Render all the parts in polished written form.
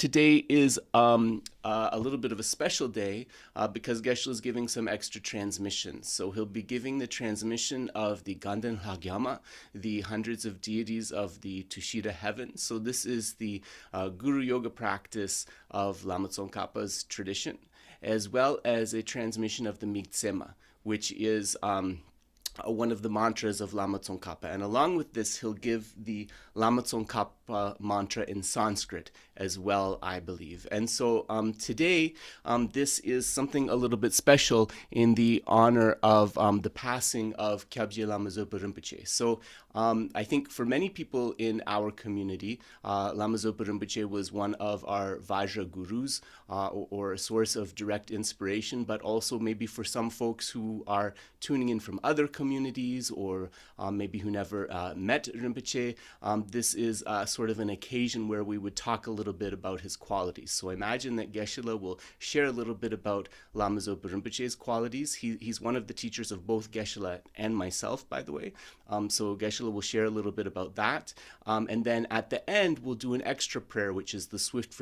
Today is a little bit of a special day because Geshe is giving some extra transmissions. So he'll be giving the transmission of the Ganden Lhagyama, the hundreds of deities of the Tushita heaven. So this is the Guru Yoga practice of Lama Tsongkhapa's tradition, as well as a transmission of the Migtsema, which is one of the mantras of Lama Tsongkhapa. And along with this, he'll give the Lama Tsongkhapa mantra in Sanskrit as well, I believe. And so today, this is something a little bit special in the honor of the passing of Gyatso Lama Zopa Rinpoche. So I think for many people in our community, Lama Zopa Rinpoche was one of our Vajra gurus or a source of direct inspiration, but also maybe for some folks who are tuning in from other communities or maybe who never met Rinpoche, this is sort of an occasion where we would talk a little bit about his qualities. So I imagine that Geshe will share a little bit about Lama Zopa Rinpoche's qualities. He's one of the teachers of both Geshe and myself, by the way. So Geshe will share a little bit about that. And then at the end, we'll do an extra prayer, which is the swift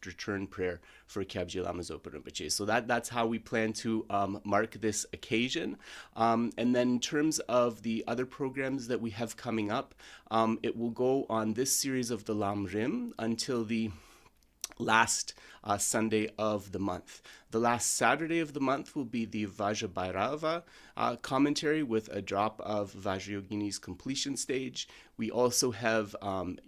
return prayer for Gyatso Lama Zopa Rinpoche. So that's how we plan to mark this occasion. And then in terms of the other programs that we have coming up, it will go on this series of the Lam Rim until the last Sunday of the month. The last Saturday of the month will be the Vajrabhairava commentary with a drop of Vajrayogini's completion stage. We also have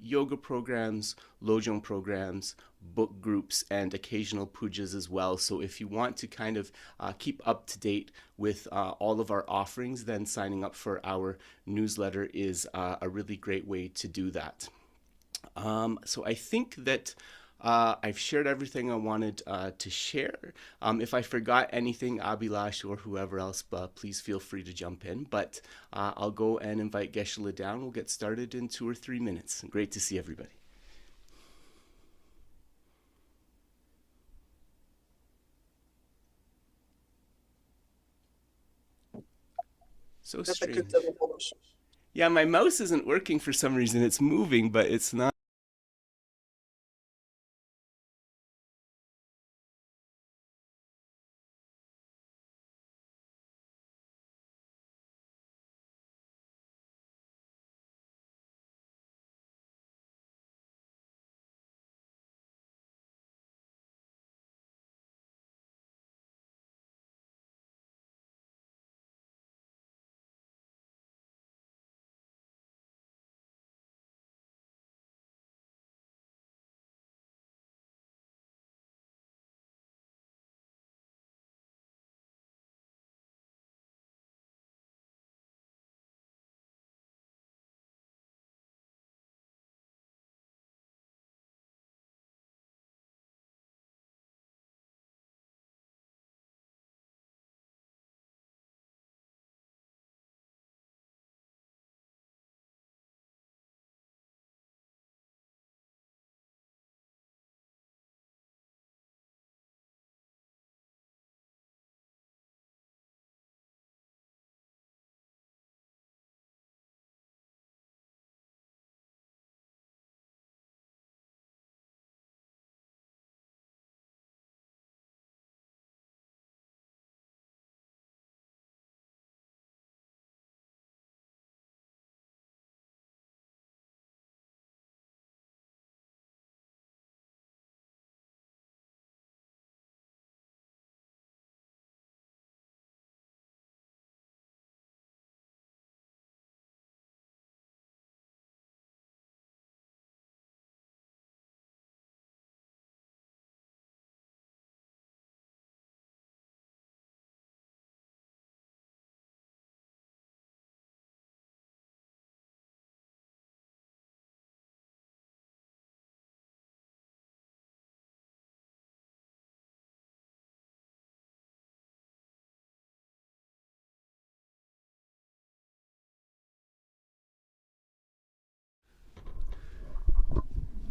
yoga programs, lojong programs, book groups, and occasional pujas as well. So if you want to kind of keep up to date with all of our offerings, then signing up for our newsletter is a really great way to do that. So I think that I've shared everything I wanted to share. If I forgot anything, Abhilash or whoever else, please feel free to jump in. But I'll go and invite Geshe down. We'll get started in 2 or 3 minutes. Great to see everybody. So strange. Yeah, my mouse isn't working for some reason. It's moving, but it's not.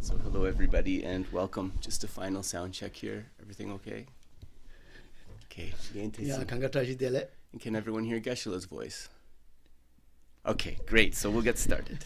So hello everybody and welcome. Just a final sound check here. Everything okay? Okay. And can everyone hear Geshe-la's voice? Okay, great. So we'll get started.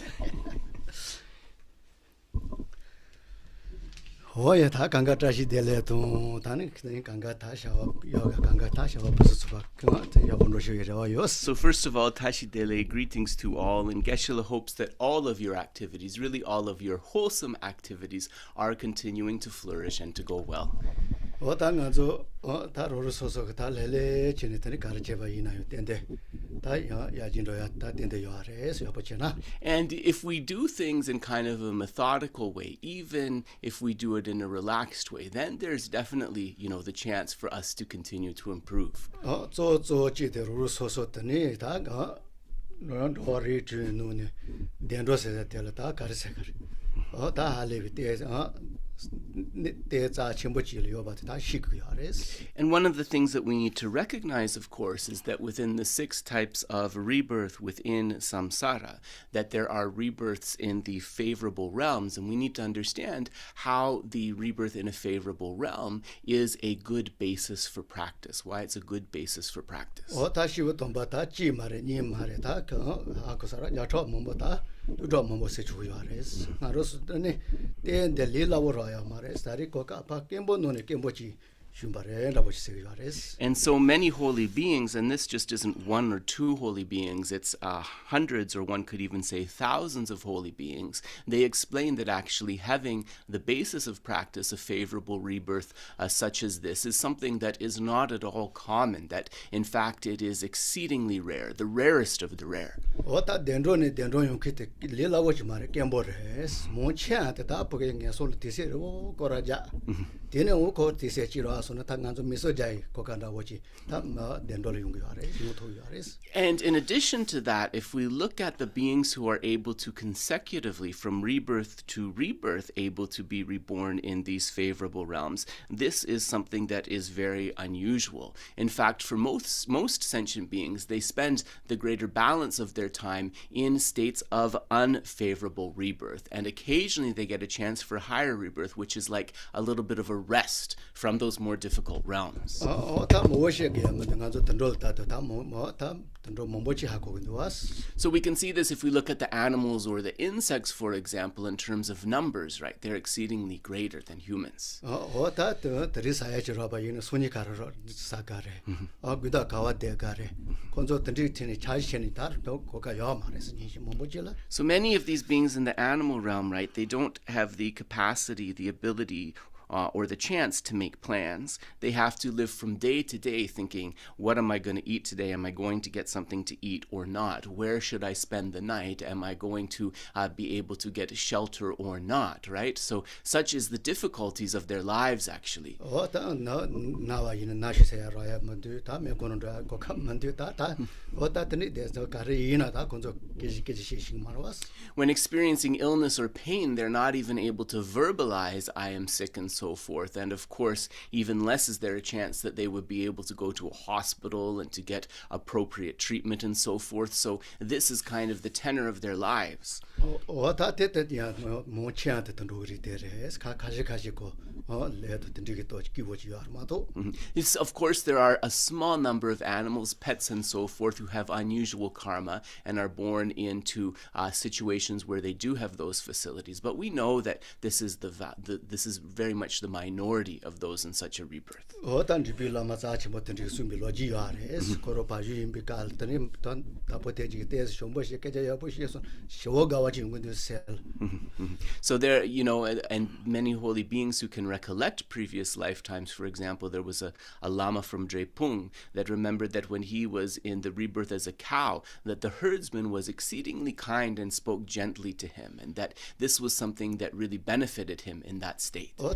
Hoya ta ganga tashi dele to tani ganga tasha yoga ganga tasha busuba yabondo shira yos. So first of all, Tashi Dele, greetings to all, and Geshe hopes that all of your activities, really all of your wholesome activities, are continuing to flourish and to go well. Otangazo ta roru soso ta lele chini tani karcheba ina yutende ta ya jindo ya ta tende yoare so yapochena. And if we do things in kind of a methodical way, even if we do it in a relaxed way, then there's definitely, the chance for us to continue to improve. So chide roru soso tani ta ga no ori chunu ne dendo se ta ta karsekar. Ta hale te And one of the things that we need to recognize, of course, is that within the 6 types of rebirth within samsara, that there are rebirths in the favorable realms, and we need to understand how the rebirth in a favorable realm is a good basis for practice, why it's a good basis for practice. And so many holy beings, and this just isn't 1 or 2 holy beings, it's hundreds, or one could even say thousands of holy beings. They explain that actually having the basis of practice, a favorable rebirth such as this, is something that is not at all common, that in fact it is exceedingly rare, the rarest of the rare. And in addition to that, if we look at the beings who are able to consecutively, from rebirth to rebirth, able to be reborn in these favorable realms, this is something that is very unusual. In fact, for most sentient beings, they spend the greater balance of their time in states of unfavorable rebirth, and occasionally they get a chance for higher rebirth, which is like a little bit of a rest from those more difficult realms. So we can see this if we look at the animals or the insects, for example, in terms of numbers, right? They're exceedingly greater than humans. So many of these beings in the animal realm, right, they don't have the capacity, the ability, or the chance to make plans. They have to live from day to day thinking, what am I going to eat today? Am I going to get something to eat or not? Where should I spend the night? Am I going to be able to get shelter or not, right? So such is the difficulties of their lives, actually. When experiencing illness or pain, they're not even able to verbalize, I am sick, and so forth. And of course, even less is there a chance that they would be able to go to a hospital and to get appropriate treatment and so forth. So this is kind of the tenor of their lives. Yes, of course, there are a small number of animals, pets and so forth, who have unusual karma and are born into situations where they do have those facilities. But we know that this is this is very much the minority of those in such a rebirth. So there, and many holy beings who can recollect previous lifetimes. For example, there was a lama from Drepung that remembered that when he was in the rebirth as a cow, that the herdsman was exceedingly kind and spoke gently to him, and that this was something that really benefited him in that state. In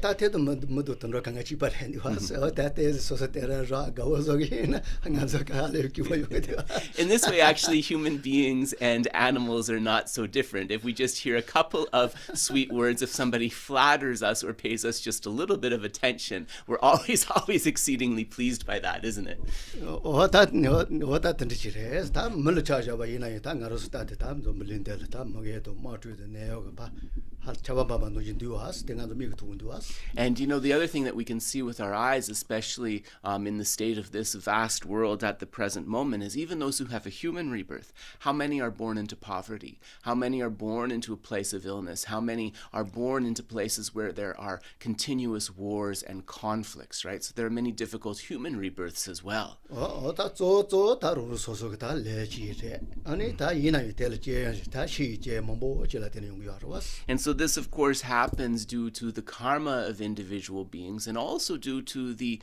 this way, actually, human beings and animals are not so different. If we just hear a couple of sweet words, if somebody flatters us or pays us just a little bit of attention, we're always exceedingly pleased by that, isn't it? 잡아봐봐 노진 두와스 땡아도 미그 두군 두와스. And the other thing that we can see with our eyes, especially in the state of this vast world at the present moment, is even those who have a human rebirth, how many are born into poverty? How many are born into a place of illness? How many are born into places where there are continuous wars and conflicts, right? So there are many difficult human rebirths as well. 다 쪼쪼 다루로 소소가 다 레지제. 아니 다 이나이 텔제 다 시제 뭐 어찌라 되는 용기하러 왔어. And so this, of course, happens due to the karma of individual beings and also due to the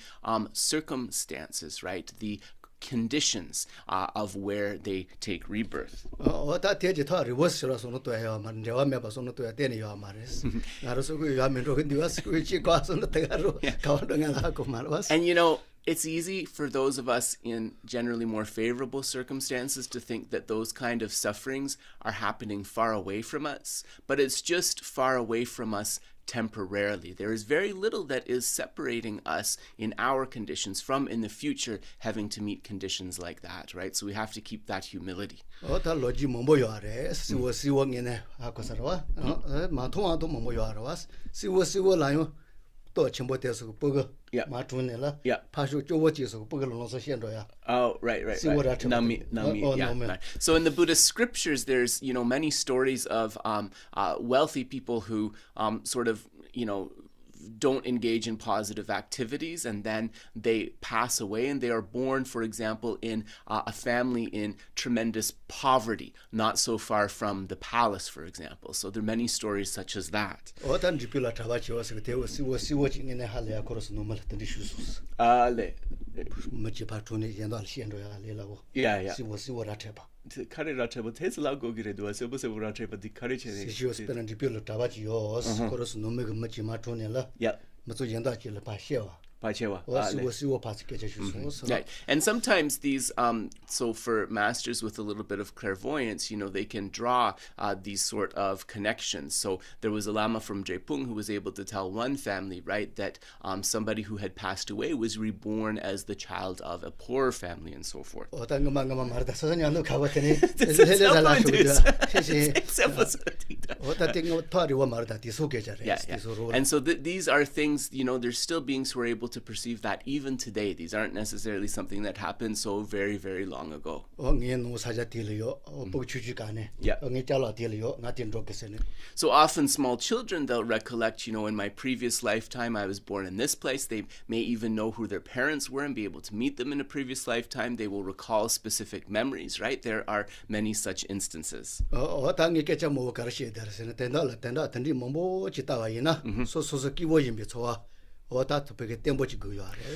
circumstances, right? The conditions of where they take rebirth. 다 대지 다 리버스라 손도 또 해요. 만 내가 매바 손도 또 되네요 말했어. 나로서 그 야면로 근데 와서 그 지과 손도 대가로 가운데가 하고 말았어. And it's easy for those of us in generally more favorable circumstances to think that those kind of sufferings are happening far away from us, but it's just far away from us temporarily. There is very little that is separating us in our conditions from in the future having to meet conditions like that, right? So we have to keep that humility. 다 로지 뭐요 아래 시워시워네 하고 살아와. 마통아도 뭐요 알아와. 시워라요. 또 첨부돼서 보고 마tunela 파쇼 쪼워지서 보고 놓어서 현도야. Oh, right. Nami. Yeah. So in the Buddhist scriptures, there's many stories of wealthy people who sort of don't engage in positive activities, and then they pass away, and they are born, for example, in a family in tremendous poverty, not so far from the palace, for example. So there are many stories such as that. Right. And sometimes these, so for masters with a little bit of clairvoyance, they can draw these sort of connections. So there was a Lama from Drepung who was able to tell one family, right, that somebody who had passed away was reborn as the child of a poorer family and so forth. And so these are things, there's still beings who are able to perceive that even today. These aren't necessarily something that happened so very, very long ago. So often small children, they'll recollect, in my previous lifetime I was born in this place. They may even know who their parents were and be able to meet them in a previous lifetime. They will recall specific memories, right? There are many such instances.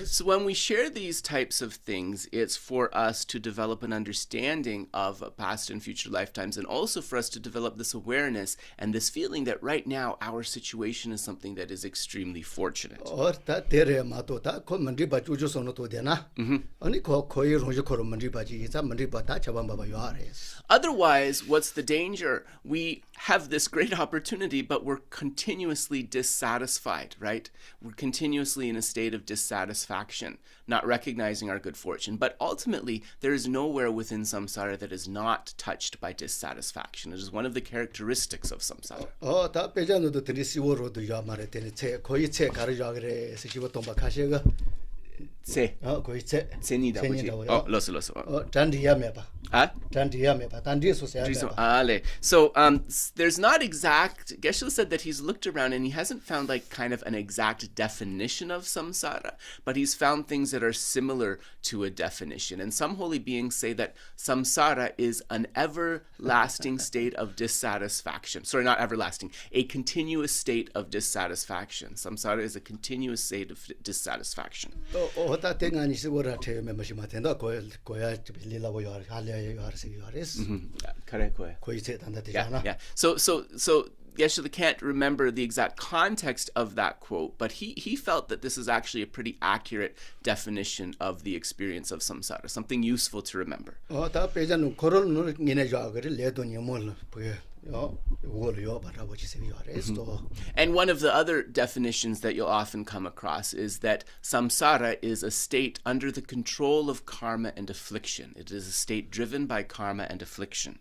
So when we share these types of things, it's for us to develop an understanding of past and future lifetimes, and also for us to develop this awareness and this feeling that right now our situation is something that is extremely fortunate. Otherwise, what's the danger? We have this great opportunity, but we're continuously dissatisfied, right? We're continuously in a state of dissatisfaction, not recognizing our good fortune. But ultimately, there is nowhere within samsara that is not touched by dissatisfaction. It is one of the characteristics of samsara. So there's not exact. Geshe said that he's looked around and he hasn't found like kind of an exact definition of samsara, but he's found things that are similar to a definition. And some holy beings say that samsara is an everlasting state of dissatisfaction. Sorry, not everlasting, a continuous state of dissatisfaction. Samsara is a continuous state of dissatisfaction. So Geshe can't remember the exact context of that quote, but he felt that this is actually a pretty accurate definition of the experience of samsara, something useful to remember. And one of the other definitions that you'll often come across is that samsara is a state under the control of karma and affliction. It is a state driven by karma and affliction.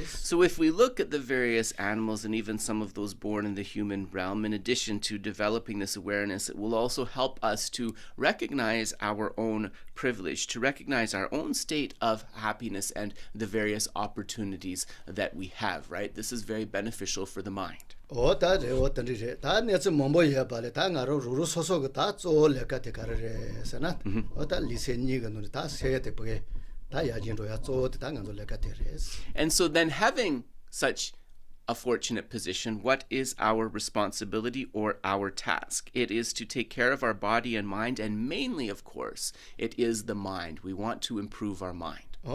So if we look at the various animals and even some of those born in the human realm, in addition to developing this awareness, it will also help us to recognize our own privilege, to recognize our own state of happiness and the various opportunities that we have, right? This is very beneficial for the mind. And so then, having such a fortunate position, what is our responsibility or our task? It is to take care of our body and mind, and mainly, of course, it is the mind. We want to improve our mind. And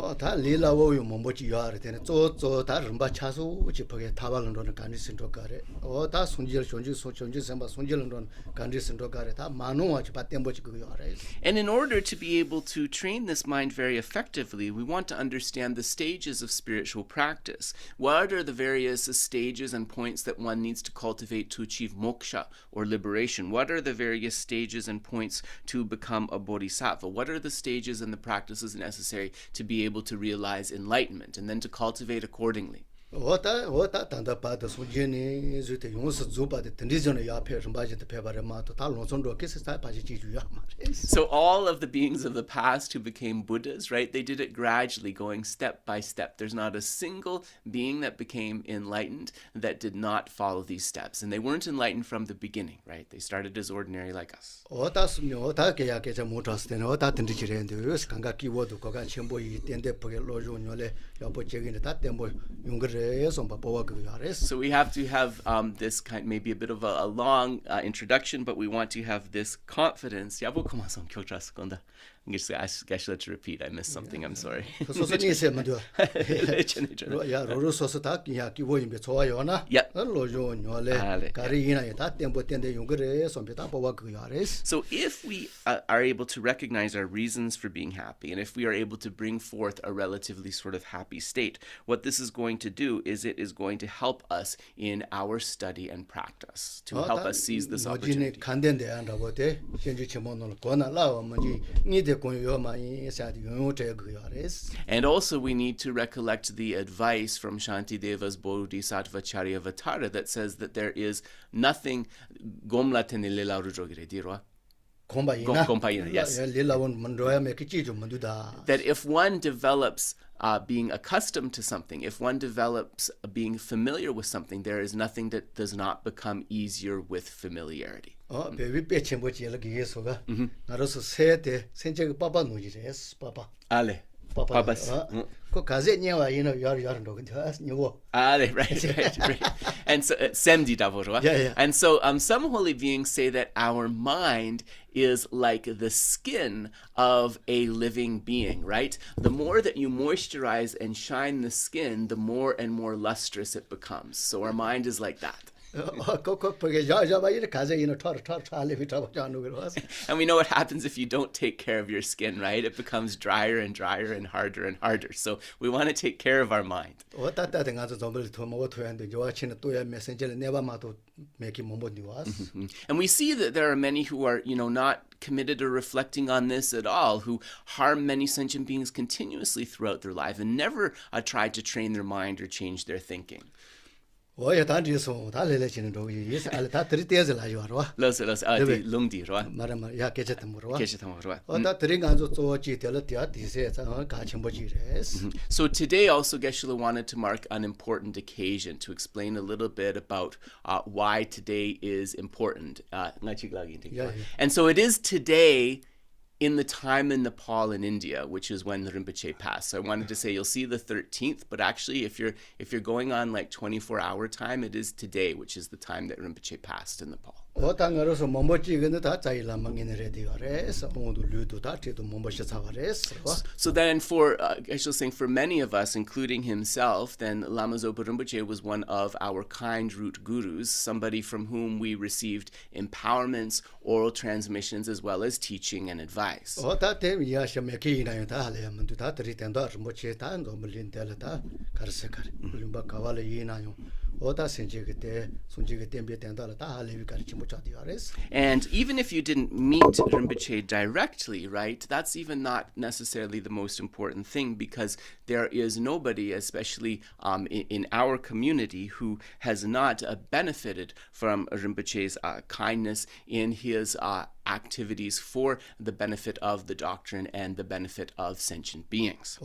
in order to be able to train this mind very effectively, we want to understand the stages of spiritual practice. What are the various stages and points that one needs to cultivate to achieve moksha or liberation? What are the various stages and points to become a bodhisattva? What are the stages and the practices necessary to be able to realize enlightenment and then to cultivate accordingly? So all of the beings of the past who became Buddhas, right, they did it gradually, going step by step. There's not a single being that became enlightened that did not follow these steps. And they weren't enlightened from the beginning, right? They started as ordinary like us. So we have to have this kind, maybe a bit of a long introduction, but we want to have this confidence. I'm just Geshe, let you repeat. I missed something. I'm sorry. So if we are able to recognize our reasons for being happy, and if we are able to bring forth a relatively sort of happy state, what this is going to do is it is going to help us in our study and practice, to help us seize this opportunity. And also we need to recollect the advice from Shantideva's Bodhisattva Charyavatara that says that there is nothing yes. That if one develops being accustomed to something, if one develops being familiar with something, there is nothing that does not become easier with familiarity. Right. And so and so some holy beings say that our mind is like the skin of a living being, right? The more that you moisturize and shine the skin, the more and more lustrous it becomes. So our mind is like that. And we know what happens if you don't take care of your skin, right? It becomes drier and drier and harder. So we want to take care of our mind. And we see that there are many who are, not committed or reflecting on this at all, who harm many sentient beings continuously throughout their life and never try to train their mind or change their thinking. And so today also Geshe wanted to mark an important occasion to explain a little bit about why today is important. And so it is today in the time in Nepal and India, which is when the Rinpoche passed. So I wanted to say you'll see the 13th, but actually if you're going on like 24-hour time, it is today, which is the time that Rinpoche passed in Nepal. 어당으로서 몸보지근은 다 자일람망이네 레디어레스 모두 류도 다 제도 몸보시 사와레스. So then for I shall say for many of us, including himself, then Lama Zopa Rinpoche was one of our kind root gurus, somebody from whom we received empowerments, oral transmissions, as well as teaching and advice. 어다 때미야 셔메키나요 다 할래면 다 드리텐도 rinpoche 다 노물린텔 다 가르세카리. 림바 가발에 이나요. 어다 senjigete sunjigete embetendala ta halevi karchi mochadiares. And even if you didn't meet Rinpoche directly, right, that's even not necessarily the most important thing, because there is nobody, especially in our community, who has not benefited from Rinpoche's kindness in his activities for the benefit of the doctrine and the benefit of sentient beings.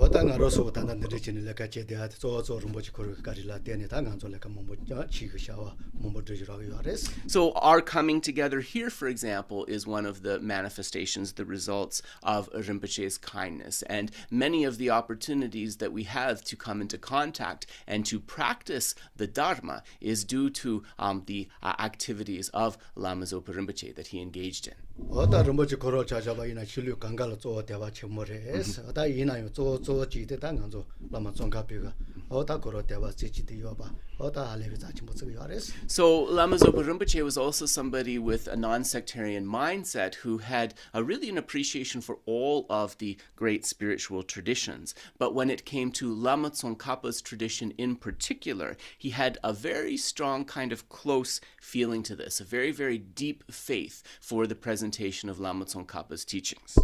So our coming together here, for example, is one of the manifestations, the results of Rinpoche's kindness. And many of the opportunities that we have to come into contact and to practice the Dharma is due to the activities of Lama Zopa Rinpoche that he engaged in. 어다 rinpoche koro chajaba ina chilyu kangala zo dewa chemores 어다 ina yo zo jide da nganzo lama Tsongkhapa ga 어다 koro dewa jichide yoba 어다 halevi za chimbo zge yores. So Lama Zopa Rinpoche was also somebody with a non-sectarian mindset who had really an appreciation for all of the great spiritual traditions. But when it came to Lama Tsongkhapa's tradition in particular, he had a very strong kind of close feeling to this, a very, very deep faith for the presentation of Lama Tsongkhapa's teachings.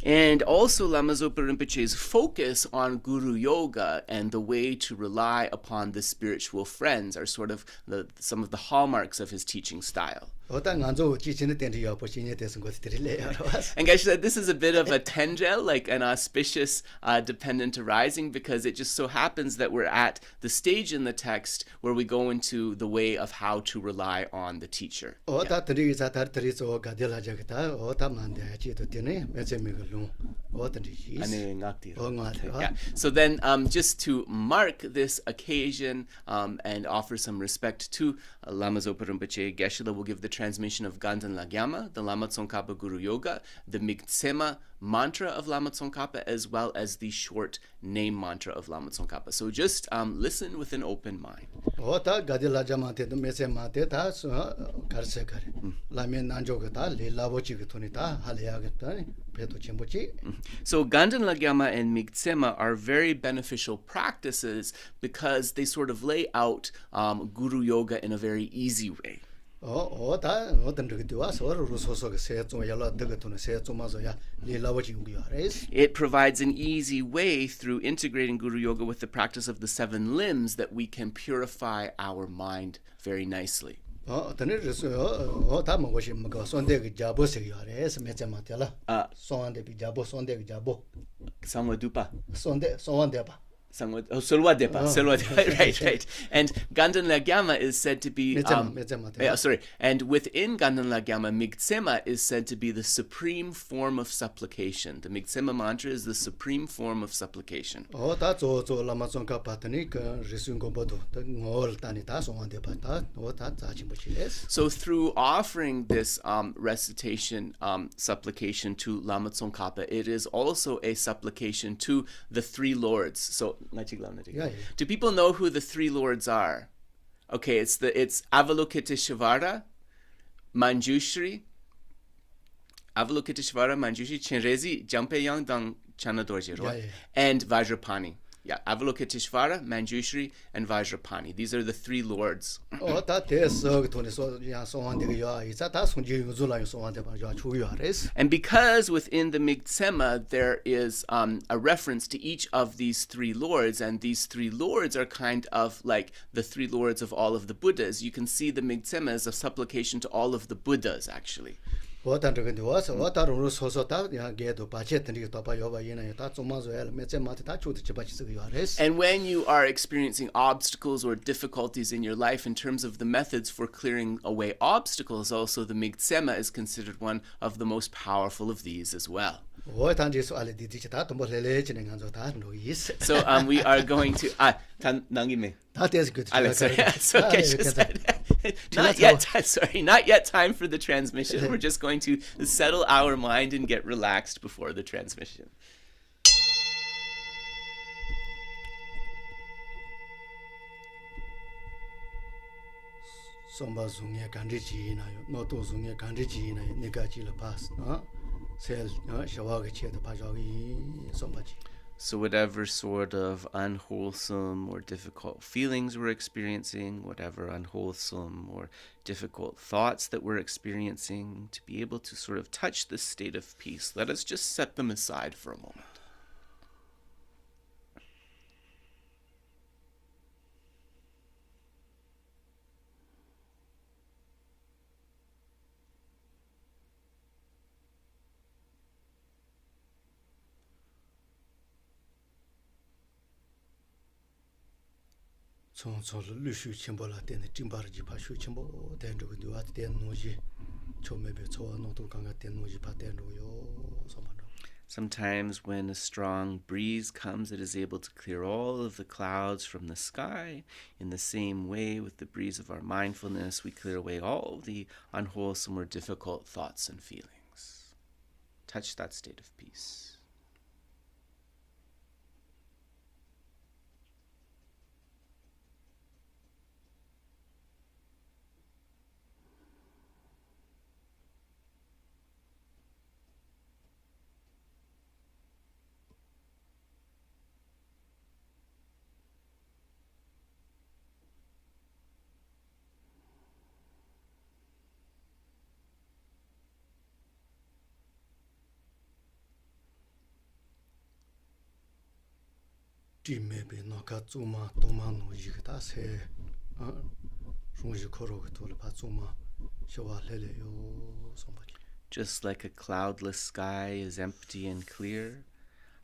And also Lama Zopa Rinpoche's focus on Guru Yoga and the way to rely upon the spiritual friends are sort of some of the hallmarks of his teaching style. And Geshe said this is a bit of a tendrel, like an auspicious dependent arising, because it just so happens that we're at the stage in the text where we go into the way of how to rely on the teacher. Yeah. Yeah. So then just to mark this occasion and offer some respect to Lama Zopa Rinpoche, Geshe will give the transmission of Ganden Lhagyama, the Lama Tsongkhapa Guru Yoga, the Migtsema mantra of Lama Tsongkhapa, as well as the short name mantra of Lama Tsongkhapa. So just listen with an open mind. So Ganden Lhagyama and Migtsema are very beneficial practices because they sort of lay out Guru Yoga in a very easy way. It provides an easy way through integrating Guru Yoga with the practice of the 7 limbs that we can purify our mind very nicely. Right. And Ganden Lhagyama is said to be and within Ganden Lhagyama, Migtsema is said to be the supreme form of supplication. The Migtsema mantra is the supreme form of supplication. So through offering this recitation, supplication to Lama Tsongkhapa, it is also a supplication to the 3 lords. So do people know who the 3 lords are? Okay, it's Avalokiteshvara, Mañjuśrī, Chenrezi, Jampeyang Dang Chanadorje, and Vajrapani. Yeah, Avalokiteshvara, Mañjuśrī, and Vajrapani. These are the 3 lords. And because within the Migtsema there is a reference to each of these 3 lords, and these 3 lords are kind of like the 3 lords of all of the Buddhas, you can see the Migtsema as a supplication to all of the Buddhas, actually. What was what are Rosota, get to Pachet and Topayova in a Tatsumazo, Migtsema, Tachu. And when you are experiencing obstacles or difficulties in your life, in terms of the methods for clearing away obstacles, also the Migtsema is considered one of the most powerful of these as well. So we are going to that is good. So Geshe said, not yet time for the transmission. We're just going to settle our mind and get relaxed before the transmission. Somba zungye kanri chi na yo, noto zungye kanri chi na yo, nika chi la pas, sel shawaga che da pajagi somba chi. So whatever sort of unwholesome or difficult feelings we're experiencing, whatever unwholesome or difficult thoughts that we're experiencing, to be able to sort of touch this state of peace, let us just set them aside for a moment. Sometimes when a strong breeze comes, it is able to clear all of the clouds from the sky. In the same way, with the breeze of our mindfulness, we clear away all the unwholesome or difficult thoughts and feelings. Touch that state of peace. Maybe no Katsuma, Tomano, Jigata, say, Patsuma, Shawa Leleo, somebody. Just like a cloudless sky is empty and clear,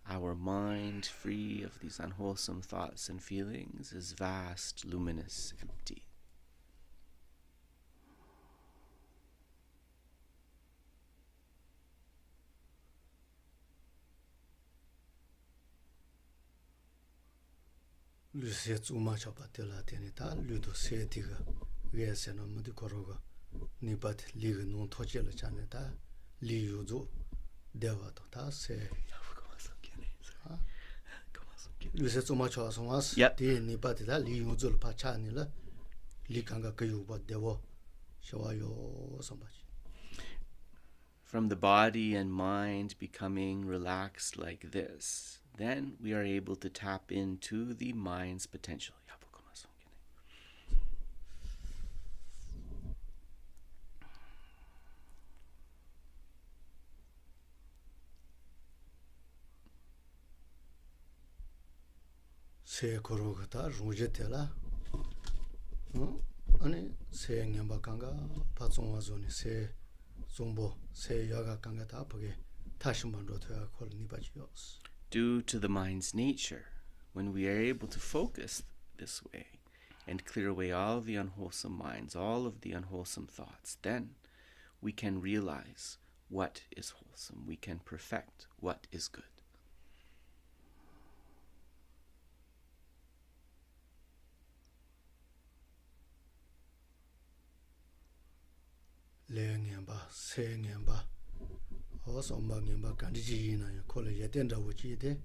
our mind, free of these unwholesome thoughts and feelings, is vast, luminous, empty. Lucia Zuma Chapatella Tenita, Ludo Setiga, Geshe Sonam Koroga, Nipat Liga non Tochela Chaneta, Liuzo, Devata, say. Lucia Zuma Chasmas, Nipatita, Liuzo Pachanilla, Likanga Kayuba Devo, Shawayo somebody. From the body and mind becoming relaxed like this, then we are able to tap into the mind's potential. Se korogata rujetela. Ani se nyamba kanga patsongwa zone se zombo se yaga kanga ta page tashimando toya kol nibajos. Due to the mind's nature, when we are able to focus this way and clear away all the unwholesome minds, all of the unwholesome thoughts, then we can realize what is wholesome. We can perfect what is good. Lengyamba, sengyamba. Also, Mangamba Kandijina, call it Yatenda Wuchite,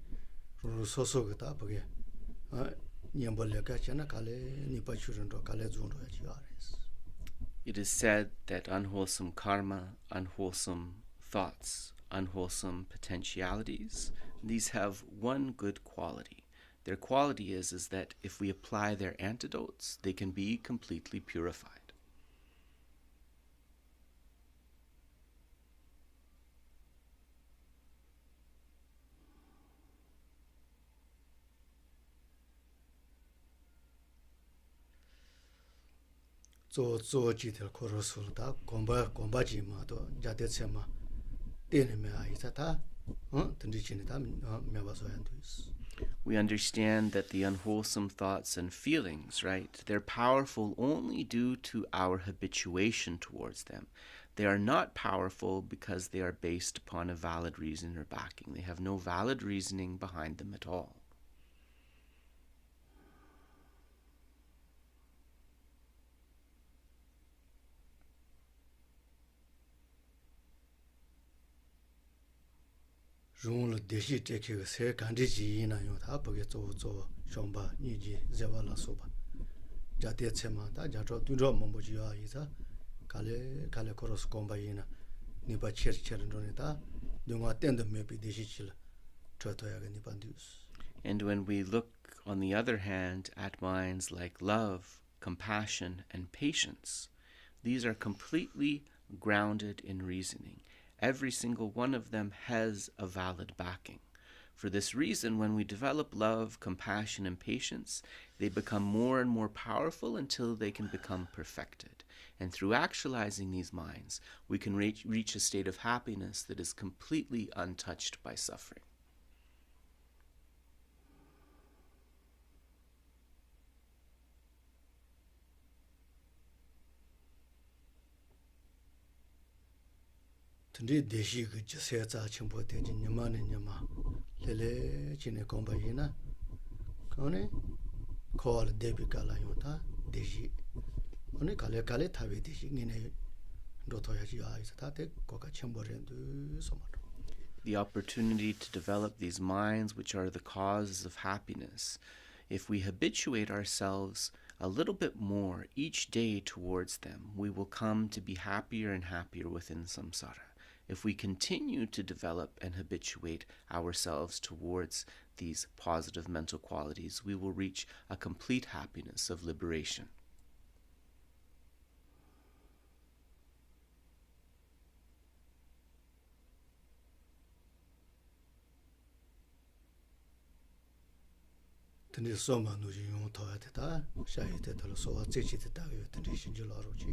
Rusosogata, Yambolakachana Kale, Nipachurand or Kalezun. It is said that unwholesome karma, unwholesome thoughts, unwholesome potentialities, these have one good quality. Their quality is that if we apply their antidotes, they can be completely purified. zo ji de korosul da gomba ji ma do jade chema tene me ai ta tindi chini da me ba so yan dus. We understand that the unwholesome thoughts and feelings, right, they're powerful only due to our habituation towards them. They are not powerful because they are based upon a valid reason or backing. They have no valid reasoning behind them at all. Rung le deshi teke se kandi ji ina yo ta boge zo shomba ni ji zeba la soba. Jade chema ta jajo dunjo mombo ji ya isa kale koros komba ina ni ba cher ndone ta dunga tendo me bi deshi chila choto ya ni bandus. And when we look on the other hand at minds like love, compassion and patience, these are completely grounded in reasoning. Every single one of them has a valid backing. For this reason, when we develop love, compassion, and patience, they become more and more powerful until they can become perfected. And through actualizing these minds, we can reach a state of happiness that is completely untouched by suffering. Tende deshi ge jse za chimbo de nyama lele chine komba ina kone call debi kala yota deshi one kale tabe deshi ngine roto ya ji ai sa te ko ka chimbo rendu somato. The opportunity to develop these minds which are the causes of happiness, if we habituate ourselves a little bit more each day towards them, we will come to be happier and happier within samsara. If we continue to develop and habituate ourselves towards these positive mental qualities, we will reach a complete happiness of liberation. Tende soma no ji yong to ya ta sha yi te to so wa che chi te ta yo tende shin ji la ro chi.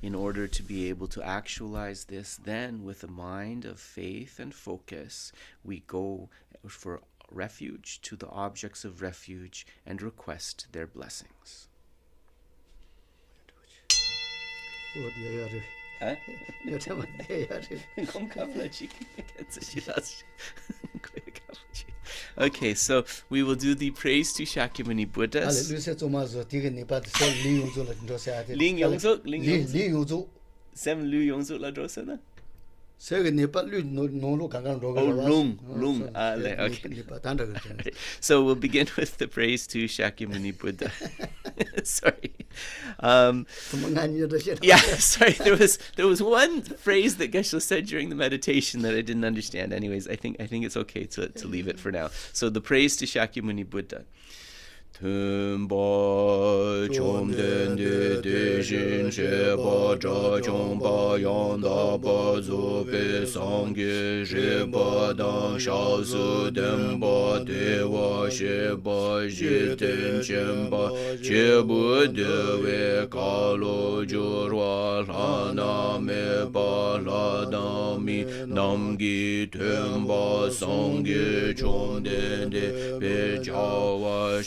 In order to be able to actualize this, then with a mind of faith and focus, we go for refuge to the objects of refuge and request their blessings. Okay, so we will do the praise to Shakyamuni Buddha. Ling Yongzo? Sem Lu Yongzo la drosana? Okay. So we'll begin with the praise to Shakyamuni Buddha. Sorry. Yeah, sorry. There was one phrase that Geshe said during the meditation that I didn't understand. Anyways, I think it's okay to leave it for now. So the praise to Shakyamuni Buddha. Tumba chomden de shin sheba cha chomba yanda ba zobe sangye sheba dang sha su denba dewa sheba jiten chemba chebu dewe kalo jurwa lana me ba la dami namgi tumba sangye chomden de pe jawa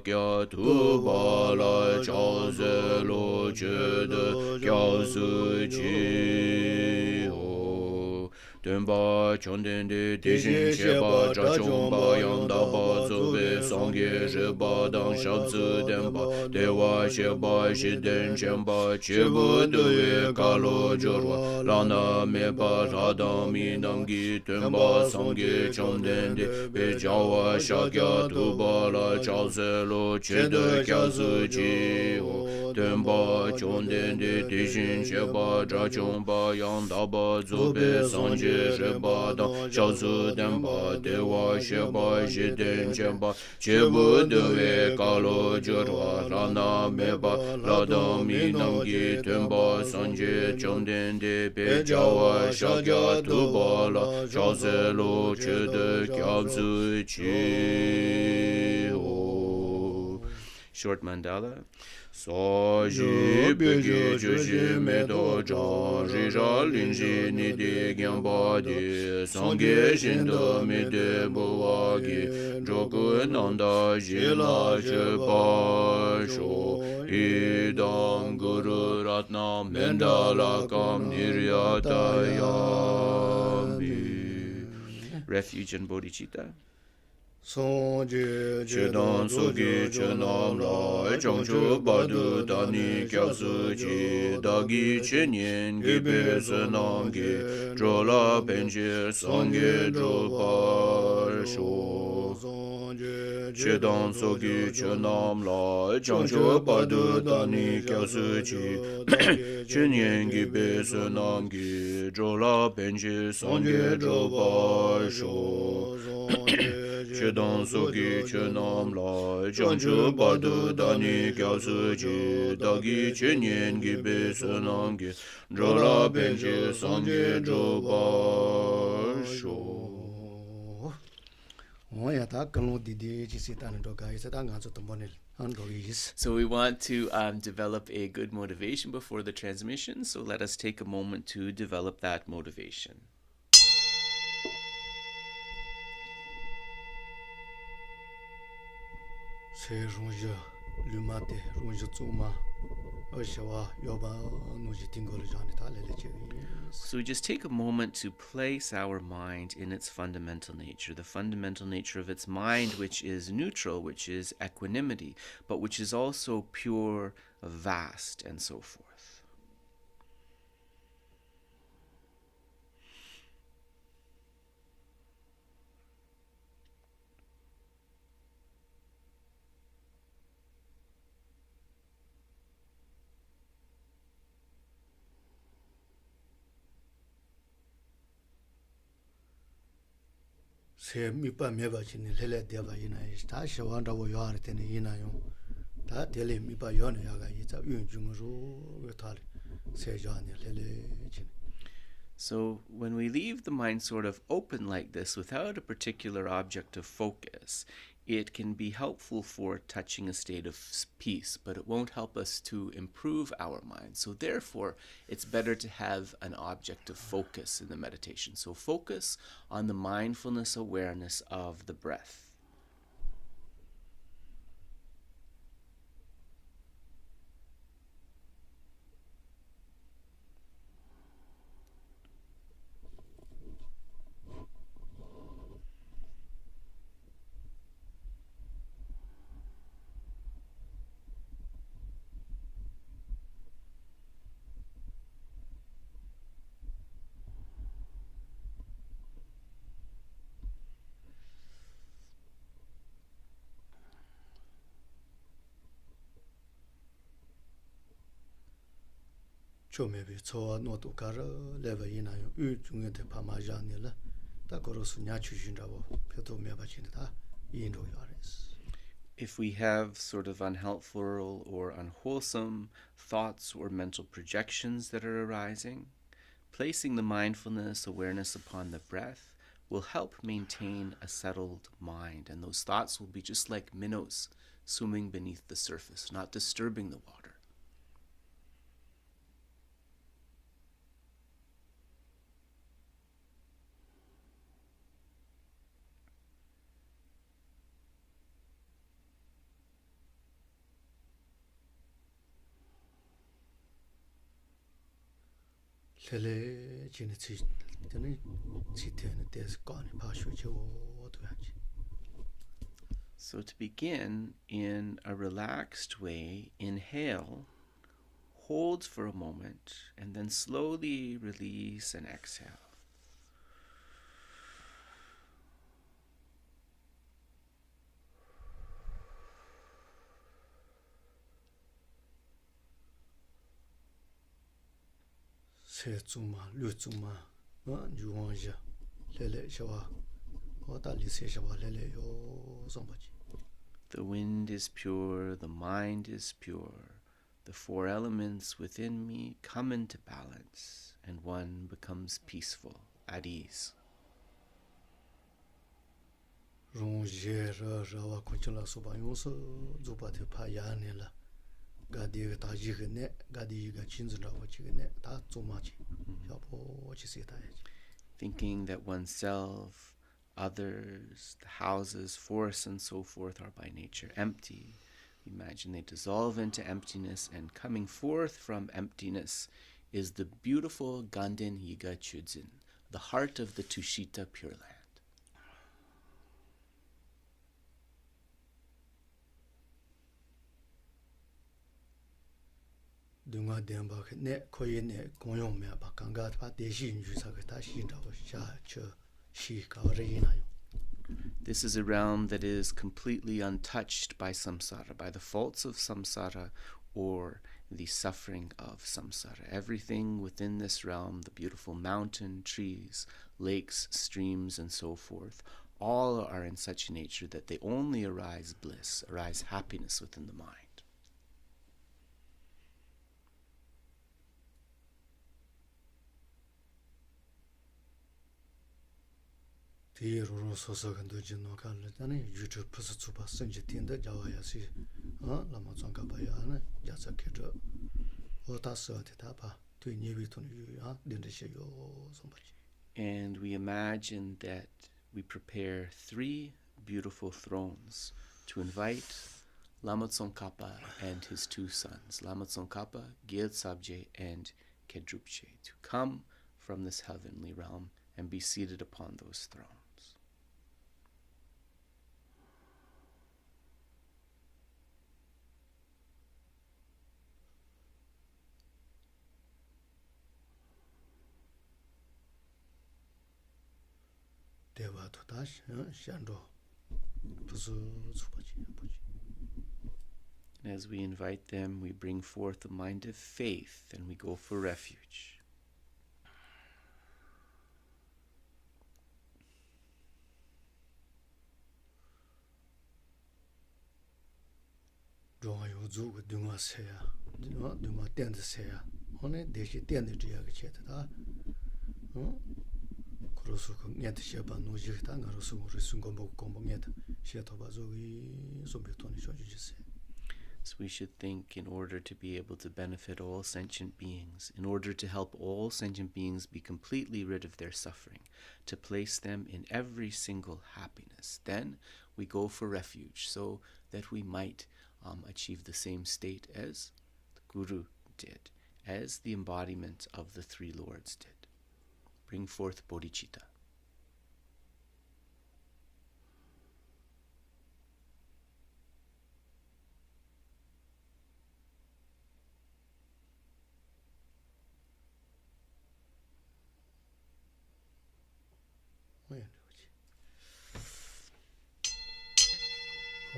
Kya tu bala cha se lo che de kya su chi ho Tenpa chonden de deshin sheba cha chomba yanda ba zobe sangye sheba dang shab su denpa dewa sheba shiden chemba chebu dewe kalo jorwa lana meba radami namgi tenpa sangye chonden de pe jawa shakya tu bala cha se lo che de kya su chi ho Tenpa chonden de deshin sheba cha chomba yanda ba zobe sangye sheba dang shao su denpa dewa sheba shiden chemba chebu dewe kalo jorwa rana meba radami namgi tenpa sanje chonden de pe jawa shakya tu bala shao se lo che de kyab su chi ho Short mandala. So ji bege joji medo jo jira linji ni de gyamba de sangye shindo me de bowa gi jogu nanda jila je ba sho idam guru ratna mendala kam niryata yami. Refuge and bodhicitta. Chedan sogi chenam la changchu badu dani gyatso chi dagi chenyen gibe senam gi drola benje sangye dropa sho. Chedan sogi chenam la changchu badu dani gyatso chi chenyen gibe senam gi drola benje sangye dropa sho. Chedan sogi chenam la chanchu badu dani gyatso chi dagi chenyen gibe senam gi drola benje sangye dropa sho. So we want to develop a good motivation before the transmission, so let us take a moment to develop that motivation. So we just take a moment to place our mind in its fundamental nature, the fundamental nature of its mind, which is neutral, which is equanimity, but which is also pure, vast, and so forth. Se mipa meba chini lele deva ina is ta shawanda wo yar tene ina yo ta tele mipa yone yaga ita yun jungru wetal se jane lele chini. So when we leave the mind sort of open like this without a particular object of focus, it can be helpful for touching a state of peace, but it won't help us to improve our mind. So therefore, it's better to have an object of focus in the meditation. So focus on the mindfulness awareness of the breath. Chomebi chowa notu kara leva ina yo yu chunga de pama jani la ta korosu nya chushin rabo pyoto meba chini ta yindo yares. If we have sort of unhelpful or unwholesome thoughts or mental projections that are arising, placing the mindfulness awareness upon the breath will help maintain a settled mind, and those thoughts will be just like minnows swimming beneath the surface, not disturbing the water. Lele chini tene tene des gone pashu chewo tuyanchi. So to begin, in a relaxed way, inhale, hold for a moment, and then slowly release and exhale. Se tsuma, lu tsuma, juwanja, lele shawa, ota li se shawa lele yo zombaji. The wind is pure, the mind is pure. The four elements within me come into balance, and one becomes peaceful, at ease. 롱제 라와 콘출라 소바 용서 조바테 파야네라 가디가 다지그네 가디가 진즈라고 지그네 다 조마지 야보 지세다야지 thinking that oneself, others, the houses, forests, and so forth are by nature empty. Imagine they dissolve into emptiness, and coming forth from emptiness is the beautiful Ganden Yiga Chudzin, the heart of the Tushita Pure Land. dunga denba ne koyi ne gongyong me ba ganga ba deshi yu sa ta xin zhao xia che xi ga re yin na. This is a realm that is completely untouched by samsara, by the faults of samsara or the suffering of samsara. Everything within this realm, the beautiful mountain, trees, lakes, streams, and so forth, all are in such a nature that they only arise bliss, arise happiness within the mind. Ruru sosa gandu jino ka le tani yuju pusu tsuba sanji tinda jawa ya si lama Tsongkhapa ya na Gyatso kecho o ta so te ta pa tui nyebi tuni yu ya dinda she yo sombachi. And we imagine that we prepare 3 beautiful thrones to invite Lama Tsongkhapa and his 2 sons, Lama Tsongkhapa, Gyatso, and Kedrupche, to come from this heavenly realm and be seated upon those thrones. Dewa to dash shandro pusu tsubachi. And as we invite them, we bring forth the mind of faith and we go for refuge. Dunga yu zu gu dunga seya, dunga tenzi seya, hone deshi tenzi zhiya ga che ta kurosu ku ngeta sheba nuji ta nga rosu ku risun gombo ku gombo ngeta she toba zo gi sombi toni shoju jise. So we should think, in order to be able to benefit all sentient beings, in order to help all sentient beings be completely rid of their suffering, to place them in every single happiness, then we go for refuge so that we might achieve the same state as the Guru did, as the embodiment of the 3 Lords did. Bring forth bodhicitta.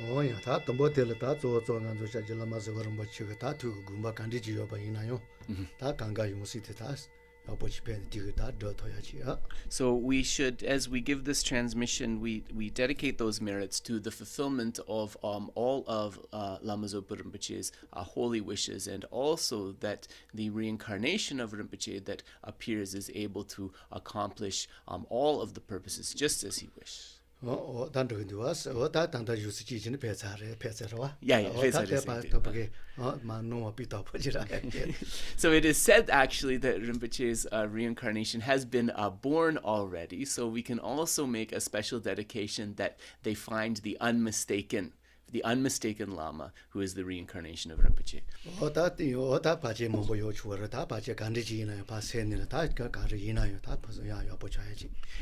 Oh ya ta tombo tele ta zo ngan zo sha ji Lama Zopa Rinpoche ga ta tu gumba kandi ji yo ba yin na yo ta ganga yu si te ta ya bo chi pen ti ga ta do to ya chi ya. So we should, as we give this transmission, we dedicate those merits to the fulfillment of all of Lama Zopa Rinpoche's holy wishes, and also that the reincarnation of Rinpoche that appears is able to accomplish all of the purposes just as he wished. Dan de was ta dan da yu si ji jin pe cha wa. Yeah, So it is said actually that Rinpoche's reincarnation has been born already, so we can also make a special dedication that they find the unmistaken Lama, who is the reincarnation of Rinpoche.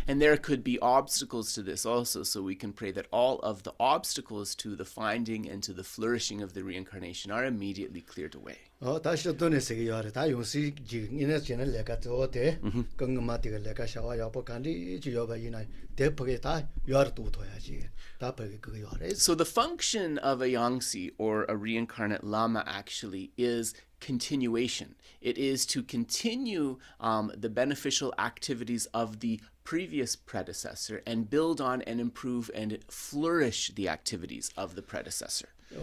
And there could be obstacles to this also, so we can pray that all of the obstacles to the finding and to the flourishing of the reincarnation are immediately cleared away. So the function of a Yangtze, or a reincarnate Lama, actually is continuation. It is to continue the beneficial activities of the previous predecessor and build on and improve and flourish the activities of the predecessor. Yeah,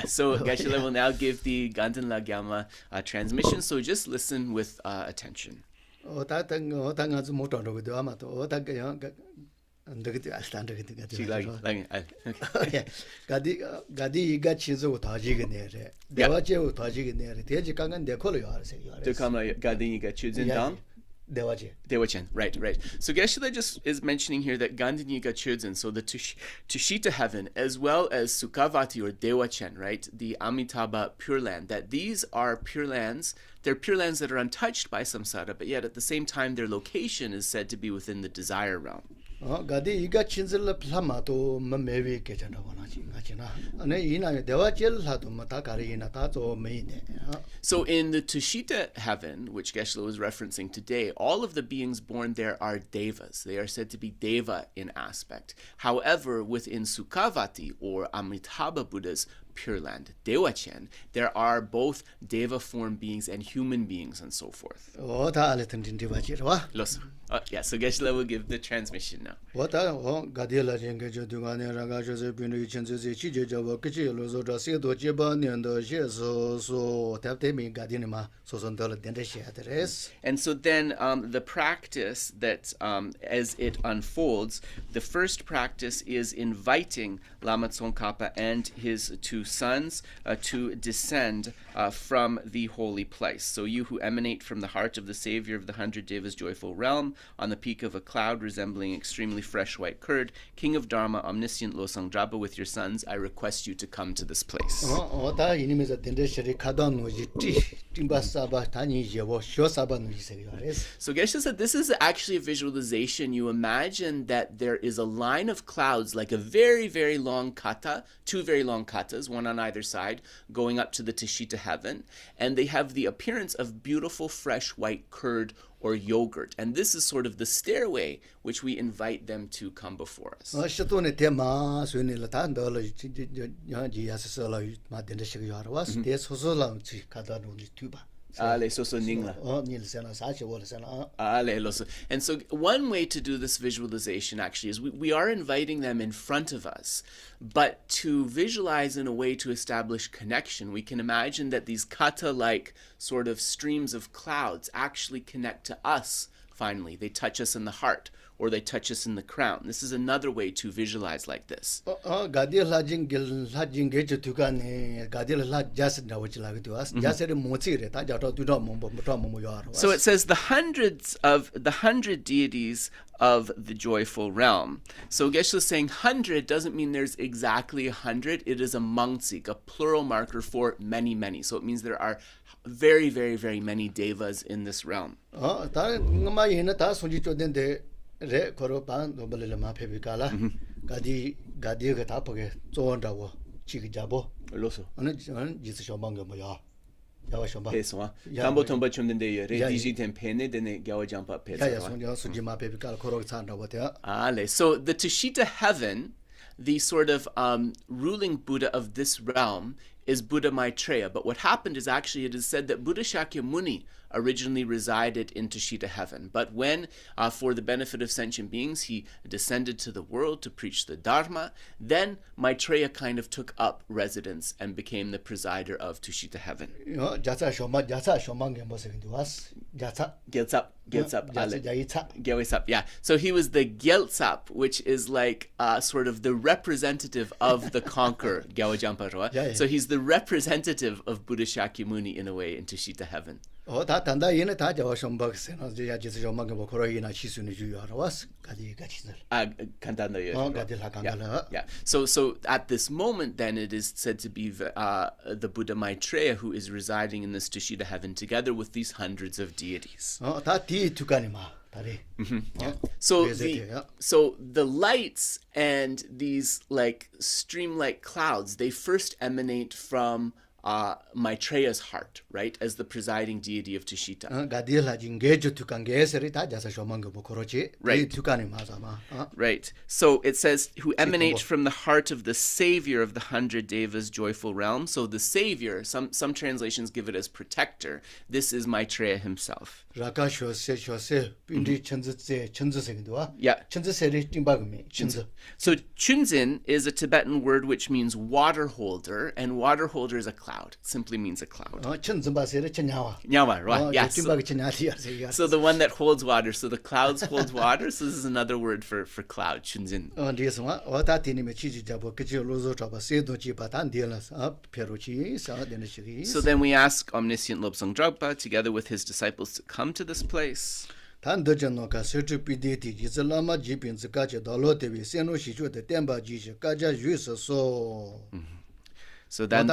so Geshe will now give the Ganden Lhagyama transmission, so just listen with attention. ndagdi alstandagdi Okay. gadi iga chizu tajigene dewa che tajigene teji kangan dekolo yarse To come Ganden Yiga Chujin down? Dewachen, right. So Geshe just is mentioning here that Ganden Yiga Chujin, so the Tushita heaven, as well as Sukhavati or Dewachen, right, the Amitabha Pure Land, that these are pure lands. They're pure lands that are untouched by samsara, but yet at the same time their location is said to be within the desire realm. gadi iga chinzil plama to mamewi kechana wanachi ngachina ane ina dewa chel hatu mata kari ina ta zo meine. So in the Tushita heaven, which Geshe was referencing today, all of the beings born there are devas. They are said to be deva in aspect. However, within Sukhavati or Amitabha Buddha's Pure Land, Dewachen, there are both deva form beings and human beings and so forth. So Geshe will give the transmission now. And so then the practice that as it unfolds, the first practice is inviting Lama Tsongkhapa and his two sons to descend from the holy place. So you who emanate from the heart of the Savior of the 100 Devas joyful realm, on the peak of a cloud resembling extremely fresh white curd, King of Dharma, omniscient Lobsang Drapa, with your sons, I request you to come to this place. So Geshe said this is actually a visualization. You imagine that there is a line of clouds like a very, very long kata, two very long katas, one on either side, going up to the Tushita heaven, and they have the appearance of beautiful fresh white curd or yogurt. And this is sort of the stairway which we invite them to come before us. And so one way to do this visualization actually is we are inviting them in front of us, but to visualize in a way to establish connection, we can imagine that these kata-like sort of streams of clouds actually connect to us finally. They touch us in the heart, or they touch us in the crown. This is another way to visualize like this. So it says the 100 deities of the joyful realm. So Geshe is saying 100 doesn't mean there's exactly 100. It is a mangsik, a plural marker for many, many. So it means there are very, very, very many devas in this realm. Re koro pan do balele ma phebi kala gadi ga ta page zon da wo chi ga jabo loso ane jis shomang mo ya wa shomba peso tambo tomba chumden de re diji tempene de ne gawa jampa peso ya son ya suji ma phebi kala koro chan da wo ya so the Tushita heaven, the sort of ruling Buddha of this realm, is Buddha Maitreya. But what happened is actually it is said that Buddha Shakyamuni originally resided in Tushita heaven. But when, for the benefit of sentient beings, he descended to the world to preach the Dharma, then Maitreya kind of took up residence and became the presider of Tushita heaven. Gyatso, yeah. So he was the Gyaltsap, which is like sort of the representative of the conqueror, Gyawajampa. So he's the representative of Buddha Shakyamuni in a way in Tushita heaven. Yeah. So at this moment, then it is said to be the Buddha Maitreya who is residing in this Tushita heaven together with these hundreds of deities. So the lights and these like stream-like clouds, they first emanate from Maitreya's heart, right, as the presiding deity of Tushita. Right. So it says, who emanate from the heart of the Savior of the 100 Devas joyful realm. So the Savior, some translations give it as protector. This is Maitreya himself. Yeah. So Chunzin is a Tibetan word which means water holder, and water holder is a cloud. It simply means a cloud. Nyawa, Nyawa, right? Yes. So the one that holds water. So the clouds hold water. So this is another word for cloud. Chunjin. So then we ask omniscient Lobsang Dragpa, together with his disciples, to come to this place. So then,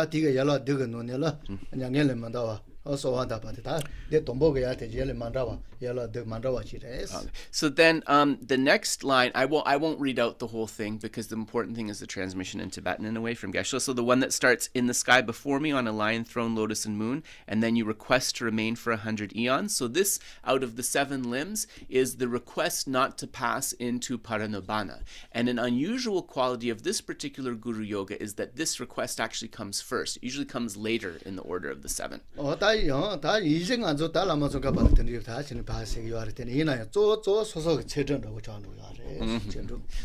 so then the next line, I won't read out the whole thing because the important thing is the transmission in Tibetan in a way from Geshe. So the one that starts, in the sky before me on a lion throne, lotus and moon, and then you request to remain for 100 eons. So this, out of the 7 limbs, is the request not to pass into paranibbana. And an unusual quality of this particular Guru Yoga is that this request actually comes first. It usually comes later in the order of the 7.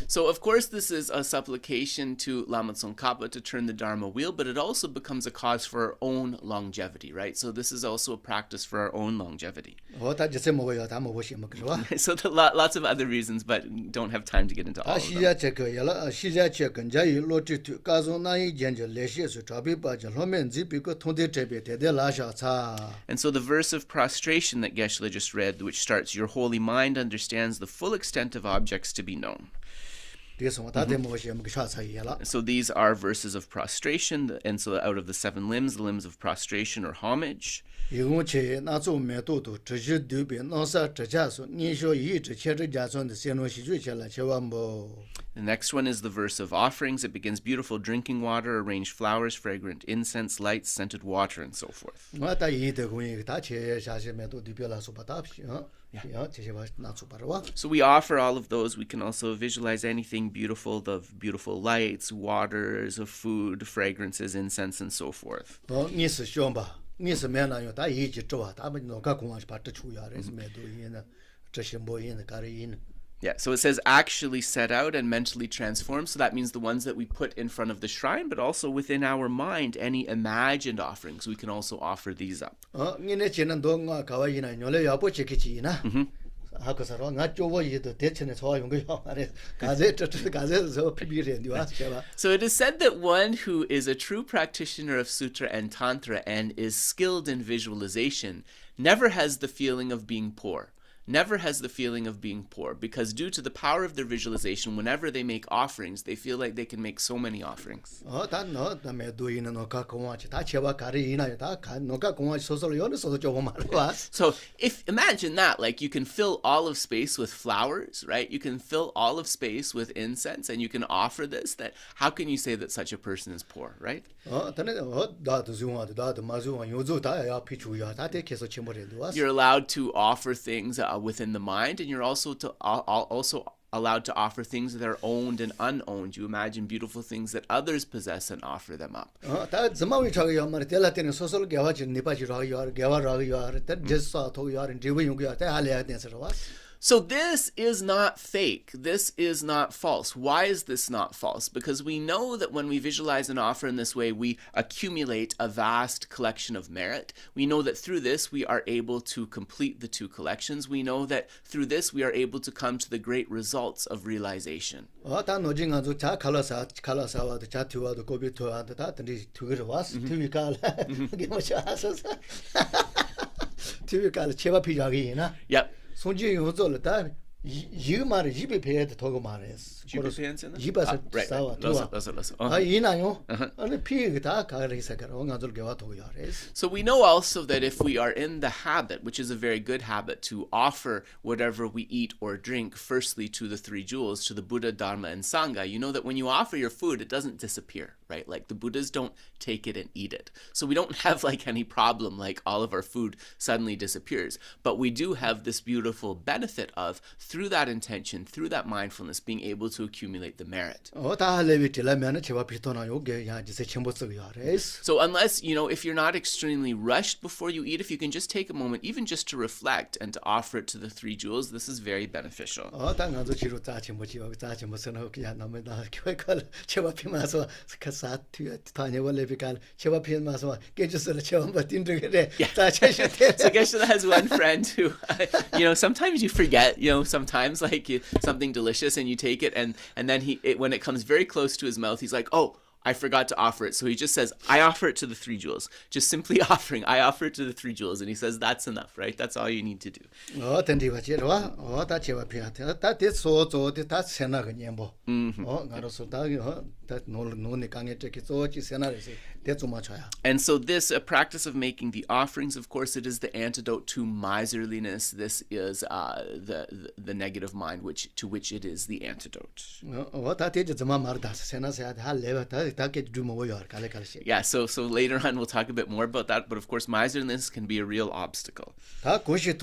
So of course this is a supplication to Lama Tsongkhapa to turn the Dharma wheel, but it also becomes a cause for our own longevity, right? So this is also a practice for our own longevity. So lots of other reasons, but don't have time to get into all of them. And so the verse of prostration that Geshe just read, which starts, "Your holy mind understands the full extent of objects to be known." So these are verses of prostration, and so out of the 7 limbs, the limbs of prostration or homage. The next one is the verse of offerings. It begins, "Beautiful drinking water, arranged flowers, fragrant incense, lights, scented water," and so forth. So we offer all of those. We can also visualize anything beautiful, the beautiful lights, waters of food, fragrances, incense, and so forth. Yeah, so it says actually set out and mentally transform. So that means the ones that we put in front of the shrine, but also within our mind, any imagined offerings, we can also offer these up. So it is said that one who is a true practitioner of sutra and tantra and is skilled in visualization never has the feeling of being poor. Never has the feeling of being poor, because due to the power of their visualization, whenever they make offerings, they feel like they can make so many offerings. So imagine that, like you can fill all of space with flowers, right? You can fill all of space with incense, and you can offer this. That how can you say that such a person is poor, right? You're allowed to offer things within the mind, and you're also allowed to offer things that are owned and unowned. You imagine beautiful things that others possess and offer them up. So this is not fake. This is not false. Why is this not false? Because we know that when we visualize and offer in this way, we accumulate a vast collection of merit. We know that through this, we are able to complete the 2 collections. We know that through this, we are able to come to the great results of realization. Yep. So we know also that if we are in the habit, which is a very good habit, to offer whatever we eat or drink firstly to the 3 jewels, to the Buddha, Dharma, and Sangha, you know that when you offer your food, it doesn't disappear, right? Like the Buddhas don't take it and eat it. So we don't have like any problem like all of our food suddenly disappears. But we do have this beautiful benefit of, through that intention, through that mindfulness, being able to accumulate the merit. So unless, if you're not extremely rushed before you eat, if you can just take a moment, even just to reflect and to offer it to the 3 jewels, this is very beneficial. Geshe has one friend who, sometimes you forget, sometimes something delicious and you take it and then when it comes very close to his mouth, he's like, oh, I forgot to offer it. So he just says, I offer it to the 3 jewels. Just simply offering, I offer it to the 3 jewels. And he says, that's enough, right? That's all you need to do. And so this practice of making the offerings, of course, it is the antidote to miserliness. This is the negative mind, to which it is the antidote. Yeah, so later on we'll talk a bit more about that, but of course miserliness can be a real obstacle. So Geshe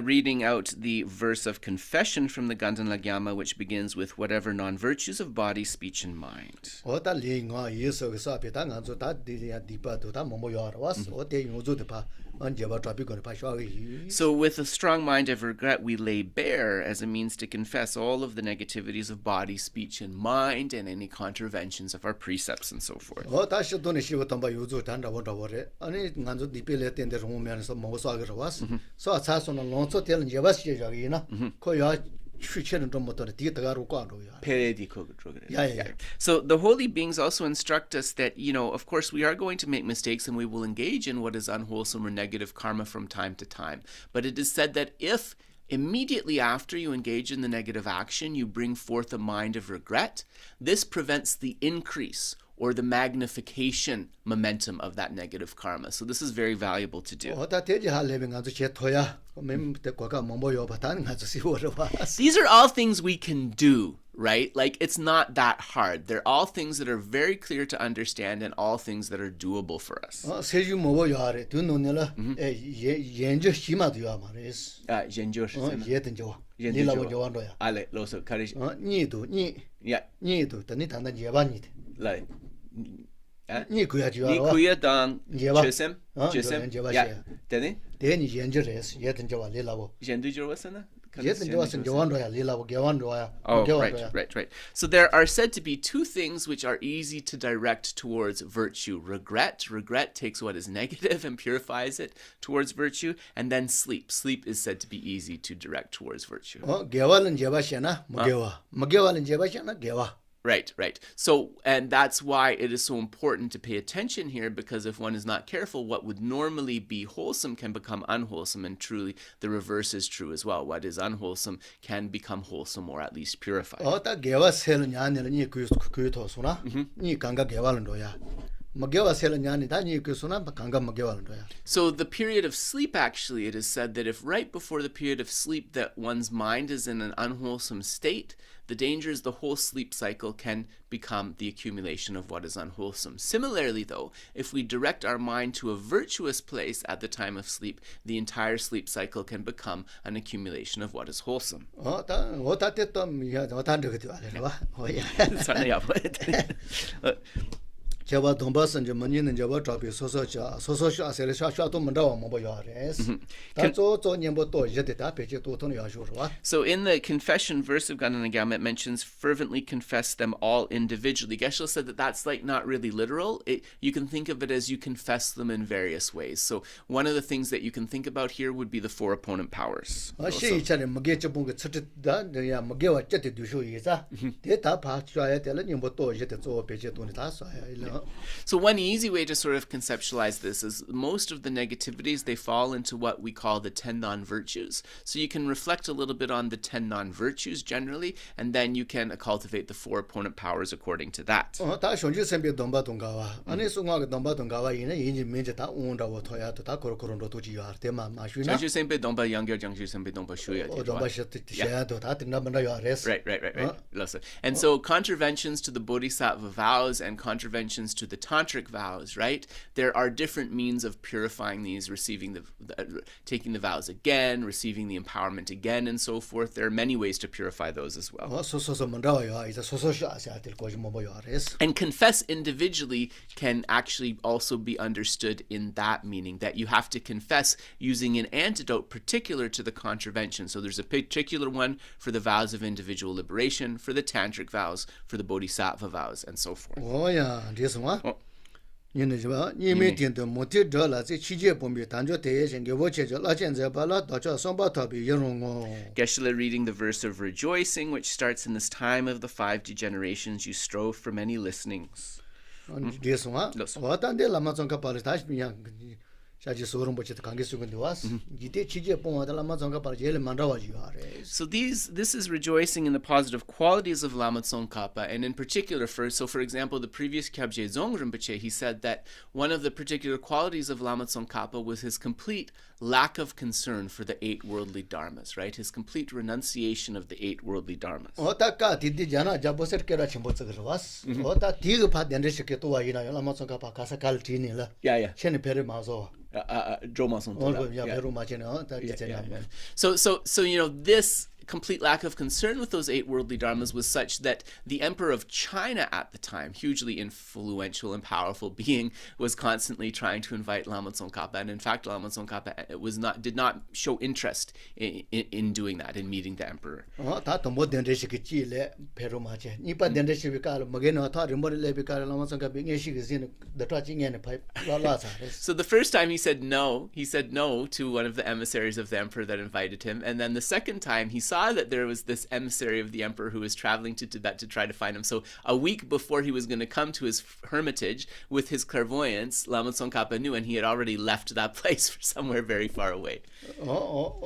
reading out the verse of confession from the Ganden Lhagyama, which begins with whatever non-virtues of body, speech, and mind. So with a strong mind of regret, we lay bare as a means to confess all of the negativities of body, speech, and mind, and any contraventions of our precepts and so forth. So the holy beings also instruct us that, of course, we are going to make mistakes and we will engage in what is unwholesome or negative karma from time to time. But it is said that if immediately after you engage in the negative action, you bring forth a mind of regret, this prevents the increase or the magnification momentum of that negative karma. So this is very valuable to do. These are all things we can do, right? It's not that hard. They're all things that are very clear to understand and all things that are doable for us. Ni kuya dang chesem ya tene jendu jorwasana. Oh, right. So there are said to be 2 things which are easy to direct towards virtue. Regret takes what is negative and purifies it towards virtue, and then sleep. Sleep is said to be easy to direct towards virtue. Right. So, and that's why it is so important to pay attention here, because if one is not careful, what would normally be wholesome can become unwholesome, and truly the reverse is true as well. What is unwholesome can become wholesome or at least purified. So the period of sleep, actually, it is said that if right before the period of sleep that one's mind is in an unwholesome state, the danger is the whole sleep cycle can become the accumulation of what is unwholesome. Similarly, though, if we direct our mind to a virtuous place at the time of sleep, the entire sleep cycle can become an accumulation of what is wholesome. So in the confession verse of Ganden Lhagyama, it mentions fervently confess them all individually. Geshe said that that's not really literal. You can think of it as you confess them in various ways. So one of the things that you can think about here would be the 4 opponent powers. So one easy way to sort of conceptualize this is most of the negativities, they fall into what we call the 10 non-virtues. So you can reflect a little bit on the 10 non-virtues generally, and then you can cultivate the 4 opponent powers according to that. Right. And so contraventions to the bodhisattva vows and contraventions transitions to the tantric vows, right? There are different means of purifying these, receiving taking the vows again, receiving the empowerment again, and so forth. There are many ways to purify those as well. And confess individually can actually also be understood in that meaning, that you have to confess using an antidote particular to the contravention. So there's a particular one for the vows of individual liberation, for the tantric vows, for the bodhisattva vows, and so forth. Geshe reading the verse of rejoicing, which starts in this time of the 5 degenerations, you strove for many listenings. So this is rejoicing in the positive qualities of Lama Tsongkhapa, and in particular for example, the previous Kyabje Dzong Rinpoche, he said that one of the particular qualities of Lama Tsongkhapa was his complete lack of concern for the 8 worldly dharmas, right? His complete renunciation of the 8 worldly dharmas. So you know, this complete lack of concern with those 8 worldly dharmas was such that the emperor of China at the time, hugely influential and powerful being, was constantly trying to invite Lama Tsongkhapa, and in fact Lama Tsongkhapa did not show interest in doing that, in meeting the emperor. So the first time he said no to one of the emissaries of the emperor that invited him, and then the second time he saw that there was this emissary of the emperor who was traveling to Tibet to try to find him. So a week before he was going to come to his hermitage with his clairvoyance, Lama Tsongkhapa knew, and he had already left that place for somewhere very far away. So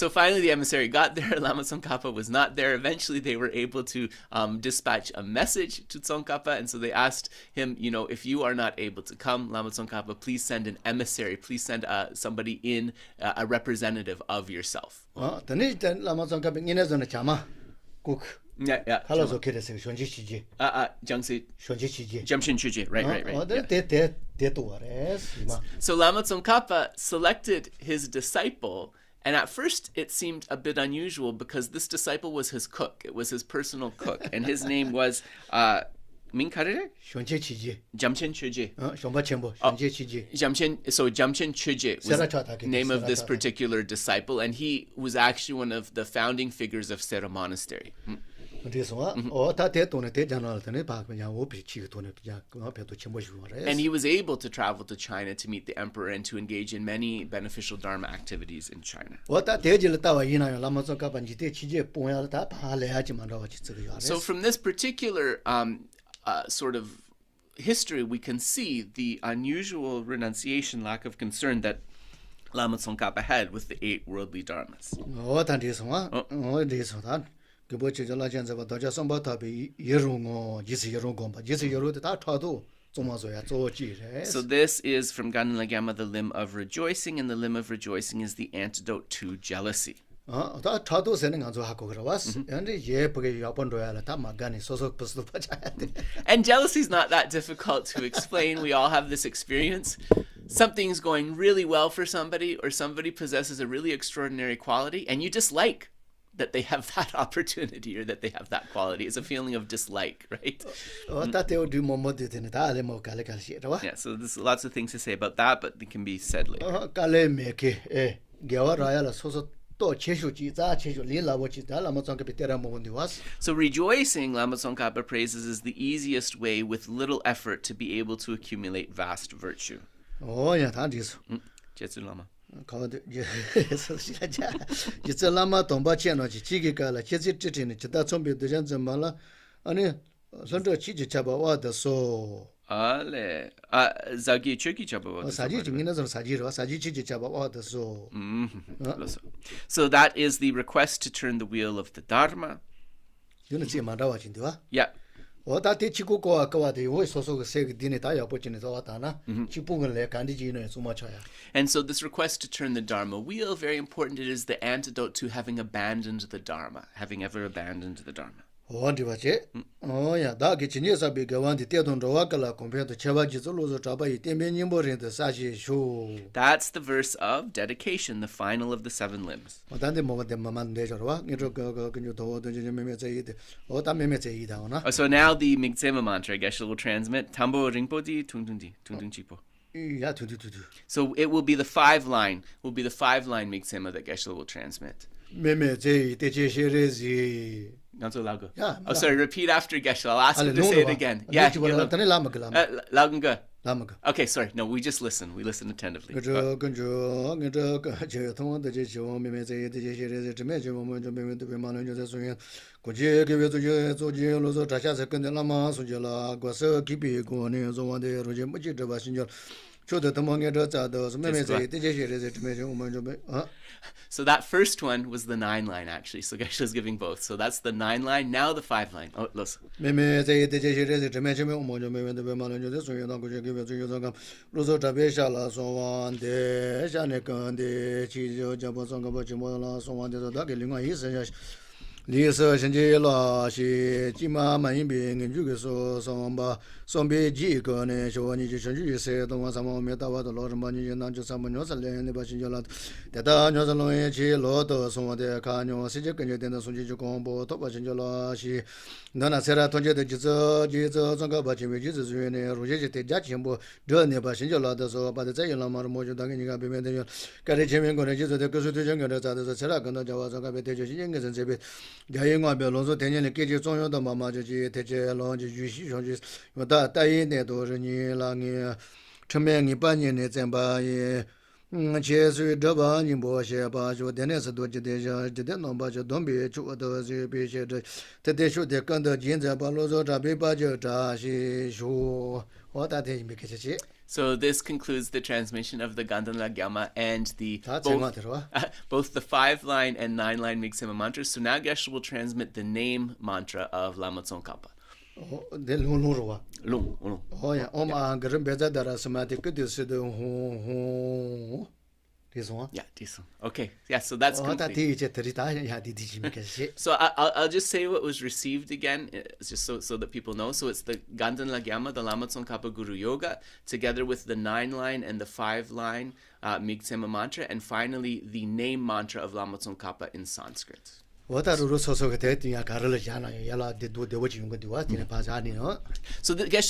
finally the emissary got there. Lama Tsongkhapa was not there. Eventually they were able to dispatch a message to Tsongkhapa, and so they asked him, you know, if you are not able to come, Lama Tsongkhapa, please send an emissary, please send somebody in, a representative of yourself. Yeah. So Lama Tsongkhapa selected his disciple, and at first it seemed a bit unusual because this disciple was his cook. It was his personal cook, and his name was Jamchen Chöje. So Jamchen Chöje was the name of this particular disciple, and he was actually one of the founding figures of Sera Monastery. And he was able to travel to China to meet the emperor and to engage in many beneficial Dharma activities in China. So from this particular sort of history, we can see the unusual renunciation, lack of concern that Lama Tsongkhapa had with the 8 worldly dharmas. So this is from Ganden Lhagyama, the limb of rejoicing, and the limb of rejoicing is the antidote to jealousy. And jealousy is not that difficult to explain. We all have this experience. Something's going really well for somebody, or somebody possesses a really extraordinary quality, and you dislike that they have that opportunity or that they have that quality. It's a feeling of dislike, right? Yeah, so there's lots of things to say about that, but they can be said later. So rejoicing, Lama Tsongkhapa praises, is the easiest way with little effort to be able to accumulate vast virtue. Gyatso Lama. So that is the request to turn the wheel of the Dharma. Yeah. 오다 대치고 거와데 왜 소소가 세게 디네 다 야보지네 저왔다나 지붕을 간디지네 수마쳐야. And so this request to turn the Dharma wheel, very important. It is the antidote to having abandoned the Dharma, having ever abandoned the Dharma. 어디 봤지? 야, 나게 진여사 비가완디 때돈 로와깔라 컴퓨터 쳐바지 졸로서 잡아이 때면이 버린데 사시 쇼. That's the verse of dedication, the final of the seven limbs. 어단데 뭐데 마만 내저와 이거 그녀 더더 메메제이데 어다 메메제이다오나. So now the Migtsema mantra, Geshe will transmit Tambo Rinpoche Tungtungji Tungtungchipo. 야 두두두두. So it will be the five line Migtsema that Geshe will transmit. 메메제이 대제시레지. Not so loud. Yeah. Oh, sorry. Repeat after Geshe. I'll ask you to say it again. Yeah. Loud and good. Okay, sorry. No, we just listen. We listen attentively. So that first one was the 9 line actually. So Geshe is giving both. So that's the 9 line. Now the 5 line. Oh, listen. Lisa Shanjela, she Jima Mayin Jugo Samba, Sombi Jikone, Shawani Shanju said, Don Sama Metawa, the Lord Mani, and Nanjo Samanos, and Bashinjola, the Tanjalo, Loto, some of the Canyo, Sijakan, and Sunji Combo, Topashinjola, she Nana Sera Tonja, the Jesus, Zongabachi, Jesus, Rojete, Jachimbo, Done Bashinjola, the so, but the Sayalama Mojo Dangin, Carrichim, Jesus, the Constitution, and the Serakan, Java, and Sebit. Gayingwa Belonzo Tenyan Kiji Sonyo the Mamaji, Teche Longi, Jushis, Yoda Taine Dorani, Langi, Tremengi Banyan, Zemba, Chesu, Daba, Nimboche, Bajo, Dennis, Doji Deja, didn't know Bajo, don't be a two of those patient. Tedeshu, the Kanda, Jinza, Balozo, Tabi Bajo, Tashi, Shu, what that is because it. So this concludes the transmission of the Ganden Lhagyama and the both the 5 line and 9 line Migtsema mantras. So now Geshe will transmit the name mantra of Lama Tsongkhapa. Lung. Oh yeah. Beza Dara Somatic. This one? Yeah, this one. Okay. Yeah, so that's complete. So I'll just say what was received again, just so that people know. So it's the Ganden Lhagyama, the Lama Tsongkhapa Guru Yoga, together with the 9 line and the 5 line Migtsema mantra, and finally the name mantra of Lama Tsongkhapa in Sanskrit. So Geshe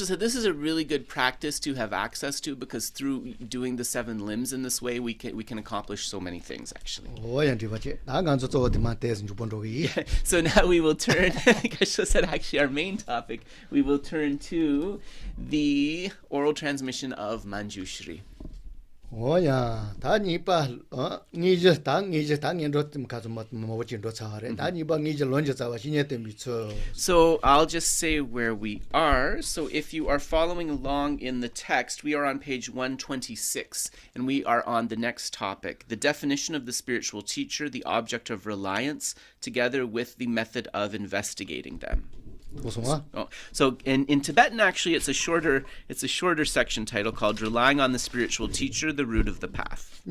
said this is a really good practice to have access to, because through doing the 7 limbs in this way, we can accomplish so many things actually. So now we will turn, Geshe said actually our main topic, we will turn to the oral transmission of Mañjuśrī. Oh yeah, Tanipa, Nija Tang, So I'll just say where we are. So if you are following along in the text, we are on page 126, and we are on the next topic, the definition of the spiritual teacher, the object of reliance, together with the method of investigating them. So in Tibetan, actually, it's a shorter section title called "Relying on the Spiritual Teacher, the Root of the Path."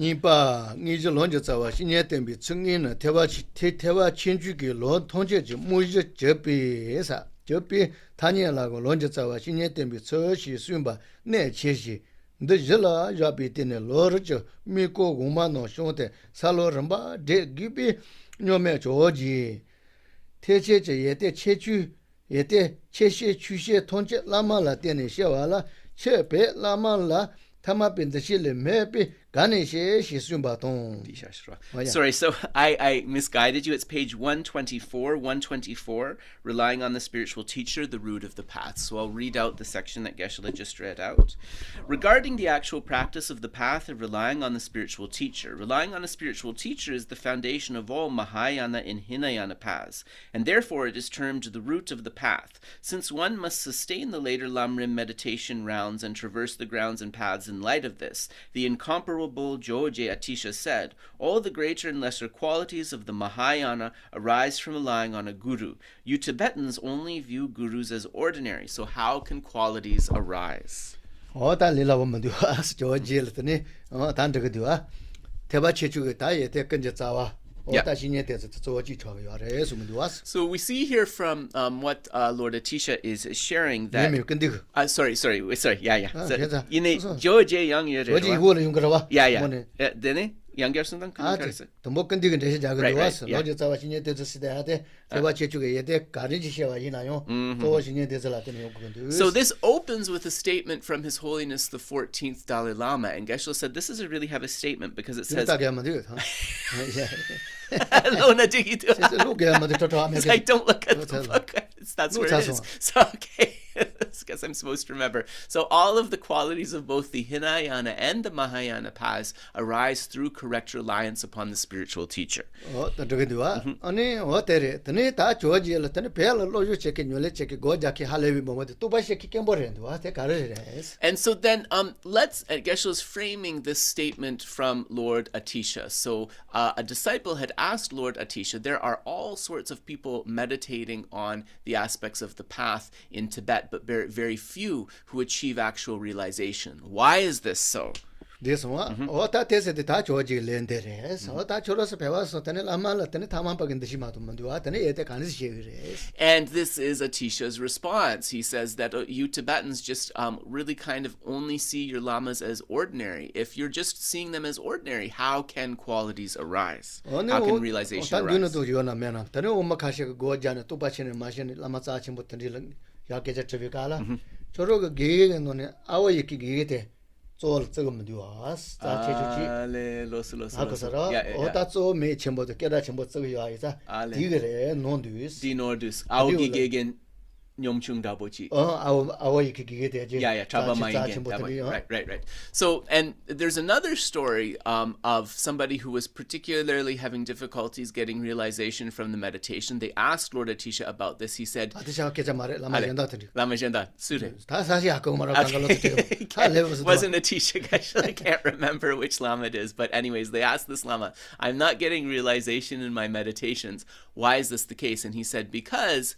Yete cheshe chushe tonche lama la tene shewala chepe lama la tama bindashile mepe ganeshe shisumbatan. Sorry, so I misguided you. It's page 124, relying on the spiritual teacher, the root of the path. So I'll read out the section that Geshe just read out. Regarding the actual practice of the path of relying on the spiritual teacher, relying on a spiritual teacher is the foundation of all Mahayana and Hinayana paths, and therefore it is termed the root of the path, since one must sustain the later Lam Rim meditation rounds and traverse the grounds and paths in light of this. The incomparable Venerable Gyojé Atisha said, all the greater and lesser qualities of the Mahayana arise from relying on a guru. You Tibetans only view gurus as ordinary, so how can qualities arise? 다 릴라보면 되와 조지엘더니 단저거 되와 대바 체주가 다 예대 근저 자와 So we see here from what Lord Atisha is sharing that sorry yeah 이네 조제 양여래 되네 양결선당 못 건드긴 대신 작은 왔어 로제 자와 신의 대서 시대하되 대바 체주가 예대 가르지 시와 이나요 또 신의 대서라더니 요건데. So this opens with a statement from His Holiness the 14th Dalai Lama, and Geshe said this is a really heavy statement because it says Lona, do you do it? I don't look at the book. That's where it is. So, okay. I guess I'm supposed to remember. So all of the qualities of both the Hinayana and the Mahayana paths arise through correct reliance upon the spiritual teacher. And so then Geshe is framing this statement from Lord Atisha. So a disciple had asked Lord Atisha, there are all sorts of people meditating on the aspects of the path in Tibet, but very, very few who achieve actual realization. Why is this so? This one, 다 대세대 다 조지 렌데레스. 다 졸어서 배워서 때는 아마라 때는 타만박인데 심하도 만두와 때는 예대 간지 그래스. And this is Atisha's response. He says that you Tibetans just really kind of only see your lamas as ordinary. If you're just seeing them as ordinary, how can qualities arise? How can realization arise? 단균도 요나면은 때는 엄마 가시고 고자네 또 받치는 마시는 라마 자침부터 야게자 저비가라. 저러고 게게 노네 아워 이끼 게게 쫄 저거면 되와스 자 제주지 아거서라 어다조 매 첨보도 깨다 첨보 저거 야이자 디그래 논두스 디노두스 아우기게겐 뇽충다보지 아워 이렇게 기게 되지 trabamaygen right. So and there's another story of somebody who was particularly having difficulties getting realization from the meditation. They asked Lord Atisha about this. He said Lama Jenda Sure wasn't Atisha. I can't remember which Lama it is, but anyways they asked this Lama, I'm not getting realization in my meditations. Why is this the case? And he said, because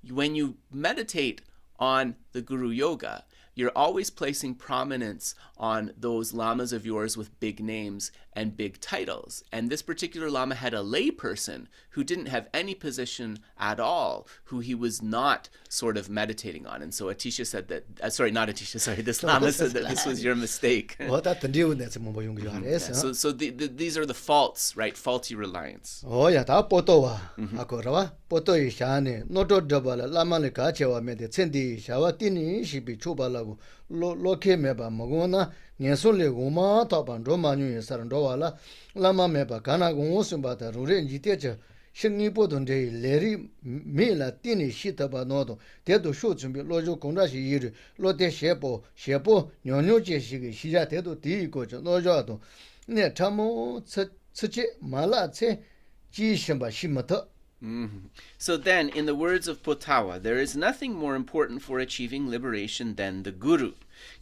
when you meditate on the Guru Yoga, you're always placing prominence on those lamas of yours with big names and big titles. And this particular lama had a lay person who didn't have any position at all, who he was not sort of meditating on. And so Atisha said that, this lama said that this was your mistake. So these are the faults, right? Faulty reliance. loke meba magona nyesole goma taban romanyu sarandowala lama meba kana gonsumba ta rure njitecha shingni podonde leri mela tini shitaba nodo dedo shojumbi lojo kondashi yiri lote shepo nyonyo jeshi shija dedo diikojo nojo ne tamo tsuche mala tse jishamba shimata. So then, in the words of Potawa, there is nothing more important for achieving liberation than the Guru.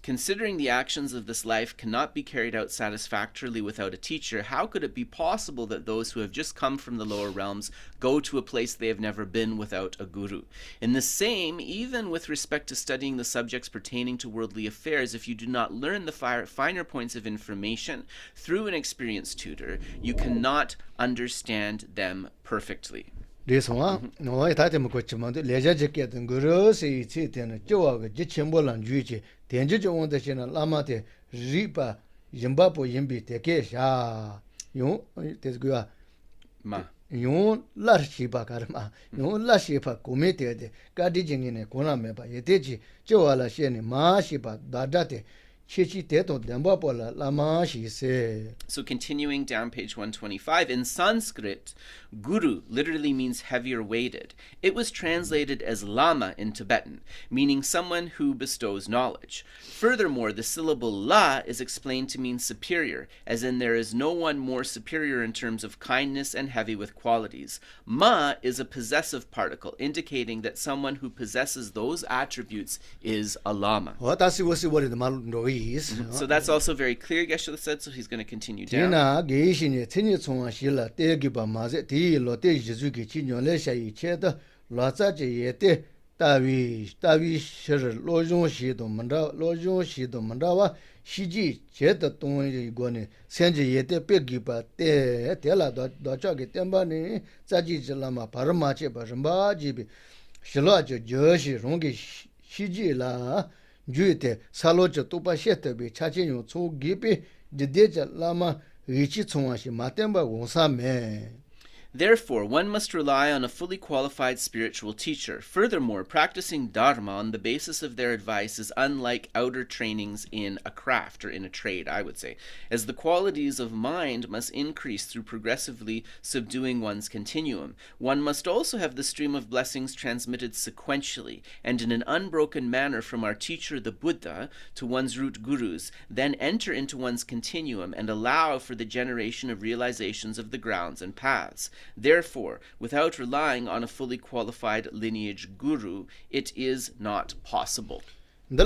Considering the actions of this life cannot be carried out satisfactorily without a teacher, how could it be possible that those who have just come from the lower realms go to a place they have never been without a guru? In the same, even with respect to studying the subjects pertaining to worldly affairs, if you do not learn the finer points of information through an experienced tutor, you cannot understand them perfectly. This one, no, I thought him coach Monday, leisure jacket and gurus, it's it and a joke, Jitchimbo and Juji, the engine on the channel Lamate, Ripa, Zimbabwe, Yimbi, Tekesha, you, this girl, you Lashipa Karma, you Lashipa committed, Gadijing in a Konameba, Yeteji, Joala Sheni, Mashipa, Dadate. So continuing down page 125, in Sanskrit, guru literally means heavier weighted. It was translated as lama in Tibetan, meaning someone who bestows knowledge. Furthermore, the syllable la is explained to mean superior, as in there is no one more superior in terms of kindness and heavy with qualities. Ma is a possessive particle, indicating that someone who possesses those attributes is a lama. is. So that's also very clear, Geshe said, so he's going to continue down. Tina Geshe ne tini tsonga shila te giba maze ti lo te jizu ki chi nyole sha yi che da lo za je ye te tawi shir lo jong shi do manda wa shi ji che da tong yi go ne sen je ye te pe giba te la do cha ge temba ne za ji lama parma che ba ramba ji bi shilo je je shi rong ge shi ji la juite salo je tu pa she te bi cha che yo chu gi bi de je lama richi chungwa shi matemba wongsa me. Therefore, one must rely on a fully qualified spiritual teacher. Furthermore, practicing Dharma on the basis of their advice is unlike outer trainings in a craft or in a trade, I would say, as the qualities of mind must increase through progressively subduing one's continuum. One must also have the stream of blessings transmitted sequentially and in an unbroken manner from our teacher, the Buddha, to one's root gurus, then enter into one's continuum and allow for the generation of realizations of the grounds and paths. Therefore, without relying on a fully qualified lineage guru, it is not possible. This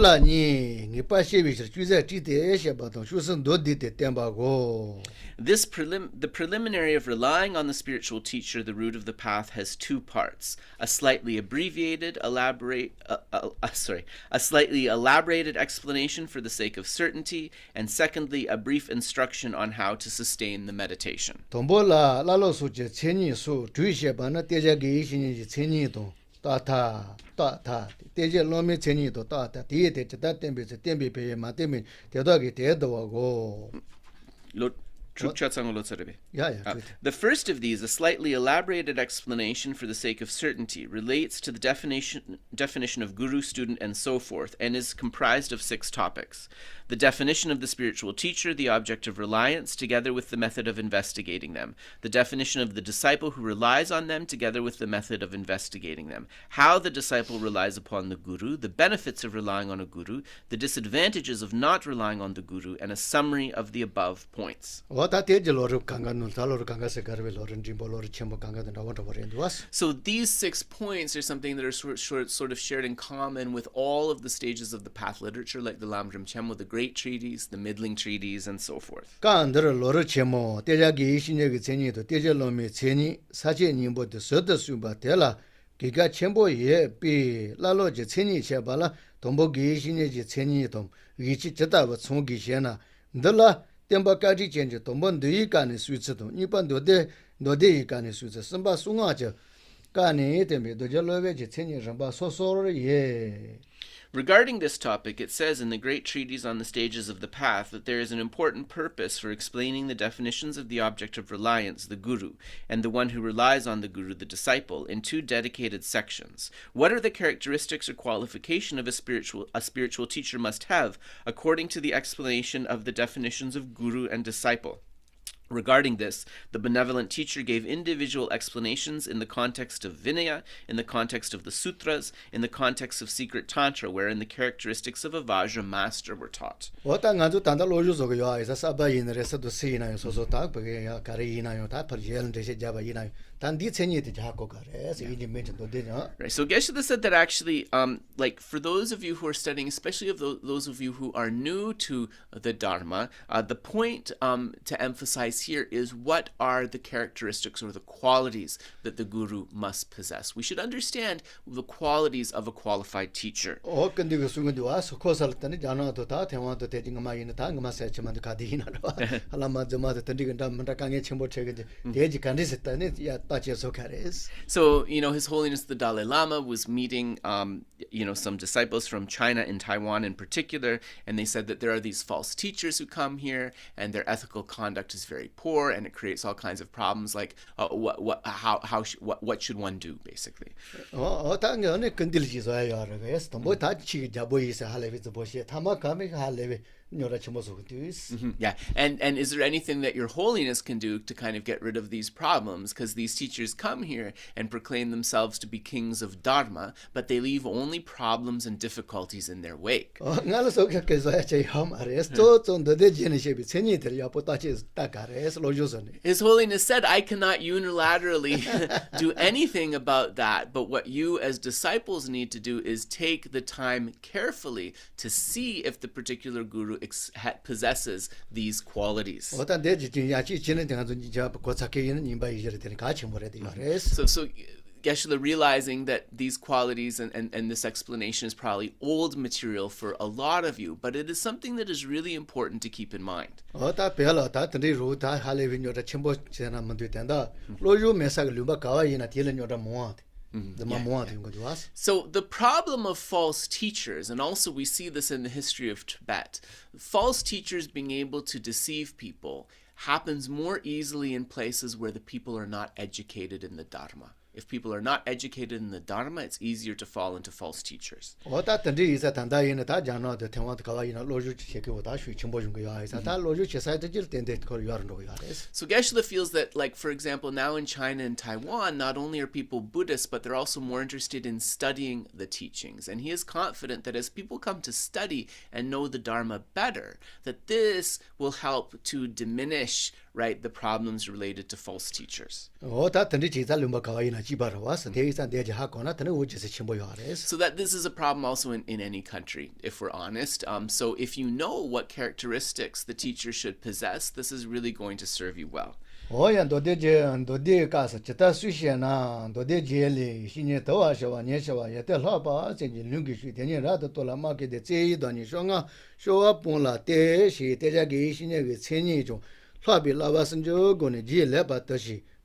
The preliminary of relying on the spiritual teacher, the root of the path, has two parts: a slightly elaborated explanation for the sake of certainty, and secondly, a brief instruction on how to sustain the meditation. Teje lomi cheni to ta ti te ta tembe se tembe pe ma teme te do ge te do go. The first of these, a slightly elaborated explanation for the sake of certainty, relates to the definition of guru, student, and so forth, and is comprised of 6 topics. The definition of the spiritual teacher, the object of reliance, together with the method of investigating them. The definition of the disciple who relies on them, together with the method of investigating them. How the disciple relies upon the guru, the benefits of relying on a guru, the disadvantages of not relying on the guru, and a summary of the above points. So these 6 points are something that are sort of shared in common with all of the stages of the path literature, like the Lam Rim, the Great Treatise, the Middling Treatise, and so forth. Temba kaji chenje tombon dui kani suitse to nipan dode kani suitse samba sunga je kani tembe doje lowe je chenye ramba sosor ye. Regarding this topic, it says in the Great Treatise on the Stages of the Path that there is an important purpose for explaining the definitions of the object of reliance, the guru, and the one who relies on the guru, the disciple, in 2 dedicated sections. What are the characteristics or qualification of a spiritual teacher must have, according to the explanation of the definitions of guru and disciple? Regarding this, the benevolent teacher gave individual explanations in the context of Vinaya, in the context of the Sutras, in the context of secret Tantra, wherein the characteristics of a Vajra master were taught. Right. So Geshe said that actually, like for those of you who are studying, especially of those of you who are new to the Dharma, the point to emphasize here is what are the characteristics or the qualities that the guru must possess. We should understand the qualities of a qualified teacher. So, His Holiness the Dalai Lama was meeting, some disciples from China and Taiwan in particular, and they said that there are these false teachers who come here, and their ethical conduct is very poor, and it creates all kinds of problems, like what should one do, basically. Yeah, and is there anything that Your Holiness can do to kind of get rid of these problems? Because these teachers come here and proclaim themselves to be kings of Dharma, but they leave only problems and difficulties in their wake. His Holiness said, I cannot unilaterally do anything about that, but what you as disciples need to do is take the time carefully to see if the particular guru possesses these qualities. So Geshe realizing that these qualities and this explanation is probably old material for a lot of you, but it is something that is really important to keep in mind. So the problem of false teachers, and also we see this in the history of Tibet, false teachers being able to deceive people happens more easily in places where the people are not educated in the Dharma. If people are not educated in the Dharma, it's easier to fall into false teachers. So Geshe feels that, like, for example, now in China and Taiwan, not only are people Buddhists, but they're also more interested in studying the teachings. And he is confident that as people come to study and know the Dharma better, that this will help to diminish, right, the problems related to false teachers. So that this is a problem also in any country, if we're honest. So if you know what characteristics the teacher should possess, this is really going to serve you well.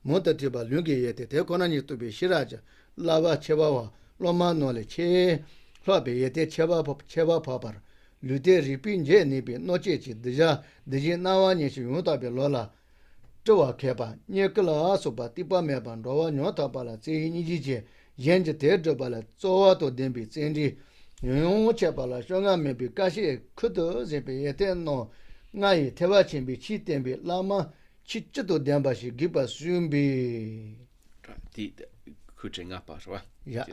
Montatiba lungi yete te konani to be shiraja lava chebawa loma nole che labe yete cheba papar lute ripinje nibi nochechi deja deje nawani shi yuta be lola towa keba nyekla soba tipa meban rowa nyota bala che nijije yenje te dobala zowa to dembi tsendi yong chebala shonga mebi kashi kudo zebe yete no ngai tewa chimbi chi tembi lama chichito dembashi giba sumbi. Yeah.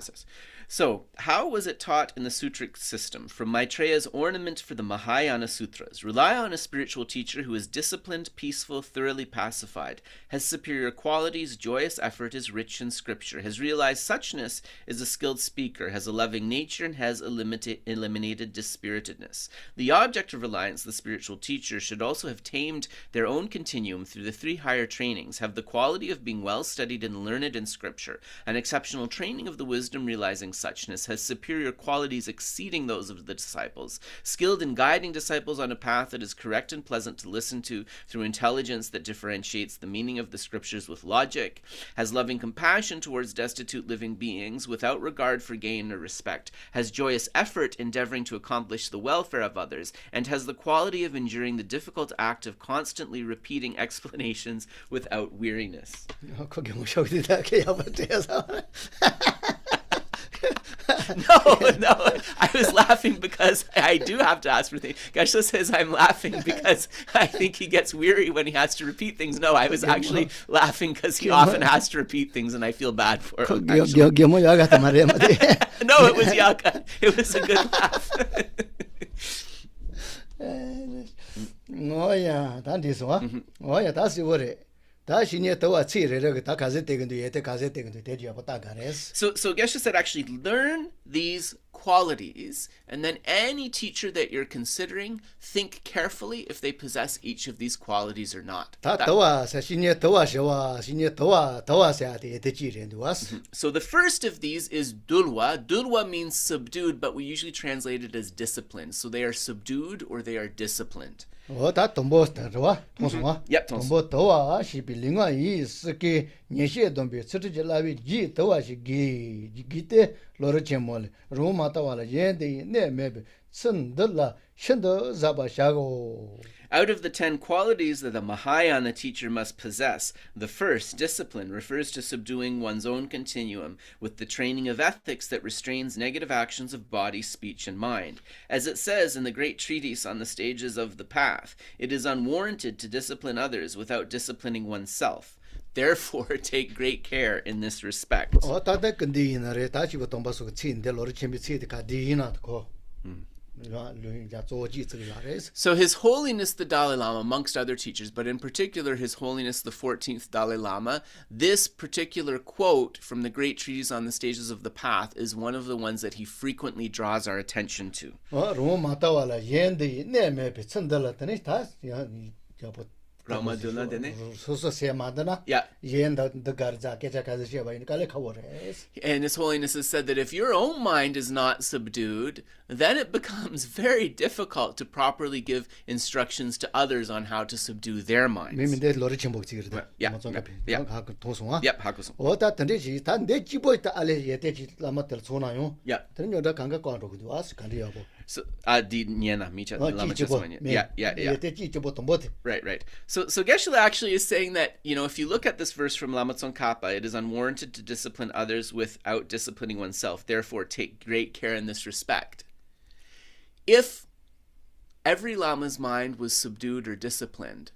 So, how was it taught in the sutric system? From Maitreya's ornament for the Mahayana Sutras, rely on a spiritual teacher who is disciplined, peaceful, thoroughly pacified, has superior qualities, joyous effort, is rich in scripture, has realized suchness, is a skilled speaker, has a loving nature, and has eliminated dispiritedness. The object of reliance, the spiritual teacher, should also have tamed their own continuum through the 3 higher trainings, have the quality of being well studied and learned in scripture, an exceptional training of the wisdom realizing suchness, has superior qualities exceeding those of the disciples, skilled in guiding disciples on a path that is correct and pleasant to listen to through intelligence that differentiates the meaning of the scriptures with logic, has loving compassion towards destitute living beings without regard for gain or respect, has joyous effort endeavoring to accomplish the welfare of others, and has the quality of enduring the difficult act of constantly repeating explanations without weariness. No, I was laughing because I do have to ask for things. Geshe says I'm laughing because I think he gets weary when he has to repeat things. No, I was actually laughing because he often has to repeat things and I feel bad for him. No, it was Yaka. It was a good laugh. Oh yeah, that is what. Oh yeah, that's what. So Geshe said actually learn these qualities, and then any teacher that you're considering, think carefully if they possess each of these qualities or not. So the first of these is dulwa. Dulwa means subdued, but we usually translate it as disciplined. So they are subdued or they are disciplined. Yep, Out of the 10 qualities that a Mahayana teacher must possess, the first, discipline, refers to subduing one's own continuum with the training of ethics that restrains negative actions of body, speech, and mind. As it says in the great treatise on the stages of the path, it is unwarranted to discipline others without disciplining oneself. Therefore, take great care in this respect. So His Holiness the Dalai Lama, amongst other teachers, but in particular His Holiness the 14th Dalai Lama, this particular quote from the great treatise on the stages of the path is one of the ones that he frequently draws our attention to. Ramaduna dene. Yeah. And His Holiness has said that if your own mind is not subdued, then it becomes very difficult to properly give instructions to others on how to subdue their minds. Yep, So, right. So Geshe actually is saying that, if you look at this verse from Lama Tsongkhapa, it is unwarranted to discipline others without disciplining oneself. Therefore, take great care in this respect. If every Lama's mind was subdued or disciplined,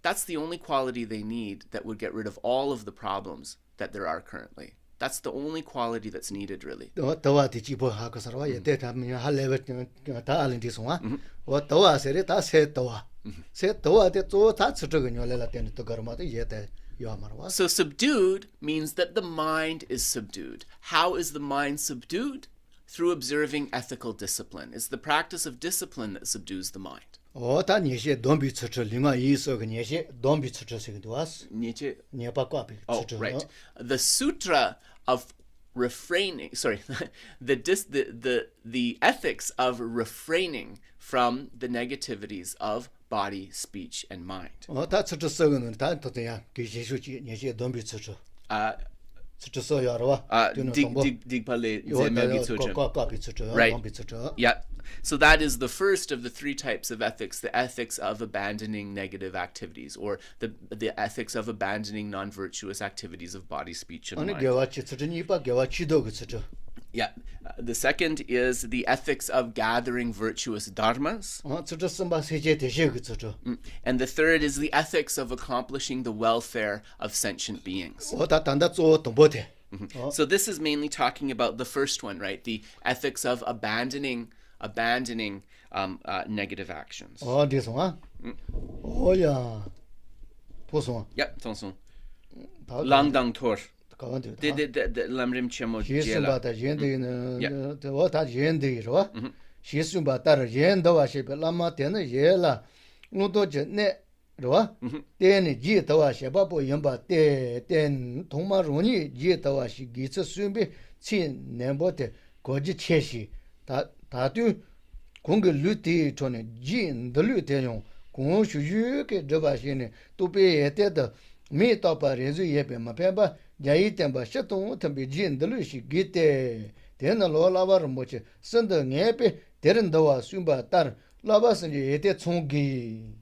that's the only quality they need that would get rid of all of the problems that there are currently. That's the only quality that's needed, really. So subdued means that the mind is subdued. How is the mind subdued? Through observing ethical discipline. It's the practice of discipline that subdues the mind. Oh, right. The sutra of refraining, the ethics of refraining from the negativities of body, speech, and mind. Right. Yeah. So that is the first of the three types of ethics, the ethics of abandoning negative activities, or the ethics of abandoning non-virtuous activities of body, speech, and mind. Yeah. The second is the ethics of gathering virtuous dharmas. And the third is the ethics of accomplishing the welfare of sentient beings. So this is mainly talking about the first one, right? The ethics of abandoning negative actions. Oh, this one? Oh, yeah. Yep, Tongson. Lang Dang Tor. The Lam Rim Chemo Jela. 다두 공개 루티 전에 진들루 대용 공슈유게 저바시네 또베에 때다 미터바레즈 예베 마페바 야이템바 셔동 템비 진들루시 기테 데나로라바르 모치 선더 녜베 데른더와 숨바 따르 라바스니 예테 총기.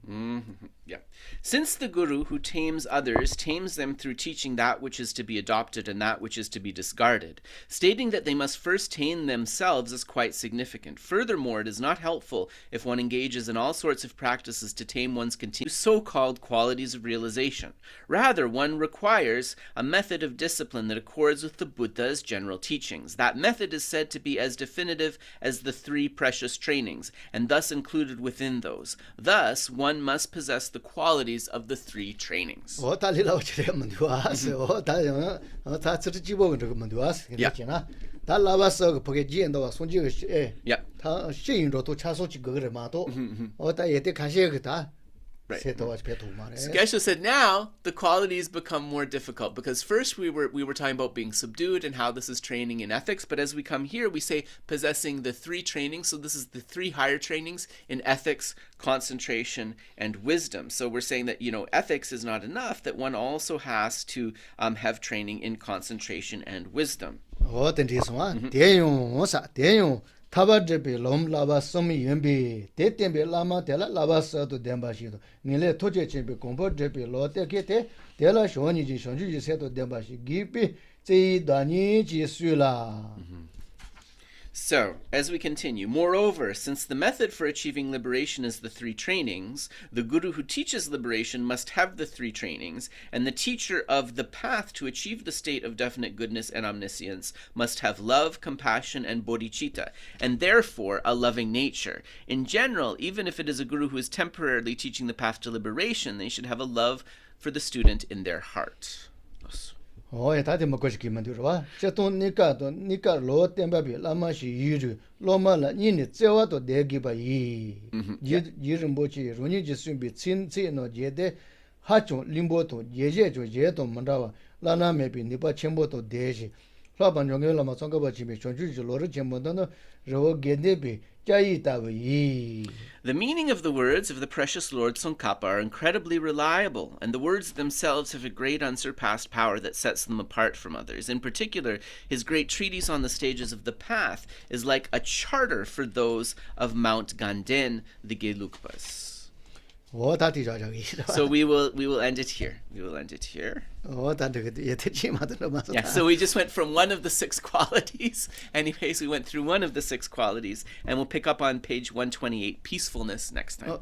Yeah. Since the Guru who tames others tames them through teaching that which is to be adopted and that which is to be discarded, stating that they must first tame themselves is quite significant. Furthermore, it is not helpful if one engages in all sorts of practices to tame one's continued so-called qualities of realization. Rather, one requires a method of discipline that accords with the Buddha's general teachings. That method is said to be as definitive as the three precious trainings, and thus included within those. Thus, one must possess the qualities of the three trainings. Yeah. Right. So Geshe said now the qualities become more difficult, because first we were talking about being subdued and how this is training in ethics, but as we come here we say possessing the three trainings. So this is the three higher trainings in ethics, concentration, and wisdom. So we're saying that ethics is not enough, that one also has to have training in concentration and wisdom. 타바제비 롬라바 섬이 연비 대템비 라마 데라 라바서도 덴바시도 니레 토제체비 공포제비 로테케테 데라 쇼니지 쇼주지 세도 덴바시 기피 제이다니 지수라. So, as we continue, moreover, since the method for achieving liberation is the 3 trainings, the guru who teaches liberation must have the 3 trainings, and the teacher of the path to achieve the state of definite goodness and omniscience must have love, compassion, and bodhicitta, and therefore a loving nature. In general, even if it is a guru who is temporarily teaching the path to liberation, they should have a love for the student in their heart. 다들 먹고 싶기만 들어와. 저돈 니까 로 템바비 라마시 이르 로마라 니네 제와도 내기바 이 이름 뭐지 로니지 숨비 친치노 제데 하촌 림보도 예제조 제도 만다와 라나메비 니바 쳔보도 대지 라반종에 라마 tsongkhapa 지미 전주지 로르 쳔보도는 로 게데비 The meaning of the words of the precious Lord Tsongkhapa are incredibly reliable, and the words themselves have a great unsurpassed power that sets them apart from others. In particular, his great treatise on the stages of the path is like a charter for those of Mount Ganden, the Gelugpas. So we will end it here. Yeah, so we just went from one of the 6 qualities. Anyways, we went through one of the 6 qualities, and we'll pick up on page 128, peacefulness, next time.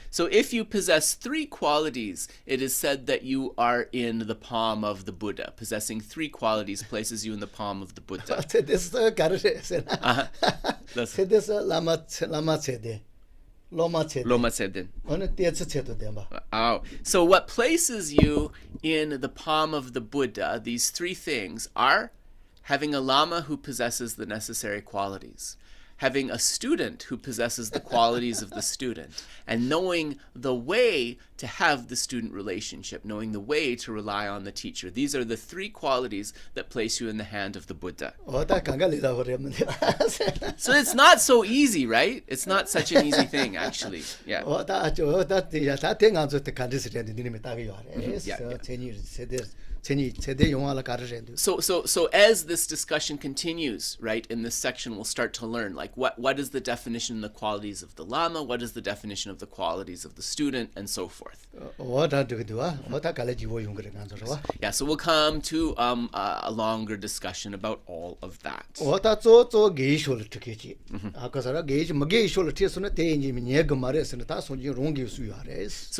So if you possess 3 qualities, it is said that you are in the palm of the Buddha. Possessing 3 qualities places you in the palm of the Buddha. So what places you in the palm of the Buddha, these 3 things, are having a lama who possesses the necessary qualities, having a student who possesses the qualities of the student, and knowing the way to have the student relationship, knowing the way to rely on the teacher. These are the 3 qualities that place you in the hand of the Buddha. So it's not so easy, right? It's not such an easy thing, actually. Yeah. So as this discussion continues, right, in this section, we'll start to learn, like, what is the definition and the qualities of the Lama, what is the definition of the qualities of the student, and so forth. Yeah, so we'll come to a longer discussion about all of that. So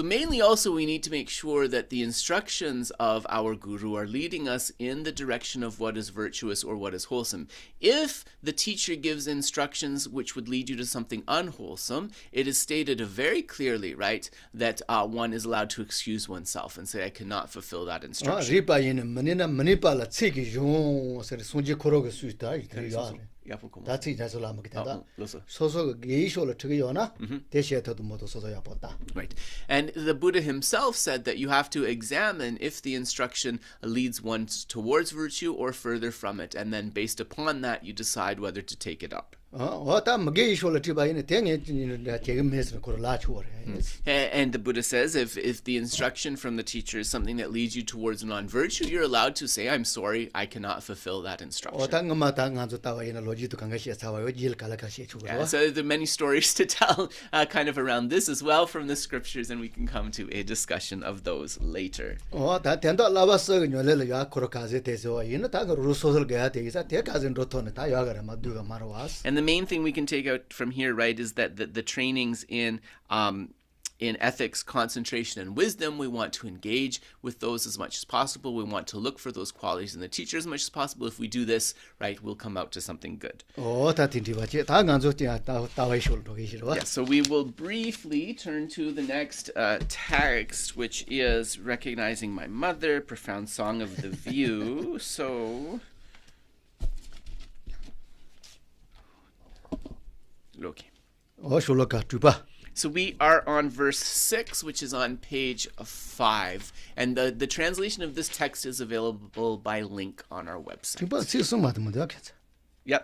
mainly also we need to make sure that the instructions of our Guru are leading us in the direction of what is virtuous or what is wholesome. If the teacher gives instructions which would lead you to something unwholesome, it is stated very clearly, right, that one is allowed to excuse oneself and say, I cannot fulfill that instruction. Right. And the Buddha himself said that you have to examine if the instruction leads one towards virtue or further from it, and then based upon that you decide whether to take it up. And the Buddha says if the instruction from the teacher is something that leads you towards non-virtue, you're allowed to say, I'm sorry, I cannot fulfill that instruction. Yeah, so there are many stories to tell kind of around this as well from the scriptures, and we can come to a discussion of those later. And the main thing we can take out from here, right, is that the trainings in ethics, concentration, and wisdom, we want to engage with those as much as possible. We want to look for those qualities in the teacher as much as possible. If we do this, right, we'll come out to something good. Yeah, so we will briefly turn to the next text, which is Recognizing My Mother, Profound Song of the View. So... Okay. So we are on verse 6, which is on page 5, and the translation of this text is available by link on our website. Yep. Yeah.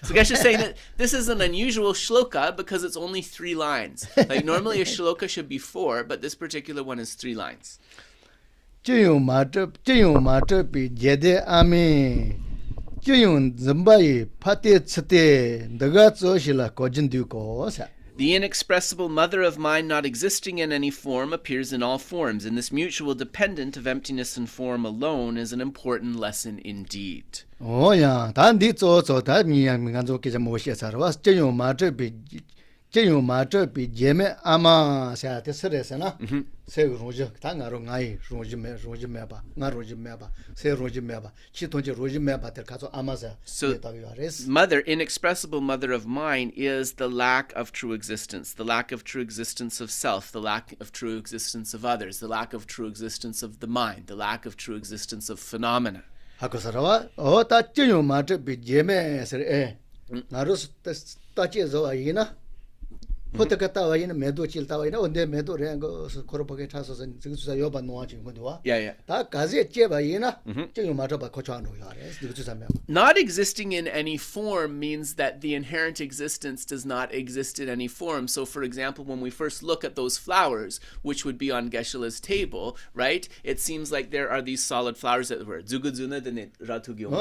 So Geshe is saying that this is an unusual shloka because it's only 3 lines. Like normally a shloka should be 4, but this particular one is 3 lines. The inexpressible mother of mind not existing in any form appears in all forms, and this mutual dependent of emptiness and form alone is an important lesson indeed. 오야 단디 쪼쪼 다니 민간조 기자 모시사르와 제요 마저 비 제메 아마 샤테 스레스나 세 로지 당가로 나이 로지메바 나 로지메바 세 로지메바 치톤지 로지메바 들 가서 아마사 mother, inexpressible mother of mind, is the lack of true existence, the lack of true existence of self, the lack of true existence of others, the lack of true existence of the mind, the lack of true existence of phenomena. 하고서라와 어다 제요 마저 비 제메 스레 나로스 따치에서 아이나 포트가타 와이나 메도 칠타 와이나 온데 메도 랭고 코로포게 차서서 지구사 요바 노아진 거도와 다 가지 제바이나 제요 마저 바 코초안로 야레 지구사 매 Not existing in any form means that the inherent existence does not exist in any form. So for example, when we first look at those flowers, which would be on Geshe-la's table, right? It seems like there are these solid flowers that were zuguzuna de ratugyo.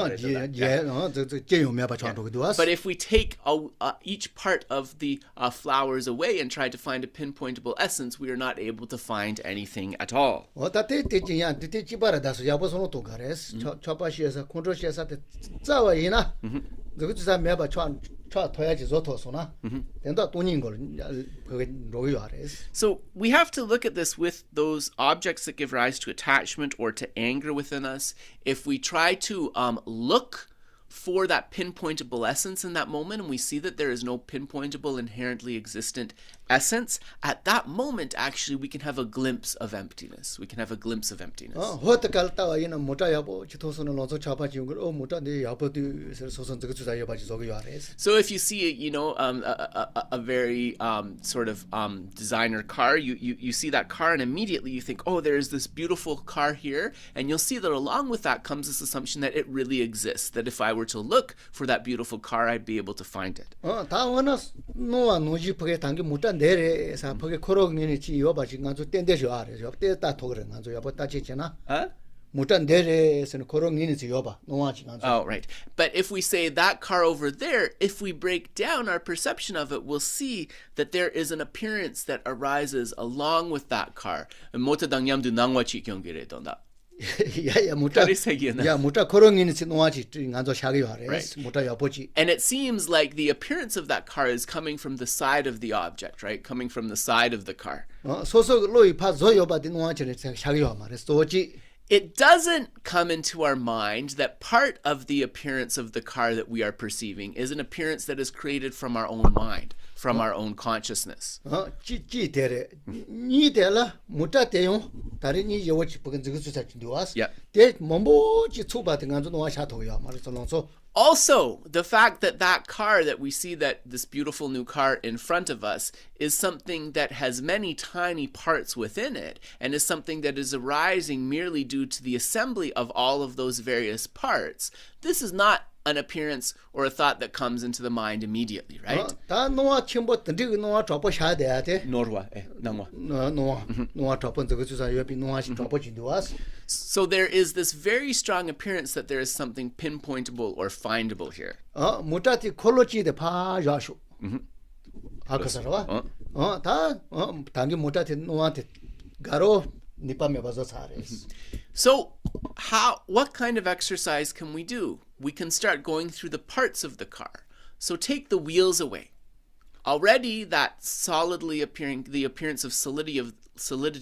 But if we take each part of the flowers away and try to find a pinpointable essence, we are not able to find anything at all. So we have to look at this with those objects that give rise to attachment or to anger within us. If we try to look for that pinpointable essence in that moment, and we see that there is no pinpointable inherently existent essence, at that moment actually we can have a glimpse of emptiness. We can have a glimpse of emptiness. So if you see a very sort of designer car, you see that car and immediately you think, oh, there's this beautiful car here, and you'll see that along with that comes this assumption that it really exists, that if I were to look for that beautiful car, I'd be able to find it. Oh, right. But if we say that car over there, if we break down our perception of it, we'll see that there is an appearance that arises along with that car. And it seems like the appearance of that car is coming from the side of the object, right? Coming from the side of the car. It doesn't come into our mind that part of the appearance of the car that we are perceiving is an appearance that is created from our own mind, from our own consciousness. Also, the fact that that car that we see, that this beautiful new car in front of us, is something that has many tiny parts within it, and is something that is arising merely due to the assembly of all of those various parts. This is not an appearance or a thought that comes into the mind immediately, right? So there is this very strong appearance that there is something pinpointable or findable here. So what kind of exercise can we do? We can start going through the parts of the car. So take the wheels away. Already that the appearance of solidity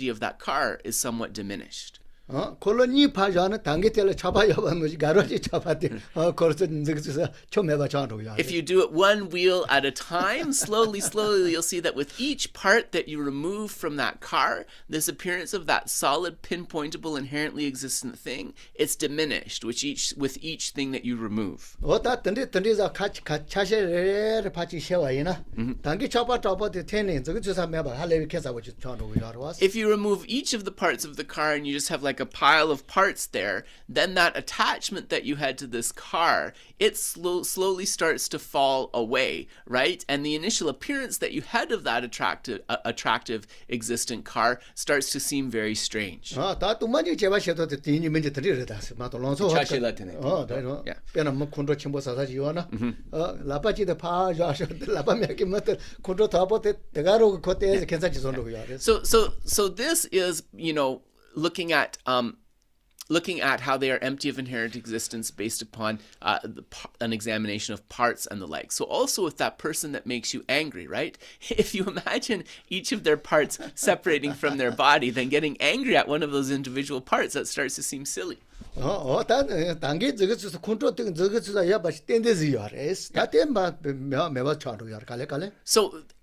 of that car is somewhat diminished. If you do it one wheel at a time, slowly, you'll see that with each part that you remove from that car, this appearance of that solid, pinpointable, inherently existent thing, it's diminished with each thing that you remove. If you remove each of the parts of the car and you just have like like a pile of parts there, then that attachment that you had to this car, it slowly starts to fall away, right? And the initial appearance that you had of that attractive existent car starts to seem very strange. So this is, looking at how they are empty of inherent existence based upon an examination of parts and the like. So also with that person that makes you angry, right? If you imagine each of their parts separating from their body, then getting angry at one of those individual parts, that starts to seem silly. So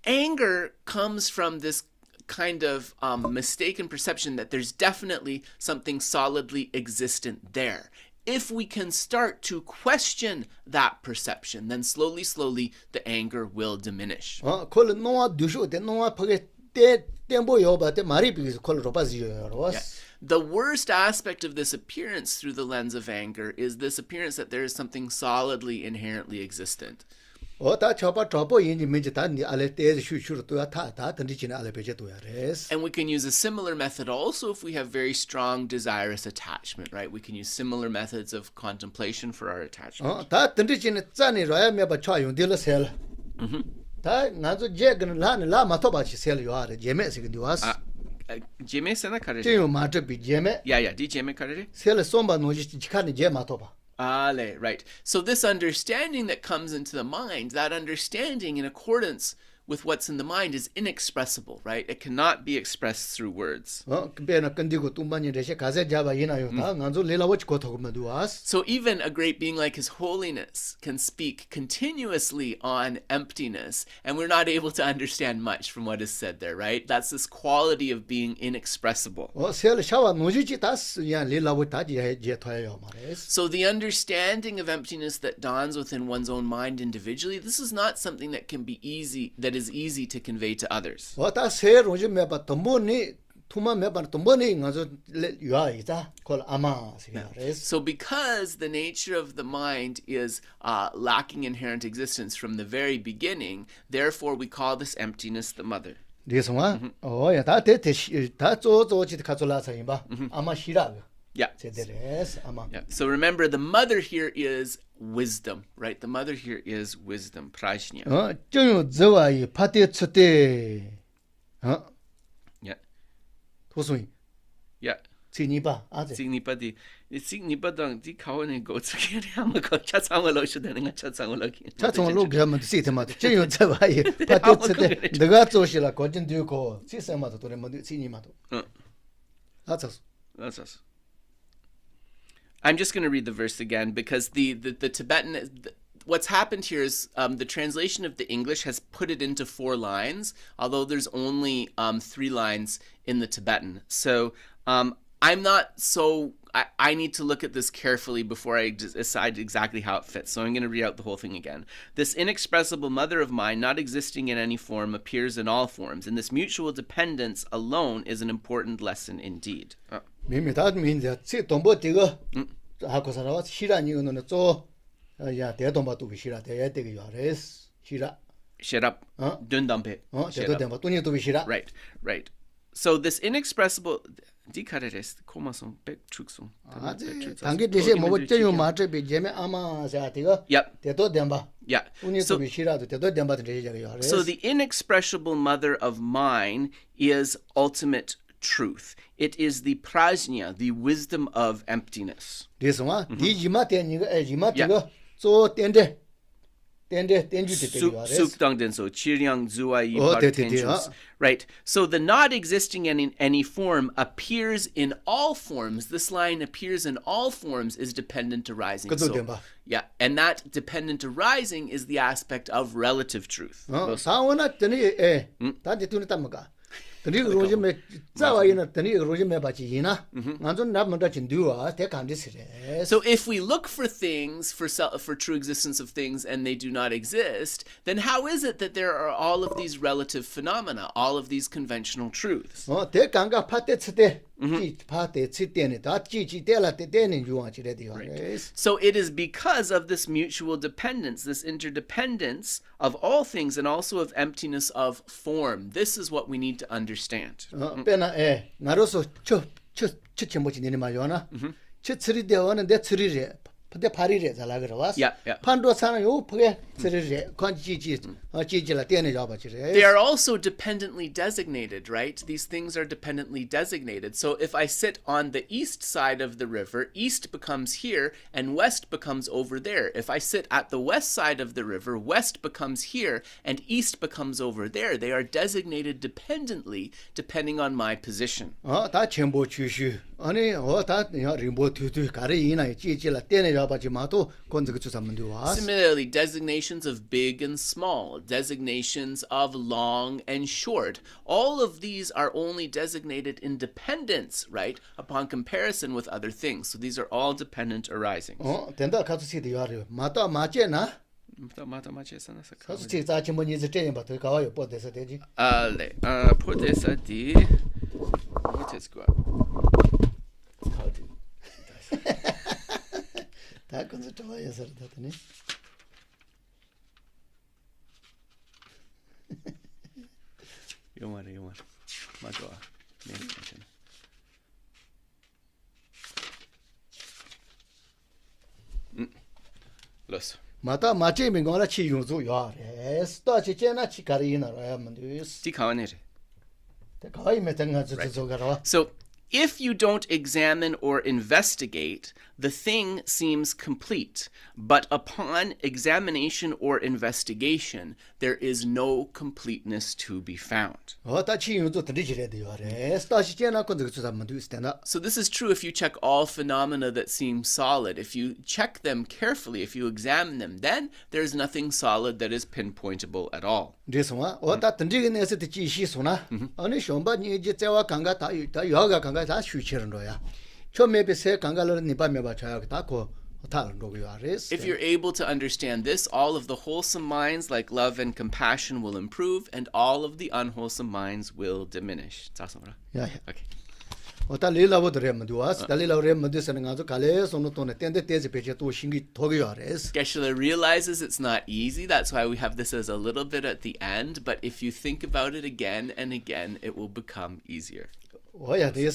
anger comes from this kind of mistaken perception that there's definitely something solidly existent there. If we can start to question that perception, then slowly the anger will diminish. The worst aspect of this appearance through the lens of anger is this appearance that there is something solidly, inherently existent. And we can use a similar method also if we have very strong desirous attachment, right? We can use similar methods of contemplation for our attachment. Gyeme sena karere. Yeah, di gyeme karere. Right. So this understanding that comes into the mind, that understanding in accordance with what's in the mind is inexpressible, right? It cannot be expressed through words. So even a great being like His Holiness can speak continuously on emptiness, and we're not able to understand much from what is said there, right? That's this quality of being inexpressible. So the understanding of emptiness that dawns within one's own mind individually, this is not something that can be easy, that is easy to convey to others. So because the nature of the mind is lacking inherent existence from the very beginning, therefore we call this emptiness the mother. Yeah. So remember, the mother here is wisdom, right? The mother here is wisdom, prajna. Yeah. Yeah. Signipa di dang di kawane go tsukiri ama ko chatsang lo shu den nga chatsang lo ki. Chatsang lo ga ma si te ma chen yo zhe ba yi pati tsute de ga zo shi la ko jin du ko si se ma to re ma si ni ma to. That's us. I'm just going to read the verse again because the Tibetan, what's happened here is the translation of the English has put it into 4 lines, although there's only 3 lines in the Tibetan. So I'm not so, I need to look at this carefully before I decide exactly how it fits. So I'm going to read out the whole thing again. This inexpressible mother of mine, not existing in any form, appears in all forms. And this mutual dependence alone is an important lesson indeed. That means that Right. So this inexpressible So the inexpressible mother of mine is ultimate truth. It is the prajna, the wisdom of emptiness. Right. So the not existing in any form appears in all forms. This line appears in all forms is dependent arising. So, and that dependent arising is the aspect of relative truth. So if we look for things, for true existence of things, and they do not exist, then how is it that there are all of these relative phenomena, all of these conventional truths? So it is because of this mutual dependence, this interdependence of all things and also of emptiness of form. This is what we need to understand. They are also dependently designated, right? These things are dependently designated. So if I sit on the east side of the river, east becomes here and west becomes over there. If I sit at the west side of the river, west becomes here and east becomes over there. They are designated dependently depending on my position. Similarly, designations of big and small, designations of long and short, all of these are only designated in dependence, right, upon comparison with other things. So these are all dependent arisings. Los. Mata mache mi ngora chi yunzu yare. Sta chi chena chi karina ra mandus. Ti kawanere. Te kawai metenga zo garawa. So if you don't examine or investigate, the thing seems complete. But upon examination or investigation, there is no completeness to be found. So this is true if you check all phenomena that seem solid. If you check them carefully, if you examine them, then there's nothing solid that is pinpointable at all. If you're able to understand this, all of the wholesome minds like love and compassion will improve, and all of the unwholesome minds will diminish. Yeah. Okay. Geshe realizes it's not easy. That's why we have this as a little bit at the end. But if you think about it again and again, it will become easier. So Geshe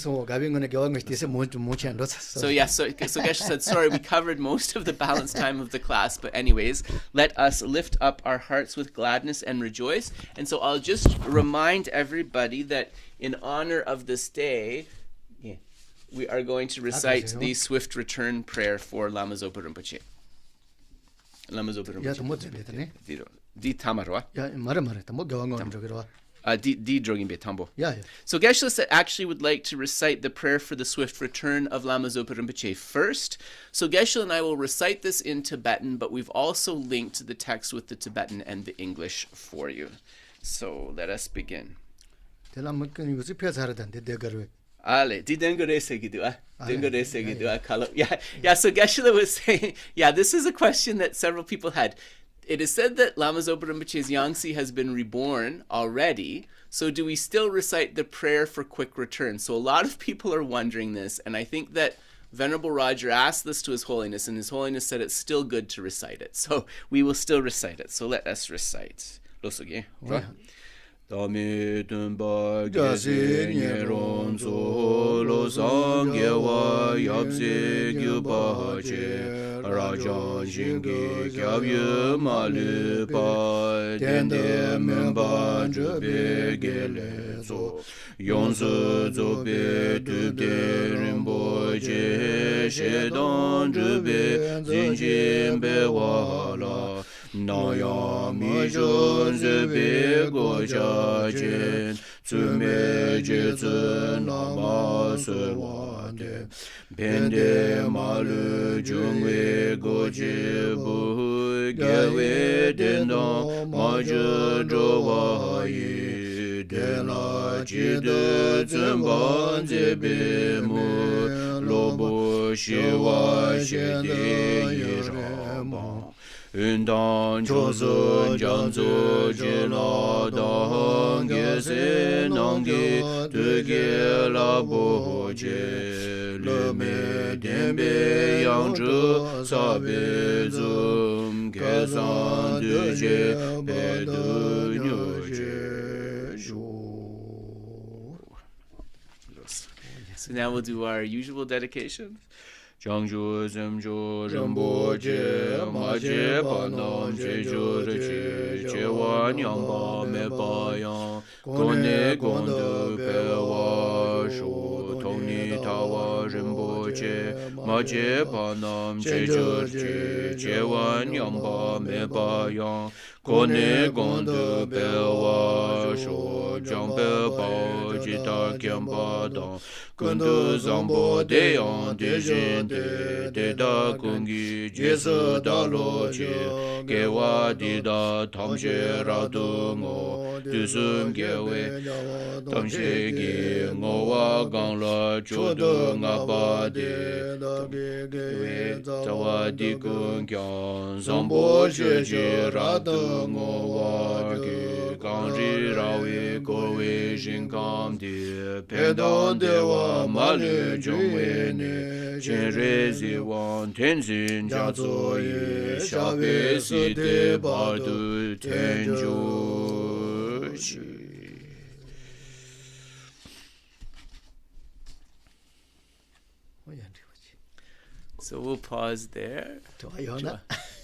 said, sorry, we covered most of the balanced time of the class, but anyways, let us lift up our hearts with gladness and rejoice. And so I'll just remind everybody that in honor of this day, we are going to recite the swift return prayer for Lama Zopa Rinpoche. Lama Zopa Rinpoche. Di tamarwa. So Geshe actually would like to recite the prayer for the swift return of Lama Zopa Rinpoche first. So Geshe and I will recite this in Tibetan, but we've also linked the text with the Tibetan and the English for you. So let us begin. Ale, di dengore segidua. Dengore segidua kalo. Yeah, so Geshe was saying, this is a question that several people had. It is said that Lama Zopa Rinpoche's Yangtze has been reborn already, so do we still recite the prayer for quick return? So a lot of people are wondering this, and I think that Venerable Roger asked this to His Holiness, and His Holiness said it's still good to recite it. So we will still recite it. So let us recite. Losogi. Dami Tumba Gyase Nyeron Zo Lobsang Yewa Yapse Gyubache Rajan Jingi Gyabye Malipa Dende Memba Jube Gele Zo Yonsu Zobe Tubde Rinpoche Shedan Jube Zinjimbe Wala Naya Mijun Zebe Gojajen Tsume Jetsu Nama Surwade Bende Malu Jungwe Goje Buhu Gyewe Denda Maju Jowaye Dela Jidu Zumban Zebe Mu Lobo Shiwa Shede Yirama Undan chosun janzu jila dahang Geshe Nangi Tuge Labo Je Lume Dembe Yangzhu Sabe Zum Gesan Duje Pedu Nyuje So now we'll do our usual dedication. Changju Zemju Rinpoche Maje Panam Jeju Rechi Chewa Nyamba Mepa Yang Kone Gondu Pewa Shu Tongni Tawa Rinpoche Maje Panam Jeju Rechi Chewa Nyamba Mepa Yang Kone Gondu Pewa Shu Jampe Pao Jita Kyamba Dang Kundu Zambo Deyang Dejin De Da Kungi Jesu Dalo Che Gewa Dida Tamshe Radu Ngo Dusum Gewe Tamshe Gi Ngowa Gangla Chodu Ngapa De Gewe Tawa Dikun Kyang Zambo Cheji Radu Ngowa Ge Gangri Rawi Kowe Jinkam De Pendan Dewa Malu Jongwe Ne Chenre Ziwan Tenzin Gyatso Ye Shabe Site Badu Tenju Chi. So we'll pause there.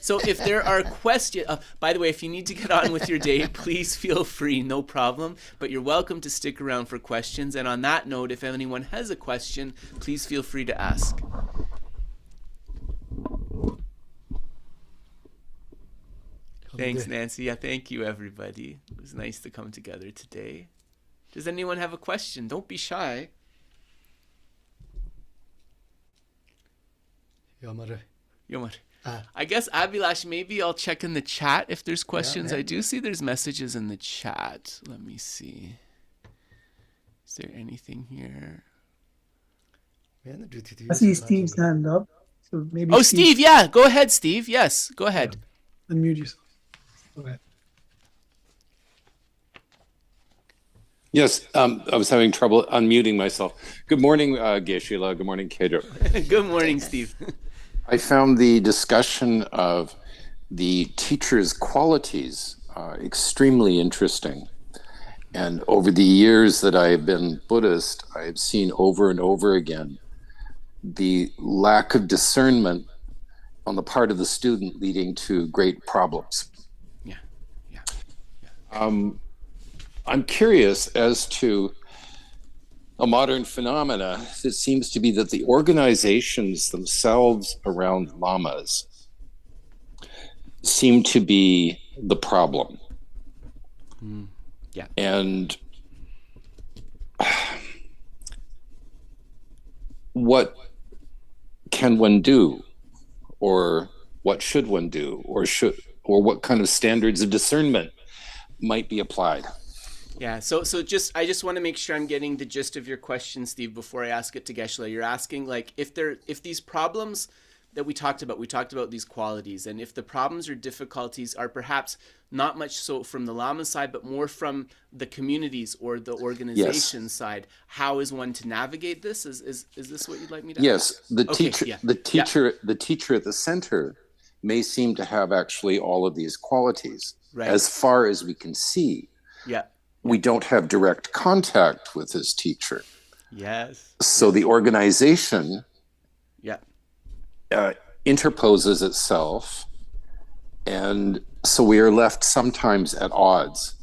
So if there are questions, by the way, if you need to get on with your day, please feel free, no problem. But you're welcome to stick around for questions. And on that note, if anyone has a question, please feel free to ask. Thanks, Nancy. Yeah, thank you, everybody. It was nice to come together today. Does anyone have a question? Don't be shy. Yomar. I guess, Abhilash, maybe I'll check in the chat if there's questions. I do see there's messages in the chat. Let me see. Is there anything here? I see Steve's hand up. So maybe Steve, yeah. Go ahead, Steve. Yes, go ahead. Yeah. Unmute yourself. Go ahead. Yes, I was having trouble unmuting myself. Good morning, Geshe-la. Good morning, Kedro. Good morning, Steve. I found the discussion of the teacher's qualities extremely interesting. And over the years that I have been Buddhist, I have seen over and over again the lack of discernment on the part of the student leading to great problems. I'm curious as to a modern phenomena. It seems to be that the organizations themselves around lamas seem to be the problem. And what can one do, or what should one do, or what kind of standards of discernment might be applied? Yeah, so I just want to make sure I'm getting the gist of your question, Steve, before I ask it to Geshe-la. You're asking, like, if these problems that we talked about these qualities, and if the problems or difficulties are perhaps not much so from the Lama side, but more from the communities or the organization side, how is one to navigate this? Is this what you'd like me to ask? The teacher at the center may seem to have actually all of these qualities, as far as we can see. We don't have direct contact with his teacher. So the organization interposes itself, and so we are left sometimes at odds.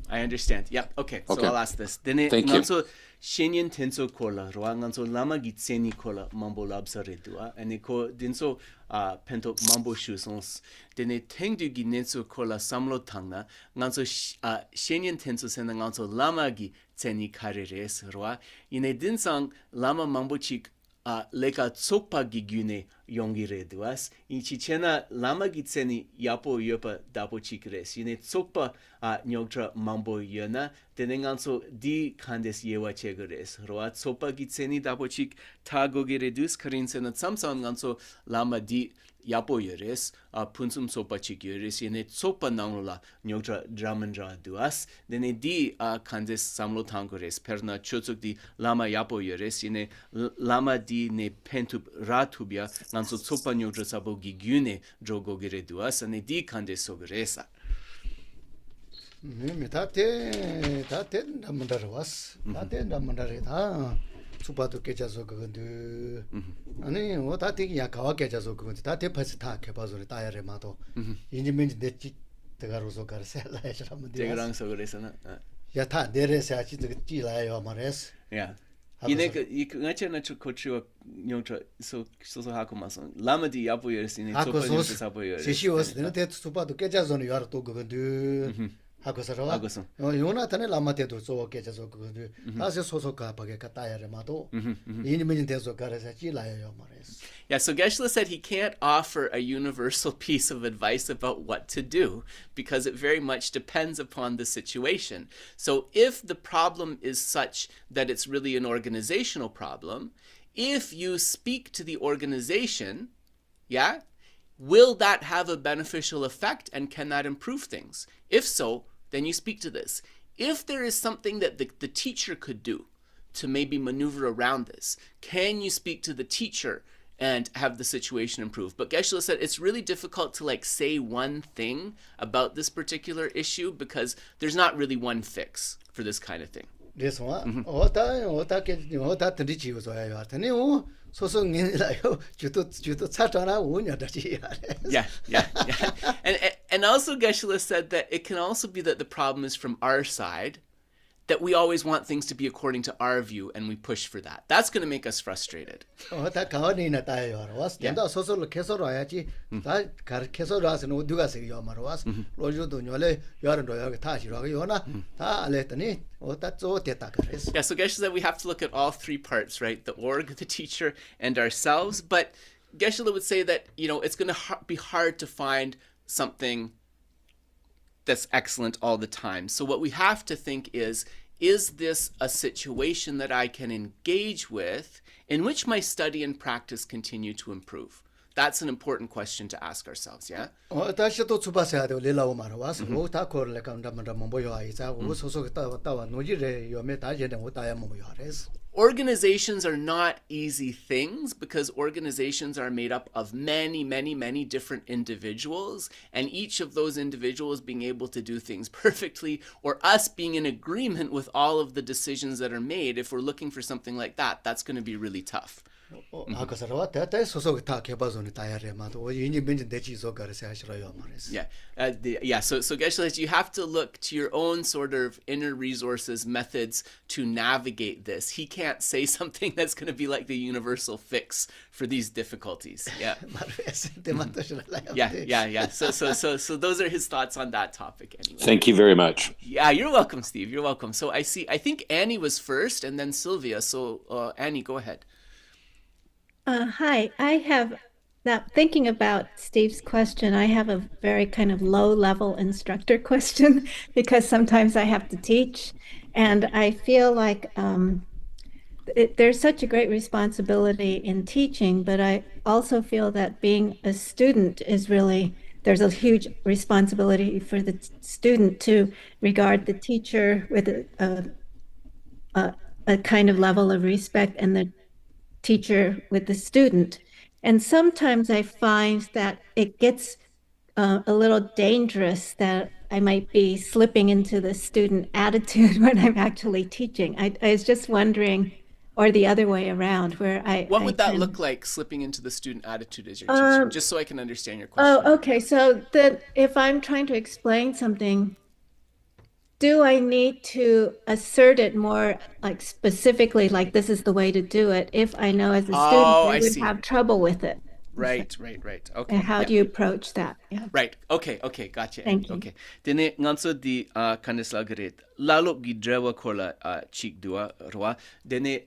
I understand. Okay. So I'll ask this. Thank you. Shenyen tenso kola, roa nganso lama gitseni kola mambo labsa redua, and ko dinso pento mambo shusons. Dene tengdu gi nenso kola samlo tangna, nganso shenyen tenso sena nganso lama gi tseni kareres roa. Ine dinsang lama mambo chik leka tsokpa gi gyune yongi re duas. Ichi chena lama gitseni yapo yopa dapo chikres. Yine tsokpa nyogtra mambo yona. Dene nganso di kandes yewa chegres. Roa tsopa gitseni dapo chik tagogi redus karinsena tsamsam nganso lama di yapo yores, punsum sopa chik yores, yene sopa nangula nyogtra dramandra duas, dene di kandes samlo tangores, perna chotsuk di lama yapo yores, yene lama di ne pentup ratubia, nanso sopa nyogtra sabo gigyune drogogire duas, ane di kandes sogresa. tate ramandara was, tate ramandara da. 수바도 깨져서 그건데 아니 뭐 다티 야가와 깨져서 그건데 다티 파스 다 개봐서 다야래 마도 인지민지 내지 대가로서 가르세라 해서라면 돼. 대가랑서 그래서는 야타 내려서 아직 그 찌라요 말했어. 야. 이네 이 그가체나 코치와 뇽tra 소소 하고 마서 라마디 야보여스니 소파니 사보여. 시시워스 내가 수바도 깨져서는 야로 또 그건데 하고서라. 요나탄에 라마테도 저 깨져서 그건데 다시 소소가 바게 갔다야래 마도 인지민지 대서 가르세 찌라요 말했어. Yeah, so Geshe said he can't offer a universal piece of advice about what to do because it very much depends upon the situation. So if the problem is such that it's really an organizational problem, if you speak to the organization, yeah, will that have a beneficial effect and can that improve things? If so, then you speak to this. If there is something that the teacher could do to maybe maneuver around this, can you speak to the teacher and have the situation improve? But Geshe said it's really difficult to like say one thing about this particular issue because there's not really one fix for this kind of thing. This one, Yeah. And also Geshe said that it can also be that the problem is from our side, that we always want things to be according to our view and we push for that. That's going to make us frustrated. Yeah. Yeah, so Geshe said we have to look at all three parts, right? The org, the teacher, and ourselves. But Geshe would say that, it's going to be hard to find something that's excellent all the time. So what we have to think is this a situation that I can engage with in which my study and practice continue to improve? That's an important question to ask ourselves, yeah? Organizations are not easy things because organizations are made up of many different individuals, and each of those individuals being able to do things perfectly or us being in agreement with all of the decisions that are made, if we're looking for something like that, that's going to be really tough. Yeah. So Geshe says you have to look to your own sort of inner resources, methods to navigate this. He can't say something that's going to be like the universal fix for these difficulties. Yeah. Yeah. So those are his thoughts on that topic anyway. Thank you very much. Yeah, you're welcome, Steve. You're welcome. So I think Annie was first and then Sylvia. So Annie, go ahead. Hi, I have, now thinking about Steve's question, I have a very kind of low-level instructor question because sometimes I have to teach, and I feel like there's such a great responsibility in teaching, but I also feel that being a student is really, there's a huge responsibility for the student to regard the teacher with a kind of level of respect and the teacher with the student. And sometimes I find that it gets a little dangerous that I might be slipping into the student attitude when I'm actually teaching. I was just wondering, or the other way around, where What would that look like, slipping into the student attitude as you're teaching? Just so I can understand your question. Oh, okay. So that if I'm trying to explain something, do I need to assert it more like specifically, like this is the way to do it, if I know as a student I would have trouble with it? Right. Okay. And how do you approach that? Yeah. Right. Okay. Gotcha. Thank you. Okay. Dene nganso di kandeslagaret lalop gi drewa kola chik dua roa dene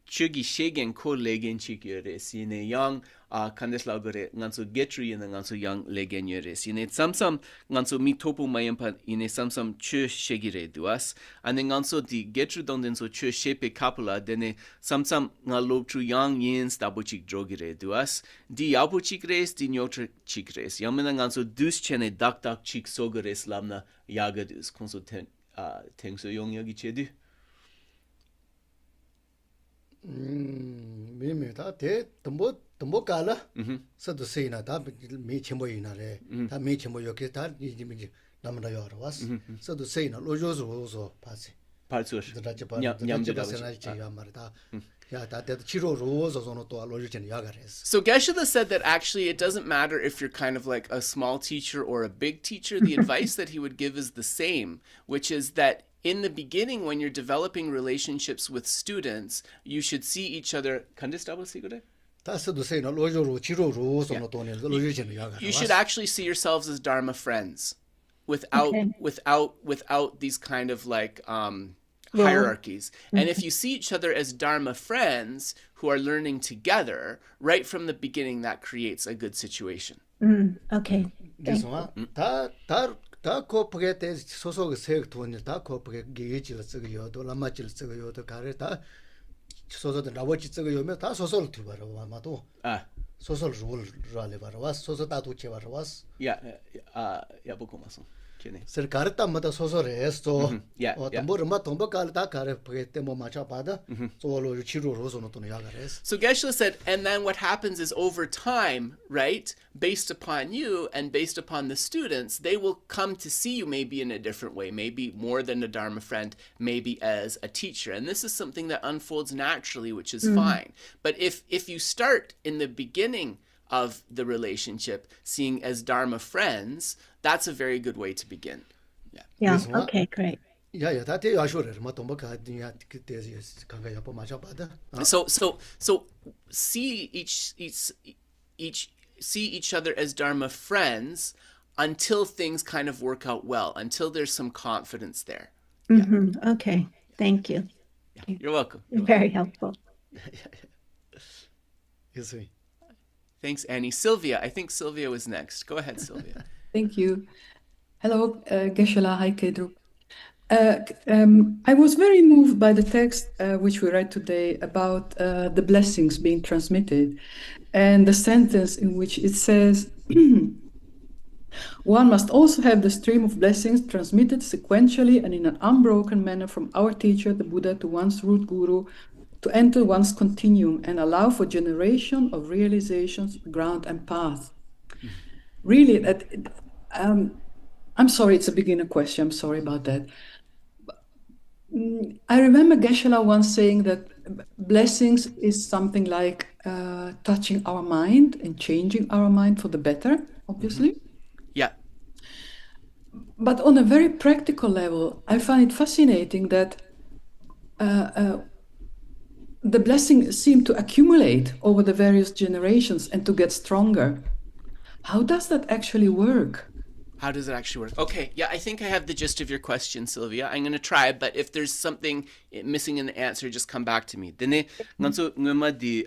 chugi shegen ko legen chikure sine yang condensed lagore nganso getri in nganso yang legen yure sine samsam nganso mi topu mayampa ine samsam chu shegire duas ane nganso di getru donden so chu shepe kapula dene samsam nga lobtru yang yin stabo chik drogire duas di yapo chikres di nyotra chikres yamena nganso dus chene dak chik sogores lamna yagadus konso tengso yong yagi chedu 미미다 대 덤보 갈라 서도 세이나 다 미침보이나래 다 미침보 여기 다 이미 남나 여러 왔어 서도 세이나 로조조서 파지 발수 So Geshe said that actually it doesn't matter if you're kind of like a small teacher or a big teacher. The advice that he would give is the same, which is that in the beginning, when you're developing relationships with students, you should see each other. You should actually see yourselves as Dharma friends, without these kind of like hierarchies. And if you see each other as Dharma friends who are learning together, right from the beginning, that creates a good situation. Okay. 다 코프게 때 소속 색 돈이 다 코프게 게이지를 쓰고요도 라마지를 쓰고요도 가래 다 소소들 라버지 쓰고요면 다 소소를 두바로 아마도 소소를 룰을 바로 왔 소소 다 도체 바로 왔 야 보고 마서 걔네 서 가르다마다 소소를 했어 뭐르마 동버갈 다 가래 보게 때뭐 맞아 받아 소로 치료로서는 또 야가래스 So Geshe said, and then what happens is over time, right, based upon you and based upon the students, they will come to see you maybe in a different way, maybe more than a Dharma friend, maybe as a teacher. And this is something that unfolds naturally, which is fine. But if you start in the beginning of the relationship seeing as Dharma friends, that's a very good way to begin. Yeah. Okay, great. So see each other as Dharma friends until things kind of work out well, until there's some confidence there. Okay, thank you. You're welcome. Very helpful. Thanks, Annie. Sylvia, I think Sylvia was next. Go ahead, Sylvia. Thank you. Hello, Geshe. Hi, Kedru. I was very moved by the text which we read today about the blessings being transmitted, and the sentence in which it says, one must also have the stream of blessings transmitted sequentially and in an unbroken manner from our teacher, the Buddha, to one's root guru, to enter one's continuum and allow for generation of realizations, ground and path. Really, I'm sorry, it's a beginner question, I'm sorry about that. I remember Geshe once saying that blessings is something like touching our mind and changing our mind for the better, obviously. Yeah. But on a very practical level, I find it fascinating that the blessings seem to accumulate over the various generations and to get stronger. How does that actually work? How does it actually work? Okay, yeah, I think I have the gist of your question, Sylvia. I'm going to try, but if there's something missing in the answer, just come back to me. Dene nganso ngema di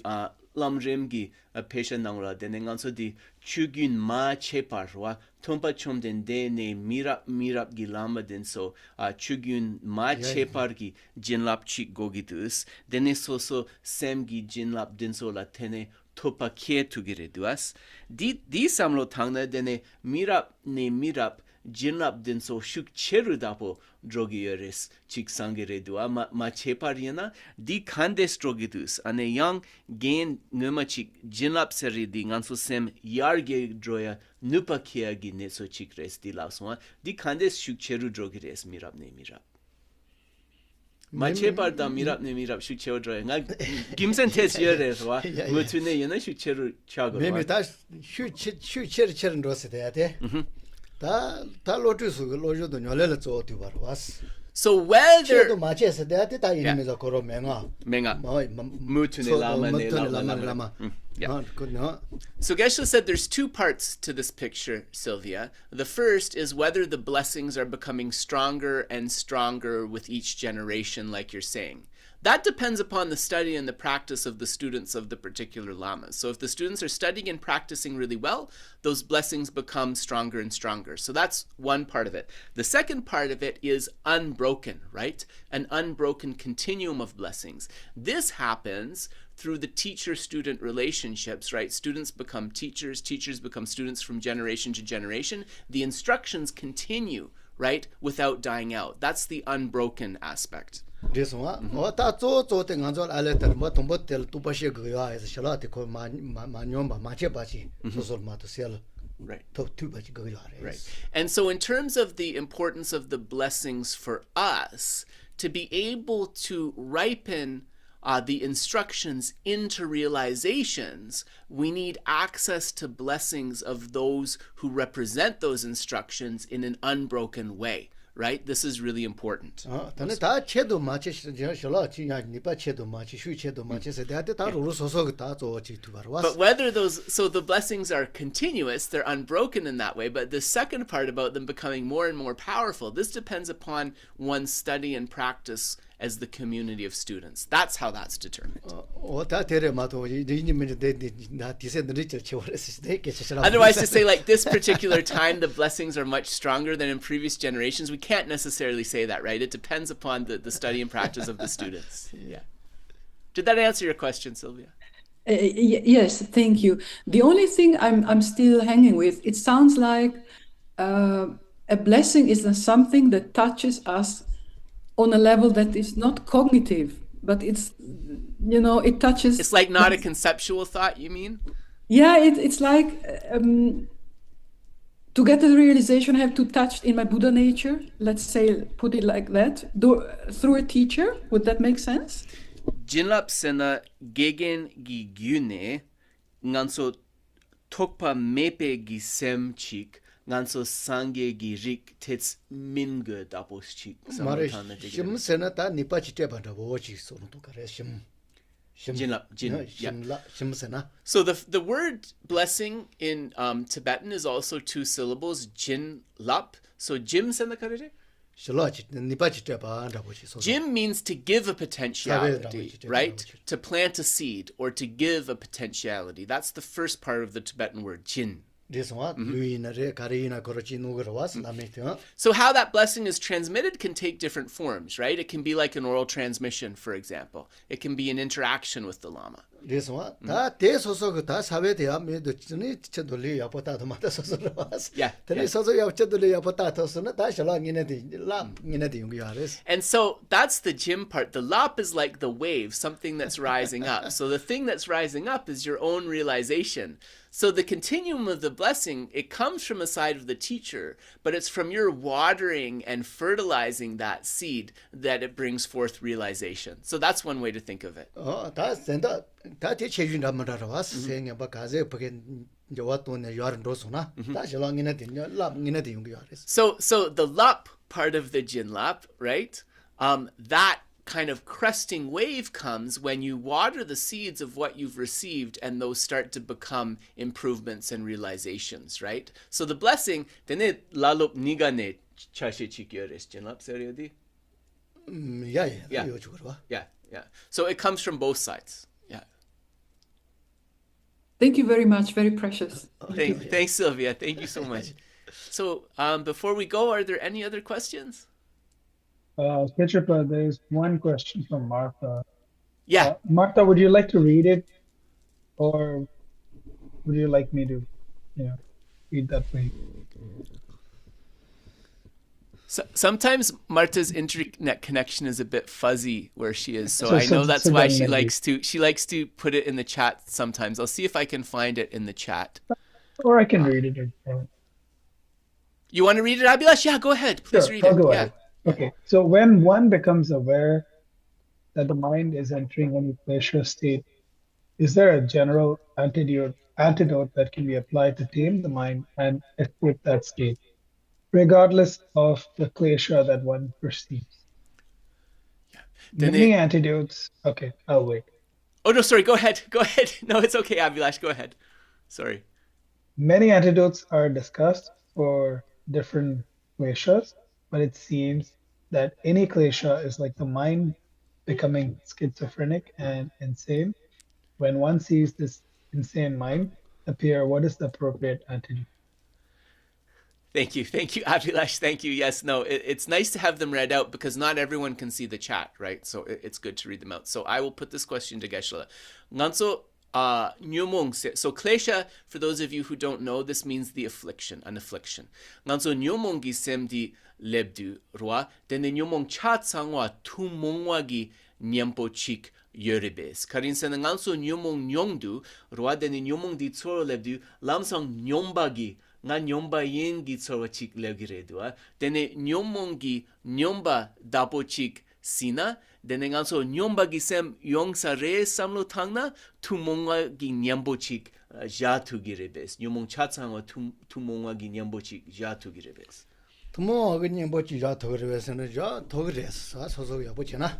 Lam Rim gi pesha nangla dene nganso di chugyun ma cheparwa tompa chomden dene mirap gi lama den so chugyun ma chepar gi jinlap chik gogitus dene so sem gi jinlap den so la tene topa ke tugire duas di samlo tangna dene mirap jinlap den so shuk cheru dapo drogi yores chik sangere dua ma chepariana di kandes drogidus ane yang gain ngema chik jinlap seri di nganso sem yarge droya nupa kia gi neso chik res di laswa di kandes shuk cheru drogi res mirap ma chepar da mirap shuk cheru droya nga gimsen tes yores wa mutune yana shuk cheru chago meme ta shuk cheru rose de ate So whether Yeah. good no. So Geshe said there's two parts to this picture, Sylvia. The first is whether the blessings are becoming stronger and stronger with each generation, like you're saying. That depends upon the study and the practice of the students of the particular lamas. So if the students are studying and practicing really well, those blessings become stronger and stronger. So that's one part of it. The second part of it is unbroken, right? An unbroken continuum of blessings. This happens through the teacher-student relationships, right? Students become teachers, teachers become students from generation to generation. The instructions continue, right, without dying out. That's the unbroken aspect. This one, what that so thing on all letter, but on what tell to push go is shalati called Manyomba, Machebachi, so to sell. Right. Right. And so in terms of the importance of the blessings for us, to be able to ripen the instructions into realizations, we need access to blessings of those who represent those instructions in an unbroken way, right? This is really important. But whether those, so the blessings are continuous, they're unbroken in that way, but the second part about them becoming more and more powerful, this depends upon one's study and practice as the community of students. That's how that's determined. Otherwise, to say like this particular time the blessings are much stronger than in previous generations, we can't necessarily say that, right? It depends upon the study and practice of the students. Yeah. Did that answer your question, Sylvia? Yes, thank you. The only thing I'm still hanging with, it sounds like a blessing is something that touches us on a level that is not cognitive, but it's, it touches. It's like not a conceptual thought, you mean? Yeah, it's like to get the realization, I have to touch in my Buddha nature, let's say, put it like that, through a teacher. Would that make sense? Jinlap sena gegen gi gyune, nganso tokpa mepe gi sem chik, nganso sangye gi rik tets minge dapos chik. Shim senata nipa chite banda wochi so to kare shim. So the word blessing in Tibetan is also two syllables, jin lap. So jim sena karere? Jim means to give a potentiality, right? To plant a seed or to give a potentiality. That's the first part of the Tibetan word, jin. This one, So how that blessing is transmitted can take different forms, right? It can be like an oral transmission, for example. It can be an interaction with the Lama. This one, that is also good. That's how it is. Yeah. And so that's the Jim part. The lap is like the wave, something that's rising up. So the thing that's rising up is your own realization. So the continuum of the blessing, it comes from a side of the teacher, but it's from your watering and fertilizing that seed that it brings forth realization. So that's one way to think of it. Oh, that's saying So the lap part of the jin lap, right? That kind of cresting wave comes when you water the seeds of what you've received and those start to become improvements and realizations, right? So the blessing, tene lalop nigane chashe chikyores jinlap seriodi? Yeah. So it comes from both sides. Yeah. Thank you very much. Very precious. Thanks, Sylvia. Thank you so much. So before we go, are there any other questions? Ketripa, there's one question from Martha. Yeah. Martha, would you like to read it? Or would you like me to, read that way? So, sometimes Marta's internet connection is a bit fuzzy where she is. So I know that's why she likes to put it in the chat sometimes. I'll see if I can find it in the chat. Or I can read it. You want to read it, Abhilash? Yeah, go ahead. Please read it. Go ahead. Okay, so when one becomes aware that the mind is entering any klesha state, is there a general antidote that can be applied to tame the mind and escape that state, regardless of the klesha that one perceives? Yeah. Many antidotes. Okay, I'll wait. Oh, no, sorry. Go ahead. Go ahead. No, it's okay, Abhilash. Go ahead. Sorry. Many antidotes are discussed for different kleshas, but it seems that any klesha is like the mind becoming schizophrenic and insane. When one sees this insane mind appear, what is the appropriate antidote? Thank you, Abhilash. Thank you. Yes, no, it's nice to have them read out because not everyone can see the chat, right? So it's good to read them out. So I will put this question to Geshe. Nganso nyomong se. So klesha, for those of you who don't know, this means the affliction, an affliction. Nganso nyomong gi sem di lebdu rwa, dene nyomong chat sangwa tumongwa gi nyampo chik yoribes. Karin sen nganso nyomong nyongdu rwa dene nyomong di tsoro lebdu lamsang nyomba gi nga nyomba yin gi tsoro chik legiredua. Dene nyomong gi nyomba dapo chik sina. Dene nganso nyomba gi sem yongsa re samlo tangna tumongwa gi nyambo chik jatu girebes. Nyomong chatsangwa tumongwa gi nyambo chik jatu girebes. tumongwa gi nyambo chik jatu girebes na jatu girebes. 소소 여보잖아.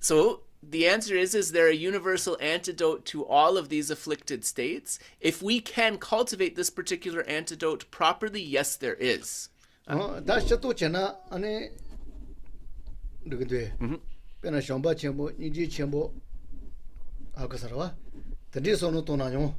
So the answer is there a universal antidote to all of these afflicted states? If we can cultivate this particular antidote properly, yes, there is. 다시 또 전화 안에 누구들? 배나 정바 첨부 인지 첨부 아까서와 드디어서는 또 나요.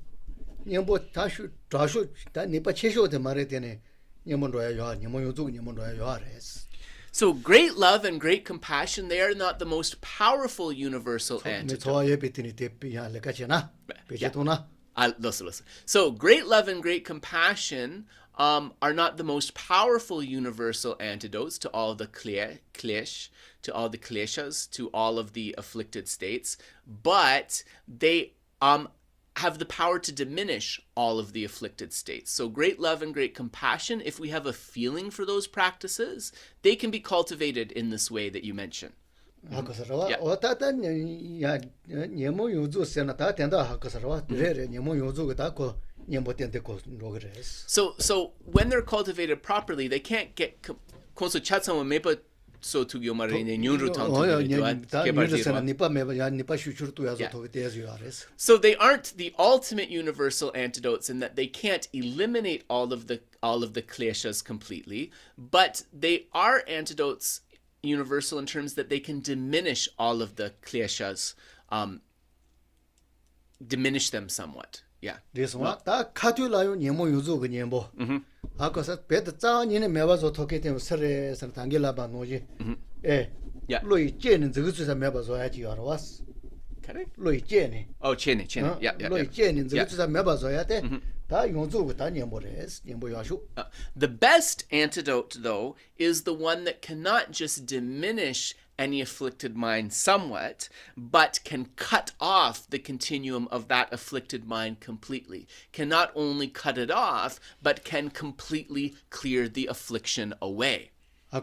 녀보 다시 다시 다 니빠 체쇼데 말해 되네. 녀몬로야 요 녀몬요족 녀몬로야 요 아레스. So great love and great compassion, they are not the most powerful universal antidote. So great love and great compassion are not the most powerful universal antidotes to all the klesh, to all the kleshas, to all of the afflicted states, but they have the power to diminish all of the afflicted states. So great love and great compassion, if we have a feeling for those practices, they can be cultivated in this way that you mentioned. So when they're cultivated properly, they can't get so to So they aren't the ultimate universal antidotes in that they can't eliminate all of the kleshas completely, but they are antidotes universal in terms that they can diminish all of the kleshas, diminish them somewhat. Yeah. This one, that Katulayo Nemo Yuzu Nyembo. Akasa Pet Zan in a Mevazo Toketem Seres and Tangela Banoji. Yeah. Louis Jen and the Gutsus and Mevazo at your was. Correct? Louis Jenny. Oh, Chenny. Yeah. Louis Jen and the Gutsus and Mevazo at it. The best antidote, though, is the one that cannot just diminish any afflicted mind somewhat, but can cut off the continuum of that afflicted mind completely. Can not only cut it off, but can completely clear the affliction away. Yeah.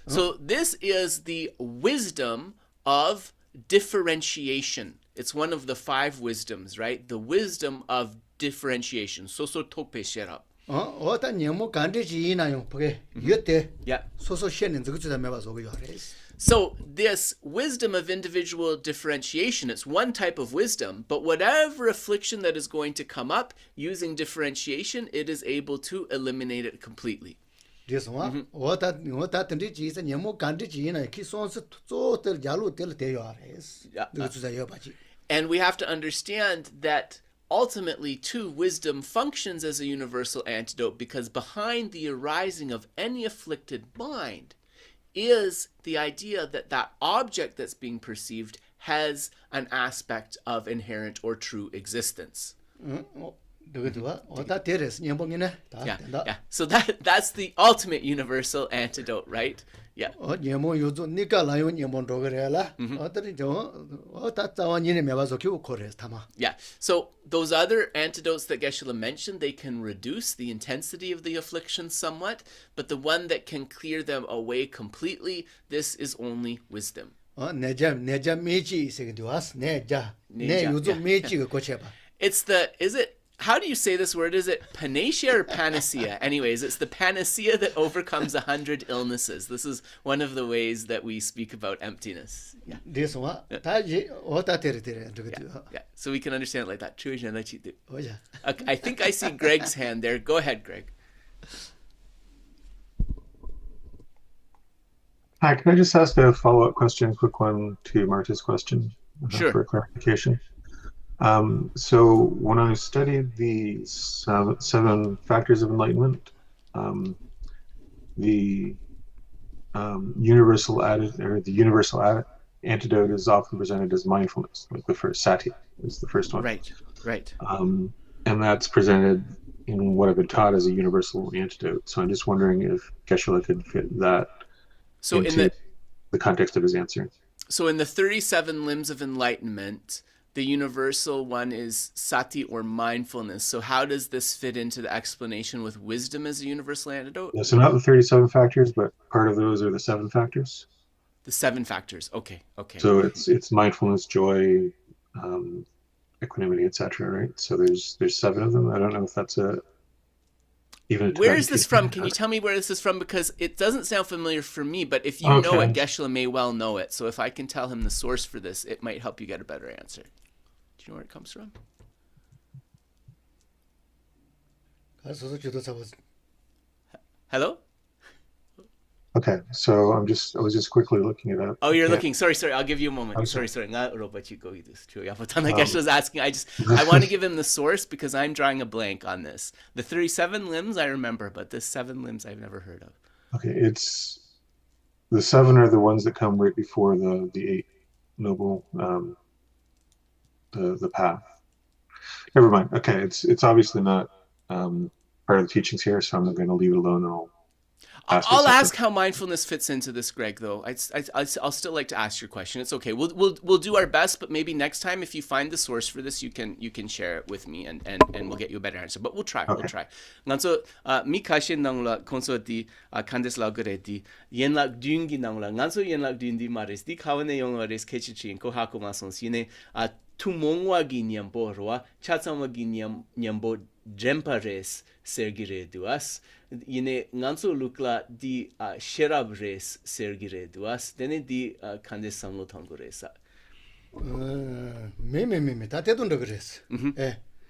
So this is the wisdom of differentiation. It's one of the 5 wisdoms, right? The wisdom of differentiation. Sosotope. Yeah. So this wisdom of individual differentiation, it's one type of wisdom, but whatever affliction that is going to come up using differentiation, it is able to eliminate it completely. This one, And we have to understand that ultimately, too, wisdom functions as a universal antidote because behind the arising of any afflicted mind is the idea that that object that's being perceived has an aspect of inherent or true existence. Yeah. So that's the ultimate universal antidote, right? Yeah. Yeah. So those other antidotes that Geshe mentioned, they can reduce the intensity of the affliction somewhat, but the one that can clear them away completely, this is only wisdom. It's the, is it how do you say this word? Is it panacea or panacea? Anyways, it's the panacea that overcomes 100 illnesses. This is one of the ways that we speak about emptiness. Yeah. So we can understand it like that. I think I see Greg's hand there. Go ahead, Greg. Hi, can I just ask a follow-up question, a quick one to Marta's question? Sure. For clarification. So when I studied the seven factors of enlightenment, the universal antidote is often presented as mindfulness, like the first sati is the first one. Right. And that's presented in what I've been taught as a universal antidote. So I'm just wondering if Geshe could fit that into the context of his answer. So in the 37 limbs of enlightenment, the universal one is sati or mindfulness. So how does this fit into the explanation with wisdom as a universal antidote? Yeah, so not the 37 factors, but part of those are the 7 factors. The 7 factors. Okay. So it's mindfulness, joy, equanimity, etc. Right? So there's 7 of them. I don't know if that's where is this from? Can you tell me where this is from? Because it doesn't sound familiar for me, but if you know it, Geshe may well know it. So if I can tell him the source for this, it might help you get a better answer. Do you know where it comes from? Hello? Okay, so I was just quickly looking it up. Oh, you're looking. Sorry. I'll give you a moment. Okay. Sorry. Geshe was asking. I want to give him the source because I'm drawing a blank on this. The 37 limbs I remember, but the 7 limbs I've never heard of. Okay, it's the 7 are the ones that come right before the 8 noble the path. Never mind. Okay, it's obviously not part of the teachings here, so I'm going to leave it alone and I'll ask how mindfulness fits into this, Greg, though. I'll still like to ask your question. It's okay. We'll do our best, but maybe next time if you find the source for this, you can share it with me and we'll get you a better answer. But we'll try. We'll try. Nganso mi kashin nangla konso di condensed lagre di yenlak dungi nangla nganso yenlak dundi mares di kawane yongwares kechichin ko hakuma sonsine tumongwa gi nyambo roa chatsamwa gi nyambo drempares sergire duas yine nganso lukla di sherab res sergire duas dene di kandes samlo tangoresa me ta te don dogres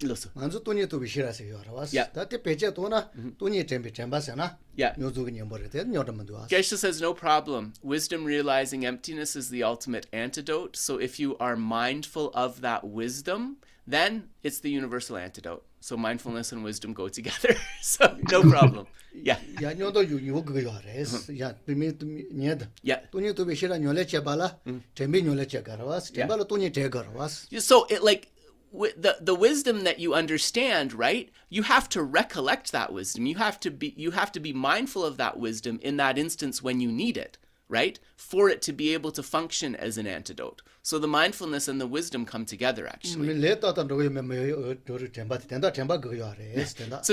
loso nganso toni to bishira se yorawas ta te peche to na toni temba sana nyozu gi nyambore te nyodam duas. Geshe says no problem. Wisdom realizing emptiness is the ultimate antidote. So if you are mindful of that wisdom, then it's the universal antidote. So mindfulness and wisdom go together. So no problem. Yeah. Ya nyodo yu go yores. Ya pimi nyed. Yeah. Toni to bishira nyole chebala, tembi nyole chegarawas, tembala toni tegarawas. So it like the wisdom that you understand, right? You have to recollect that wisdom. You have to be mindful of that wisdom in that instance when you need it, right? For it to be able to function as an antidote. So the mindfulness and the wisdom come together, actually. So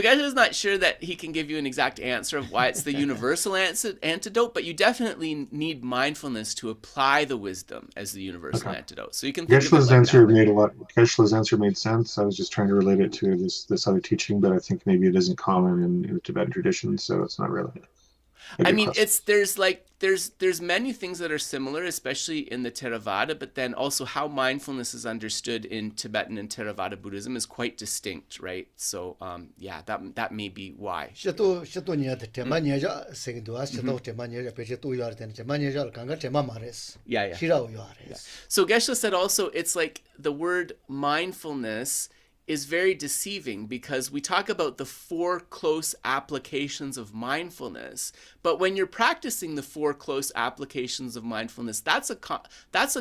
Geshe is not sure that he can give you an exact answer of why it's the universal antidote, but you definitely need mindfulness to apply the wisdom as the universal antidote. So you can think Geshe's answer Geshe's answer made sense. I was just trying to relate it to this other teaching, but I think maybe it isn't common in the Tibetan tradition, so it's not really. I mean, there's many things that are similar, especially in the Theravada, but then also how mindfulness is understood in Tibetan and Theravada Buddhism is quite distinct, right? So, that may be why. Yeah. So Geshe said also, it's like the word mindfulness is very deceiving because we talk about the 4 close applications of mindfulness, but when you're practicing the 4 close applications of mindfulness, that's a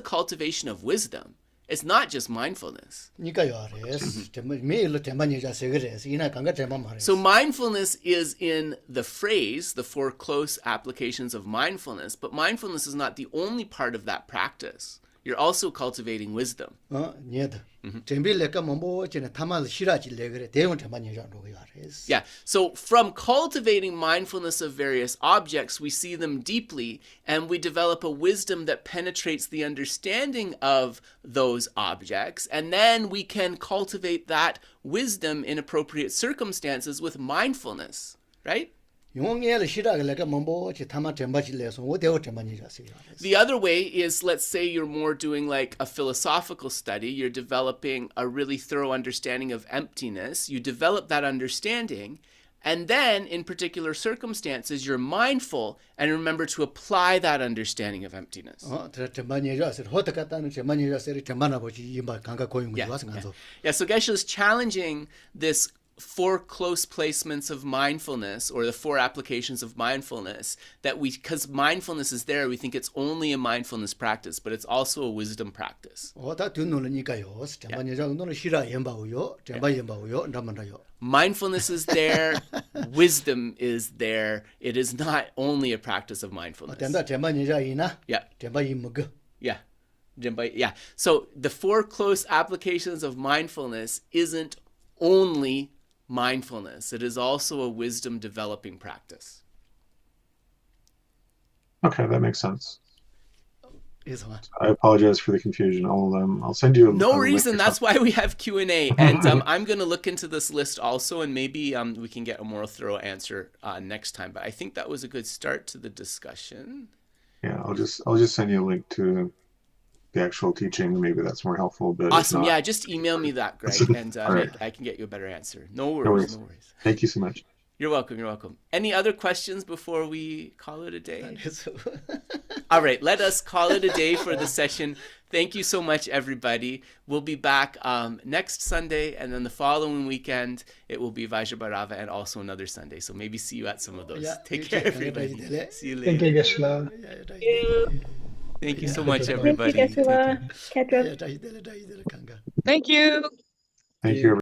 cultivation of wisdom. It's not just mindfulness. So mindfulness is in the phrase, the 4 close applications of mindfulness, but mindfulness is not the only part of that practice. you're also cultivating wisdom. Yeah, so from cultivating mindfulness of various objects, we see them deeply, and we develop a wisdom that penetrates the understanding of those objects, and then we can cultivate that wisdom in appropriate circumstances with mindfulness, right? The other way is, let's say you're more doing like a philosophical study, you're developing a really thorough understanding of emptiness, you develop that understanding, and then in particular circumstances you're mindful and remember to apply that understanding of emptiness. Yeah, so Geshe is challenging this 4 close placements of mindfulness, or the 4 applications of mindfulness, that because mindfulness is there, we think it's only a mindfulness practice, but it's also a wisdom practice. Mindfulness is there, wisdom is there. It is not only a practice of mindfulness. Yeah. So the 4 close applications of mindfulness isn't only mindfulness. It is also a wisdom developing practice. Okay, that makes sense. I apologize for the confusion. I'll send you no reason. That's why we have Q&A. And I'm going to look into this list also, and maybe we can get a more thorough answer next time. But I think that was a good start to the discussion. Yeah, I'll just send you a link to the actual teaching. Maybe that's more helpful. But awesome. Yeah, just email me that, Greg, and right. I can get you a better answer. No worries. Thank you so much. You're welcome. Any other questions before we call it a day? All right, let us call it a day for the session. Thank you so much, everybody. We'll be back next Sunday, and then the following weekend, it will be Vajrabharava and also another Sunday. So maybe see you at some of those. Take care, everybody. See you later. Thank you, Geshe. Thank you so much, everybody. Thank you, Geshe. Thank you.